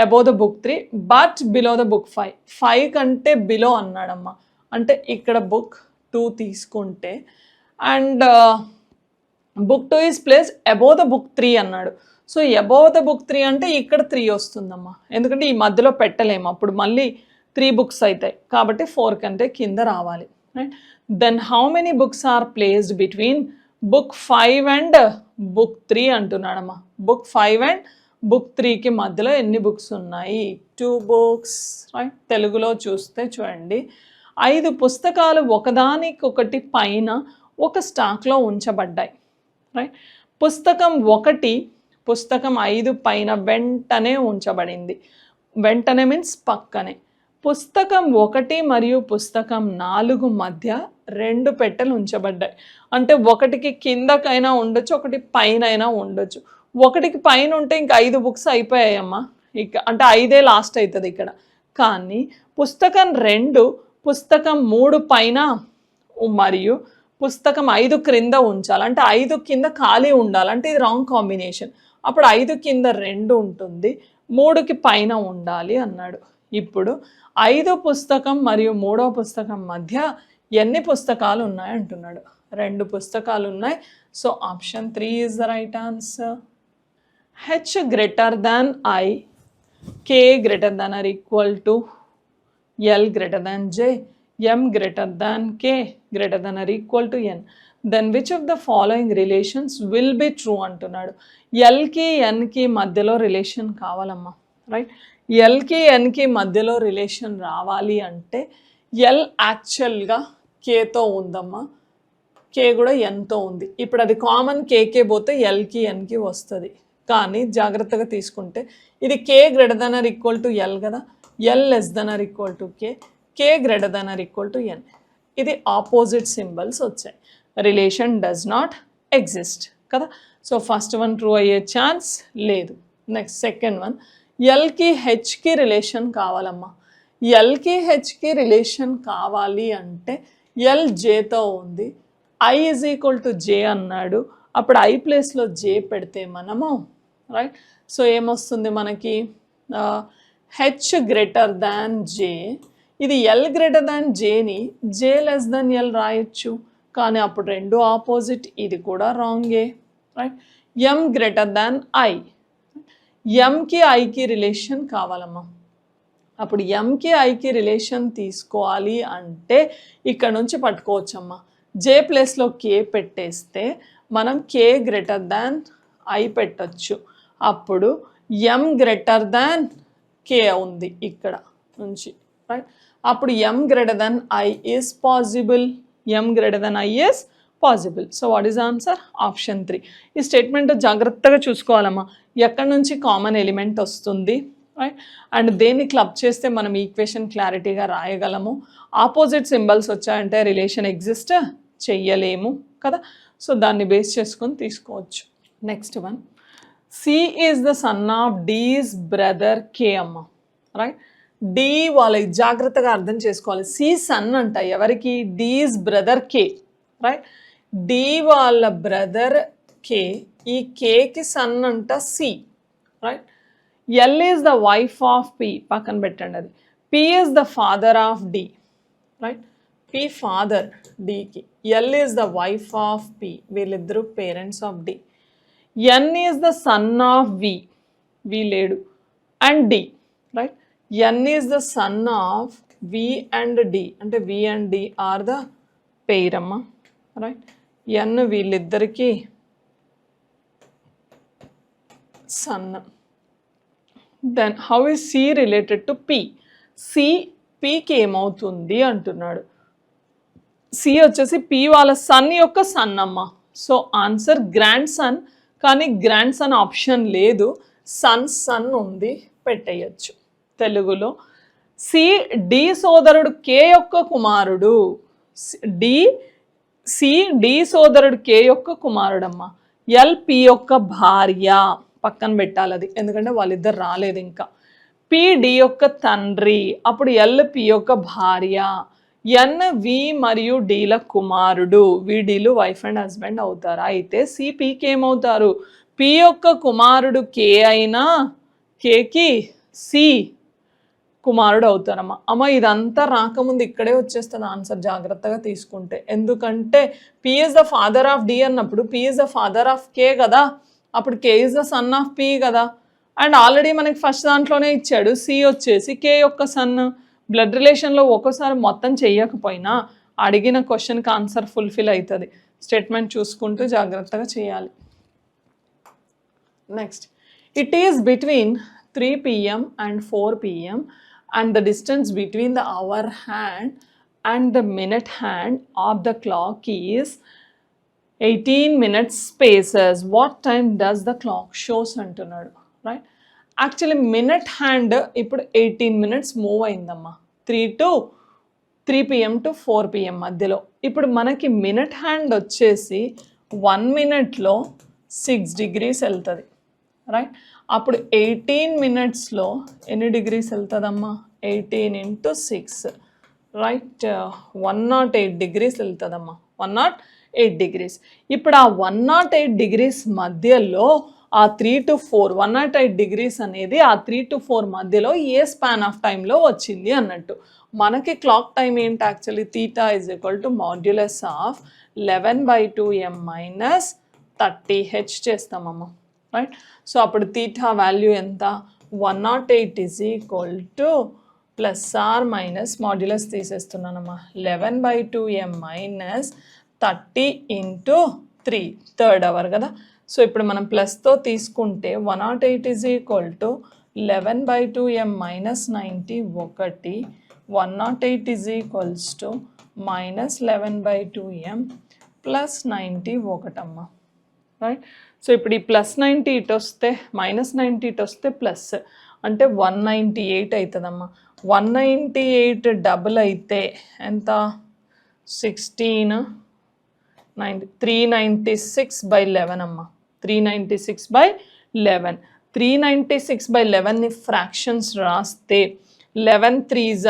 Speaker 1: above the book 3 but below the book 5, 5 కంటే బిలో అన్నాడమ్మా, అంటే ఇక్కడ బుక్ 2 తీసుకుంటే and book 2 is place above the book 3 అన్నాడు. సో అబోవ్ ద బుక్ 3 అంటే ఇక్కడ 3 వస్తుందమ్మా, ఎందుకంటే ఈ మధ్యలో పెట్టలేము, అప్పుడు మళ్ళీ 3 బుక్స్ అవుతాయి కాబట్టి 4 కంటే కింద రావాలి, right. Then how many books are placed between book 5 and book 3 అంటున్నాడమ్మా. బుక్ 5 అండ్ బుక్ 3కి మధ్యలో ఎన్ని బుక్స్ ఉన్నాయి, 2 books, రైట్. తెలుగులో చూస్తే చూడండి, 5 పుస్తకాలు ఒకదానికొకటి పైన ఒక స్టాక్లో ఉంచబడ్డాయి, రైట్. పుస్తకం 5 పైన వెంటనే ఉంచబడింది, వెంటనే మీన్స్ పక్కనే. పుస్తకం 1 మరియు పుస్తకం 4 మధ్య 2 పెట్టెలు ఉంచబడ్డాయి, అంటే ఒకటికి కిందకైనా ఉండొచ్చు, ఒకటి పైన అయినా ఉండొచ్చు. ఒకటికి పైన ఉంటే ఇంకా 5 బుక్స్ అయిపోయాయమ్మా, ఇక అంటే 5 లాస్ట్ అవుతుంది ఇక్కడ. కానీ పుస్తకం 2 పుస్తకం 3 పైన మరియు పుస్తకం 5 క్రింద ఉంచాలి, అంటే 5 కింద ఖాళీ ఉండాలి, అంటే ఇది రాంగ్ కాంబినేషన్. అప్పుడు 5 కింద 2 ఉంటుంది, 3కి పైన ఉండాలి అన్నాడు. ఇప్పుడు 5 పుస్తకం మరియు 3వ పుస్తకం మధ్య ఎన్ని పుస్తకాలు ఉన్నాయి అంటున్నాడు, 2 పుస్తకాలు ఉన్నాయి. So option 3 is the right answer. H greater than I, K greater than or equal to L greater than J, m greater than k greater than or equal to n, then which of the following relations will be true అంటున్నాడు. ఎల్కి ఎన్కి మధ్యలో relation కావాలమ్మా, right. ఎల్కి ఎన్కి మధ్యలో relation రావాలి అంటే L యాక్చువల్గా కేతో ఉందమ్మా, కే కూడా ఎన్తో ఉంది. ఇప్పుడు అది కామన్ కేకే పోతే ఎల్కి ఎన్కి వస్తుంది, కానీ జాగ్రత్తగా తీసుకుంటే ఇది k greater than or equal to l కదా, l less than or equal to k greater than or equal to n. ఇది ఆపోజిట్ సింబల్స్ వచ్చాయి, రిలేషన్ డస్ నాట్ ఎగ్జిస్ట్ కదా. సో ఫస్ట్ వన్ ట్రూ అయ్యే ఛాన్స్ లేదు. Next second one, ఎల్కి హెచ్కి relation కావాలమ్మా. ఎల్కి హెచ్కి relation కావాలి అంటే L జేతో ఉంది, ఐ ఈజ్ ఈక్వల్ టు జే అన్నాడు, అప్పుడు ఐ ప్లేస్లో జే పెడితే మనము రైట్. సో ఏమొస్తుంది మనకి, హెచ్ గ్రేటర్ దాన్ జే. ఇది ఎల్ గ్రేటర్ దాన్ జేని జే లెస్ దాన్ ఎల్ రాయొచ్చు, కానీ అప్పుడు రెండు ఆపోజిట్, ఇది కూడా రాంగే right. M greater than I, ఎంకి ఐకి రిలేషన్ కావాలమ్మా. అప్పుడు ఎంకి ఐకి రిలేషన్ తీసుకోవాలి అంటే ఇక్కడ నుంచి పట్టుకోవచ్చమ్మా. జే ప్లేస్లో కే పెట్టేస్తే మనం కే గ్రేటర్ దాన్ ఐ పెట్టచ్చు, అప్పుడు ఎం గ్రేటర్ దాన్ కే ఉంది ఇక్కడ నుంచి రైట్. అప్పుడు M greater than I is possible, M greater than I is possible. So what is answer, option 3. ఈ స్టేట్మెంట్ జాగ్రత్తగా చూసుకోవాలమ్మా, ఎక్కడి నుంచి కామన్ ఎలిమెంట్ వస్తుంది రైట్, అండ్ దేన్ని క్లబ్ చేస్తే మనం ఈక్వేషన్ క్లారిటీగా రాయగలము. ఆపోజిట్ సింబల్స్ వచ్చాయంటే రిలేషన్ ఎగ్జిస్ట్ చెయ్యలేము కదా. సో దాన్ని బేస్ చేసుకొని తీసుకోవచ్చు. Next one, C is the son of D's brother K అమ్మ రైట్. డి వాళ్ళకి జాగ్రత్తగా అర్థం చేసుకోవాలి, సి సన్ అంట ఎవరికి, D's brother K right. D వాళ్ళ బ్రదర్ కే, ఈ కేకి సన్ అంట C right. L is the wife of P, పక్కన పెట్టండి అది. P is the father of D right, P father డికి, L is the wife of P, వీళ్ళిద్దరు parents of D. N is the son of V, V లేడు, and D right. N is the son of V and D, అంటే V and D R the pair అమ్మ right. N వీళ్ళిద్దరికి son. Then how is C related to P, C పికి ఏమవుతుంది అంటున్నాడు. C వచ్చేసి P వాళ్ళ sun యొక్క sun అమ్మ. సో ఆన్సర్ గ్రాండ్ సన్, కానీ గ్రాండ్ సన్ ఆప్షన్ లేదు, సన్ సన్ ఉంది, పెట్టేయచ్చు తెలుగులో. సి డి సోదరుడు కే యొక్క కుమారుడు, డి సి డి సోదరుడు కే యొక్క కుమారుడమ్మ. ఎల్ పి యొక్క భార్య, పక్కన పెట్టాలి అది, ఎందుకంటే వాళ్ళిద్దరు రాలేదు ఇంకా. పి డి యొక్క తండ్రి, అప్పుడు ఎల్ పి యొక్క భార్య. ఎన్ వి మరియు డీల కుమారుడు, వీడీలు వైఫ్ అండ్ హస్బెండ్ అవుతారు. అయితే సి పికి ఏమవుతారు, పి యొక్క కుమారుడు కే అయినా కేకి సి కుమారుడు అవుతారమ్మా. అమ్మ ఇదంతా రాకముందు ఇక్కడే వచ్చేస్తుంది ఆన్సర్, జాగ్రత్తగా తీసుకుంటే. ఎందుకంటే P is the father of D అన్నప్పుడు P is the father of K కదా, అప్పుడు K is the son of P కదా. అండ్ ఆల్రెడీ మనకి ఫస్ట్ దాంట్లోనే ఇచ్చాడు, సి వచ్చేసి కే యొక్క సన్. బ్లడ్ రిలేషన్లో ఒక్కోసారి మొత్తం చెయ్యకపోయినా అడిగిన క్వశ్చన్కి ఆన్సర్ ఫుల్ఫిల్ అవుతుంది. స్టేట్మెంట్ చూసుకుంటూ జాగ్రత్తగా చేయాలి. Next, it is between 3 PM and 4 PM and the distance between the hour hand and the minute hand of the clock is 18 minutes spaces. What time does the clock shows అంటున్నాడు right. Actually minute hand ఇప్పుడు 18 minutes move అయిందమ్మా, 3 PM to 4 PM మధ్యలో. ఇప్పుడు మనకి minute hand వచ్చేసి 1 minute 6 degrees వెళ్తుంది right. అప్పుడు 18 minutesలో ఎన్ని డిగ్రీస్ వెళ్తుందమ్మా, 18 into 6 రైట్, 108 degrees వెళ్తుందమ్మా, 108 degrees. ఇప్పుడు ఆ 108 degrees మధ్యలో ఆ 3 to 4, 108 degrees అనేది ఆ 3 to 4 మధ్యలో ఏ స్పాన్ ఆఫ్ టైంలో వచ్చింది అన్నట్టు. మనకి క్లాక్ టైం ఏంటి యాక్చువల్లీ, θ is equal to modulus of 11/2m minus 30h చేస్తామమ్మా రైట్. సో అప్పుడు θ వాల్యూ ఎంత, 108 is equal to plus or minus modulus తీసేస్తున్నానమ్మా, 11/2m minus 30 into 3, third hour కదా. సో ఇప్పుడు మనం ప్లస్తో తీసుకుంటే 108 is equal to 11/2m minus 90 1, 108 is equals to minus 11/2m plus 90 1 అమ్మ రైట్. సో ఇప్పుడు ఈ +90 ఇటు వస్తే -90 ఇటు వస్తే ప్లస్ అంటే 198 అవుతుందమ్మా. 198 డబుల్ అయితే ఎంత 396/11 అమ్మా. 396/11. 396/11ని ఫ్రాక్షన్స్ రాస్తే 11 3s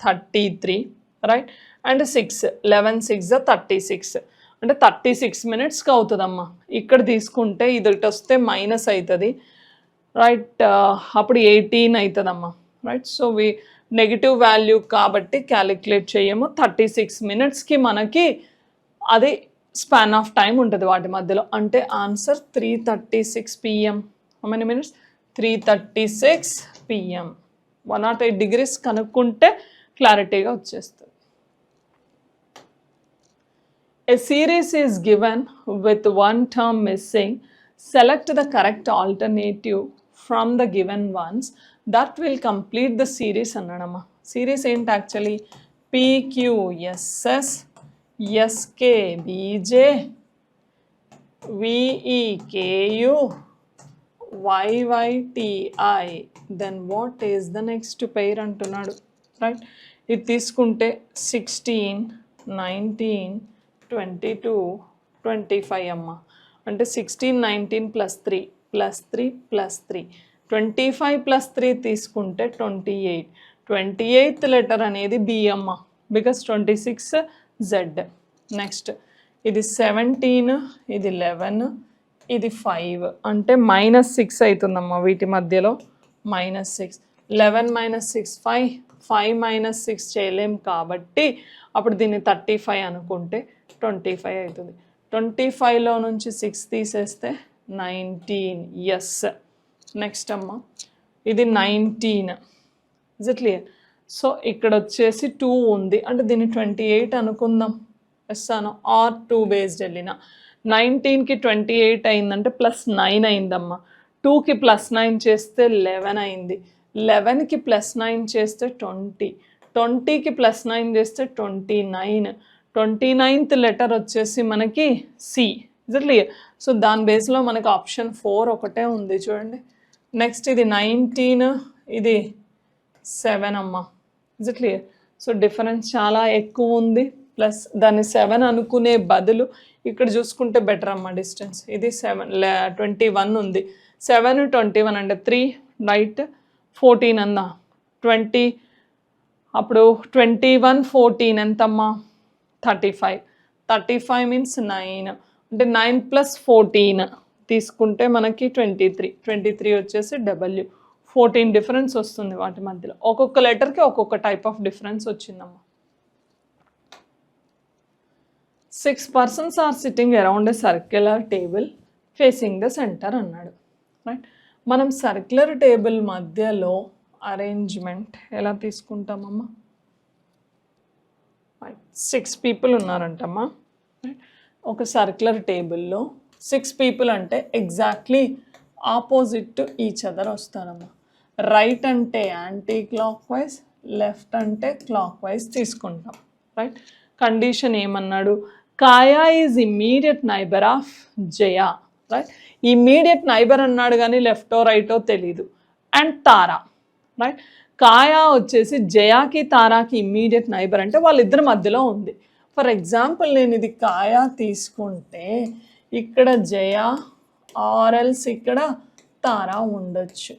Speaker 1: 33 రైట్ అండ్ 6 11 6 36 అంటే 36 minutesకి అవుతుందమ్మా. ఇక్కడ తీసుకుంటే ఇది ఇటు వస్తే మైనస్ అవుతుంది రైట్, అప్పుడు 18 అవుతుందమ్మా రైట్. సో నెగిటివ్ వాల్యూ కాబట్టి క్యాలిక్యులేట్ చేయము. 36 minutesకి మనకి అది స్పాన్ ఆఫ్ టైం ఉంటుంది వాటి మధ్యలో. అంటే answer 3:36 PM. How many minutes 3:36 PM. 108 degrees కనుక్కుంటే క్లారిటీగా వచ్చేస్తుంది. A series is given with one term missing. Select the correct alternative from the given ones that will complete the series అన్నాడమ్మా. Series ఏంటి actually PQSS SKBJ VEKU YYTI. then what is the next pair అంటున్నాడు right. ఇది తీసుకుంటే 16 19 22 25 అమ్మా. అంటే 16 19 +3 +3 +3 25 +3 తీసుకుంటే 28. 28th letter అనేది B అమ్మ, బికాస్ 26 Z. నెక్స్ట్ ఇది 17 ఇది 11 ఇది 5 అంటే -6 అవుతుందమ్మా వీటి మధ్యలో. -6 11 - 6 5 5 - 6 చేయలేం కాబట్టి అప్పుడు దీన్ని 35 అనుకుంటే 25 అవుతుంది. 25లో నుంచి 6 తీసేస్తే 19. ఎస్. నెక్స్ట్ అమ్మ ఇది 19. Is it clear? సో ఇక్కడ వచ్చేసి 2 ఉంది అంటే దీన్ని 28 అనుకుందాం. ఎస్ అను ఆర్ 2 బేస్డ్ వెళ్ళిన 19కి 28 అయిందంటే +9 అయిందమ్మా. 2కి +9 చేస్తే 11 అయింది. 11కి +9 చేస్తే 20. 20కి +9 చేస్తే 29. 29th లెటర్ వచ్చేసి మనకి C. Is it clear? So దాని బేస్లో మనకి ఆప్షన్ 4 ఒకటే ఉంది చూడండి. నెక్స్ట్ ఇది 19 ఇది 7 అమ్మ. Is it clear? So difference చాలా ఎక్కువ ఉంది. ప్లస్ దాన్ని 7 అనుకునే బదులు ఇక్కడ చూసుకుంటే బెటర్ అమ్మ డిస్టెన్స్. ఇది 21 ఉంది. 7 21 అంటే 3 రైట్. 14 అందా 20 అప్పుడు 21 14 ఎంతమ్మా 35. 35 మీన్స్ 9 అంటే 9 + 14 తీసుకుంటే మనకి 23. 23 వచ్చేసి W. 14 డిఫరెన్స్ వస్తుంది వాటి మధ్యలో. ఒక్కొక్క లెటర్కి ఒక్కొక్క టైప్ ఆఫ్ డిఫరెన్స్ వచ్చిందమ్మా. 6 persons are sitting around a circular table facing the centre అన్నాడు రైట్. మనం సర్క్యులర్ టేబుల్ మధ్యలో అరేంజ్మెంట్ ఎలా తీసుకుంటామమ్మా? 6 people ఉన్నారంటమ్మా. ఒక సర్క్యులర్ టేబుల్లో 6 people అంటే exactly opposite to each other వస్తారమ్మా. రైట్ అంటే యాంటీ క్లాక్ వైజ్, లెఫ్ట్ అంటే క్లాక్ వైజ్ తీసుకుంటాం రైట్. కండిషన్ ఏమన్నాడు? Kaya is immediate neighbour of Jaya right. Immediate neighbour అన్నాడు కానీ లెఫ్టో రైటో తెలీదు. And Tara right. కాయా వచ్చేసి జయాకి తారాకి ఇమ్మీడియట్ నైబర్ అంటే వాళ్ళిద్దరి మధ్యలో ఉంది. ఫర్ ఎగ్జాంపుల్ నేను ఇది కాయా తీసుకుంటే ఇక్కడ జయా ఆర్ఎల్స్ ఇక్కడ తారా ఉండొచ్చు.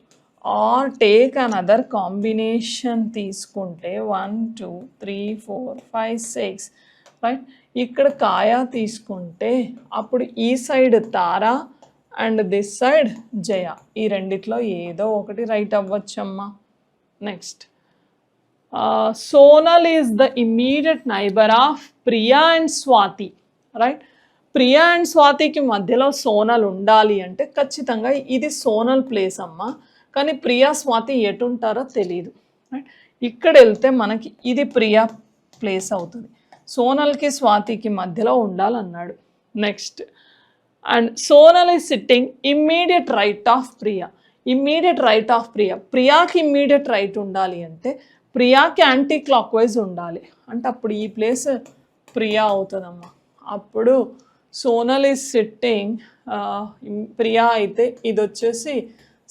Speaker 1: ఆర్ టేక్ అనదర్ కాంబినేషన్ తీసుకుంటే 1 2 3 4 5 6 రైట్. ఇక్కడ కాయా తీసుకుంటే అప్పుడు ఈ side Tara and this side Jaya. ఈ రెండిట్లో ఏదో ఒకటి రైట్ అవ్వచ్చమ్మా. Next Sonal is the immediate neighbour of Priya and స్వాతి రైట్. ప్రియా అండ్ స్వాతికి మధ్యలో సోనల్ ఉండాలి అంటే ఖచ్చితంగా ఇది సోనల్ ప్లేస్ అమ్మా. కానీ ప్రియా స్వాతి ఎటుంటారో తెలియదు రైట్. ఇక్కడ వెళ్తే మనకి ఇది ప్రియా ప్లేస్ అవుతుంది. సోనల్కి స్వాతికి మధ్యలో ఉండాలన్నాడు. Next and Sonal is sitting immediate right of Priya. Immediate right of Priya. ప్రియాకి ఇమ్మీడియట్ రైట్ ఉండాలి అంటే ప్రియాకి యాంటీ క్లాక్ వైజ్ ఉండాలి అంటే అప్పుడు ఈ ప్లేస్ ప్రియా అవుతుందమ్మా. అప్పుడు సోనల్ ఈజ్ సిట్టింగ్, ప్రియా అయితే ఇది వచ్చేసి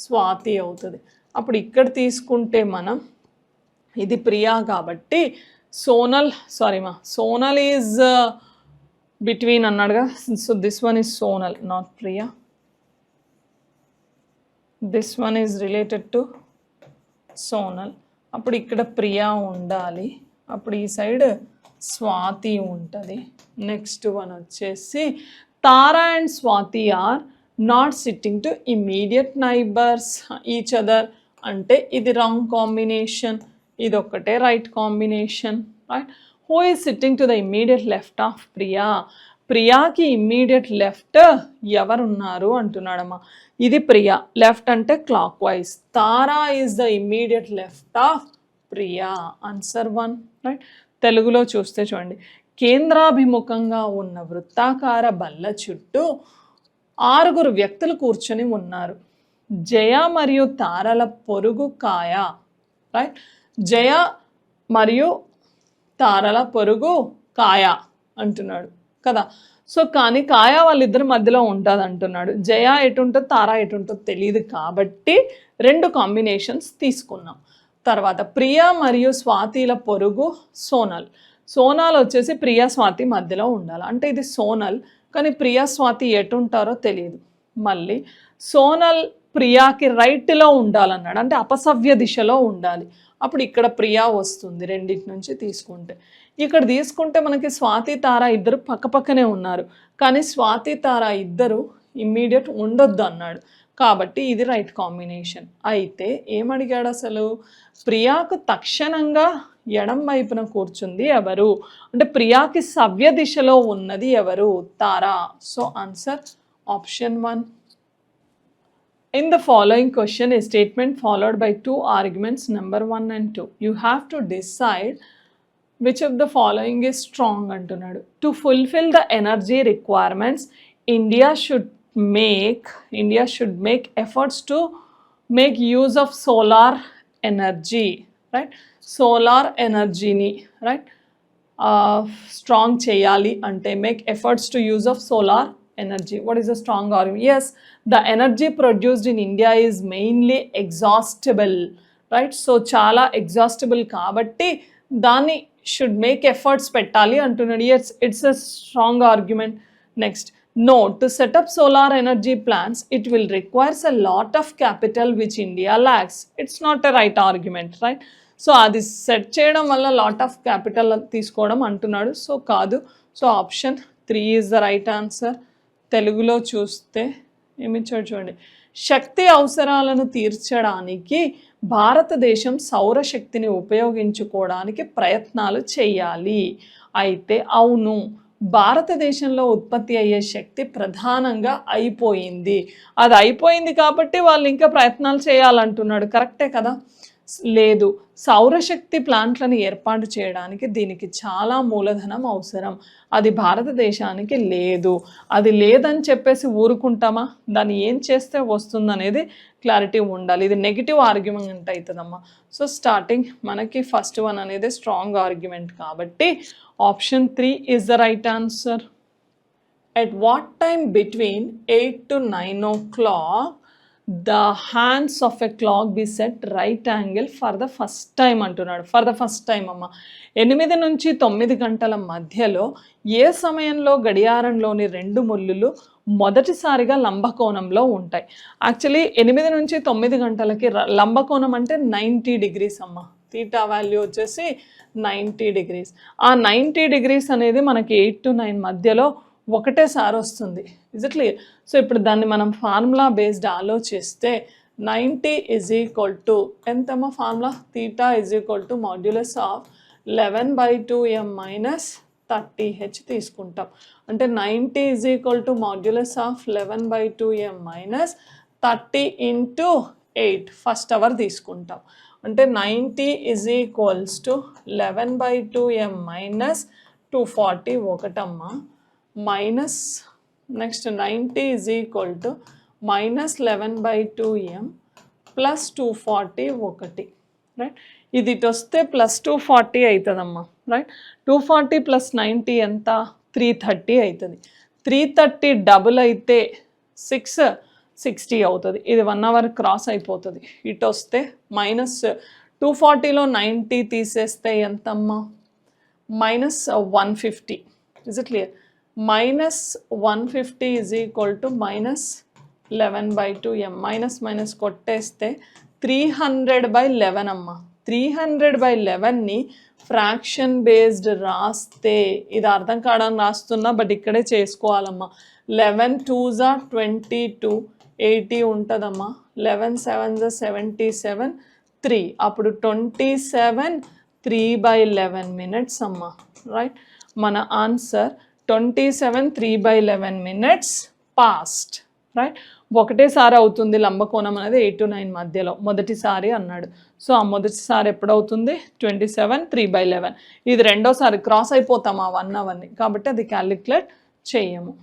Speaker 1: స్వాతి అవుతుంది. అప్పుడు ఇక్కడ తీసుకుంటే మనం ఇది ప్రియా కాబట్టి సోనల్ ఈజ్ బిట్వీన్ అన్నాడుగా. So this one is Sonal, not Priya. This one is related to Sonal. అప్పుడు ఇక్కడ ప్రియా ఉండాలి, అప్పుడు ఈ సైడ్ స్వాతి ఉంటుంది. నెక్స్ట్ వన్ వచ్చేసి Tara and Swati are not sitting to immediate neighbours each other అంటే ఇది రాంగ్ కాంబినేషన్, ఇది ఒక్కటే right combination, right. Who is sitting to the immediate left of Priya, ప్రియాకి ఇమ్మీడియట్ లెఫ్ట్ ఎవరున్నారు అంటున్నాడమ్మా. ఇది ప్రియా, లెఫ్ట్ అంటే clockwise. Tara is the immediate left of Priya, answer 1, right. తెలుగులో చూస్తే చూడండి, కేంద్రాభిముఖంగా ఉన్న వృత్తాకార బల్ల చుట్టూ 6 వ్యక్తులు కూర్చొని ఉన్నారు. జయ మరియు తారల పొరుగు కాయ, రైట్. జయ మరియు తారల పొరుగు కాయ అంటున్నాడు కదా. సో కానీ కాయ వాళ్ళిద్దరి మధ్యలో ఉంటుంది అంటున్నాడు. జయ ఎటు ఉంటుంది, తారా ఎటు ఉంటుందో తెలియదు కాబట్టి 2 కాంబినేషన్స్ తీసుకున్నాం. తర్వాత ప్రియా మరియు స్వాతిల పొరుగు సోనల్. సోనాల్ వచ్చేసి ప్రియా స్వాతి మధ్యలో ఉండాలి, అంటే ఇది సోనల్ కానీ ప్రియా స్వాతి ఎటు ఉంటారో తెలియదు. మళ్ళీ సోనల్ ప్రియాకి రైట్లో ఉండాలన్నాడు, అంటే అపసవ్య దిశలో ఉండాలి. అప్పుడు ఇక్కడ ప్రియా వస్తుంది రెండింటి నుంచి తీసుకుంటే. ఇక్కడ తీసుకుంటే మనకి స్వాతి తార ఇద్దరు పక్కపక్కనే ఉన్నారు, కానీ స్వాతి తార ఇద్దరు ఇమ్మీడియట్ ఉండొద్దు అన్నాడు కాబట్టి ఇది రైట్ కాంబినేషన్. అయితే ఏమడిగాడు అసలు, ప్రియాకు తక్షణంగా ఎడం వైపున కూర్చుంది ఎవరు అంటే ప్రియాకి సవ్య దిశలో ఉన్నది ఎవరు, Tara. So answer option 1. In the following question, a statement followed by 2 arguments, number 1 and 2. You have to decide which of the following is strong అంటున్నాడు. To fulfill the energy requirements, India should make efforts to make use of solar energy, right? Solar energy ni, right? Strong cheyali ante make efforts to use of solar energy. What is a strong argument? Yes, the energy produced in India is mainly exhaustible, right? So chala exhaustible kabatti dani should make efforts pettali antunnadu. Yes, it's a strong argument. Next, no, to set up solar energy plants it will requires a lot of capital which India lacks. It's not a right argument, right? So అది set చేయడం వల్ల lot of capital తీసుకోవడం అంటున్నాడు. So కాదు. So option 3 is the right answer. తెలుగులో చూస్తే ఏమిచ్చాడు చూడండి, శక్తి అవసరాలను తీర్చడానికి భారతదేశం సౌరశక్తిని ఉపయోగించుకోవడానికి ప్రయత్నాలు చేయాలి. అయితే అవును, భారతదేశంలో ఉత్పత్తి అయ్యే శక్తి ప్రధానంగా అయిపోయింది, అది అయిపోయింది కాబట్టి వాళ్ళు ఇంకా ప్రయత్నాలు చేయాలంటున్నాడు. కరెక్టే కదా. లేదు, సౌరశక్తి ప్లాంట్లను ఏర్పాటు చేయడానికి దీనికి చాలా మూలధనం అవసరం, అది భారతదేశానికి లేదు. అది లేదని చెప్పేసి ఊరుకుంటామా, దాన్ని ఏం చేస్తే వస్తుందనేది క్లారిటీ ఉండాలి. ఇది నెగిటివ్ ఆర్గ్యుమెంట్ అవుతుందమ్మా. సో స్టార్టింగ్ మనకి ఫస్ట్ వన్ అనేది స్ట్రాంగ్ ఆర్గ్యుమెంట్ కాబట్టి option 3 is the right answer. At what time between 8 to 9 o'clock the hands of a clock be set right angle for the first time అంటున్నాడు. For the first time అమ్మ, 8 నుంచి 9 గంటల మధ్యలో ఏ సమయంలో గడియారంలోని 2 ముళ్ళులు మొదటిసారిగా లంబకోణంలో ఉంటాయి. యాక్చువల్లీ 8 నుంచి 9 గంటలకి లంబకోణం అంటే 90 degrees అమ్మ. తీటా వాల్యూ వచ్చేసి 90 degrees. ఆ 90 degrees అనేది మనకి 8 to 9 మధ్యలో ఒకటేసారి వస్తుంది. Is it clear? సో ఇప్పుడు దాన్ని మనం ఫార్ములా బేస్డ్ ఆలోచిస్తే 90 ఈజ్ ఈక్వల్ టు ఎంతమ్మా formula, theta is equal to modulus of 11/2m minus 30h తీసుకుంటాం. అంటే 90 is equal to modulus of 11/2m minus 30 into 8 first hour తీసుకుంటాం. అంటే 90 is equals to 11/2m minus 240 ఒకటమ్మా, minus next 90 is equal to minus 11/2m plus 240 ఒకటి, right. ఇది ఇటు వస్తే plus 240 అవుతుందమ్మా, రైట్. 240 ప్లస్ 90 ఎంత, 330 అవుతుంది. 330 డబుల్ అయితే 660 అవుతుంది. ఇది 1 అవర్ క్రాస్ అయిపోతుంది. ఇటు వస్తే మైనస్ 240లో 90 తీసేస్తే ఎంతమ్మా? Minus 150. Is it clear? Minus 150 is equal to minus 11/2m. Minus minus కొట్టేస్తే 300/11 అమ్మా. 300/11ని ఫ్రాక్షన్ బేస్డ్ రాస్తే, ఇది అర్థం కావడానికి రాస్తున్నా బట్ ఇక్కడే చేసుకోవాలమ్మా. 11 2s are 22, 80 ఉంటుందమ్మా. 11 7s are 77, 3. అప్పుడు 27 3/11 minutes అమ్మా. రైట్, మన ఆన్సర్ 27 3/11 minutes పాస్ట్. రైట్, ఒకటేసారి అవుతుంది లంబకోణం అనేది 8 to 9 మధ్యలో, మొదటిసారి అన్నాడు. సో ఆ మొదటిసారి ఎప్పుడవుతుంది? 27 3/11. ఇది రెండోసారి క్రాస్ అయిపోతాం ఆ 1 అవర్ని, కాబట్టి అది క్యాలిక్యులేట్ చేయము.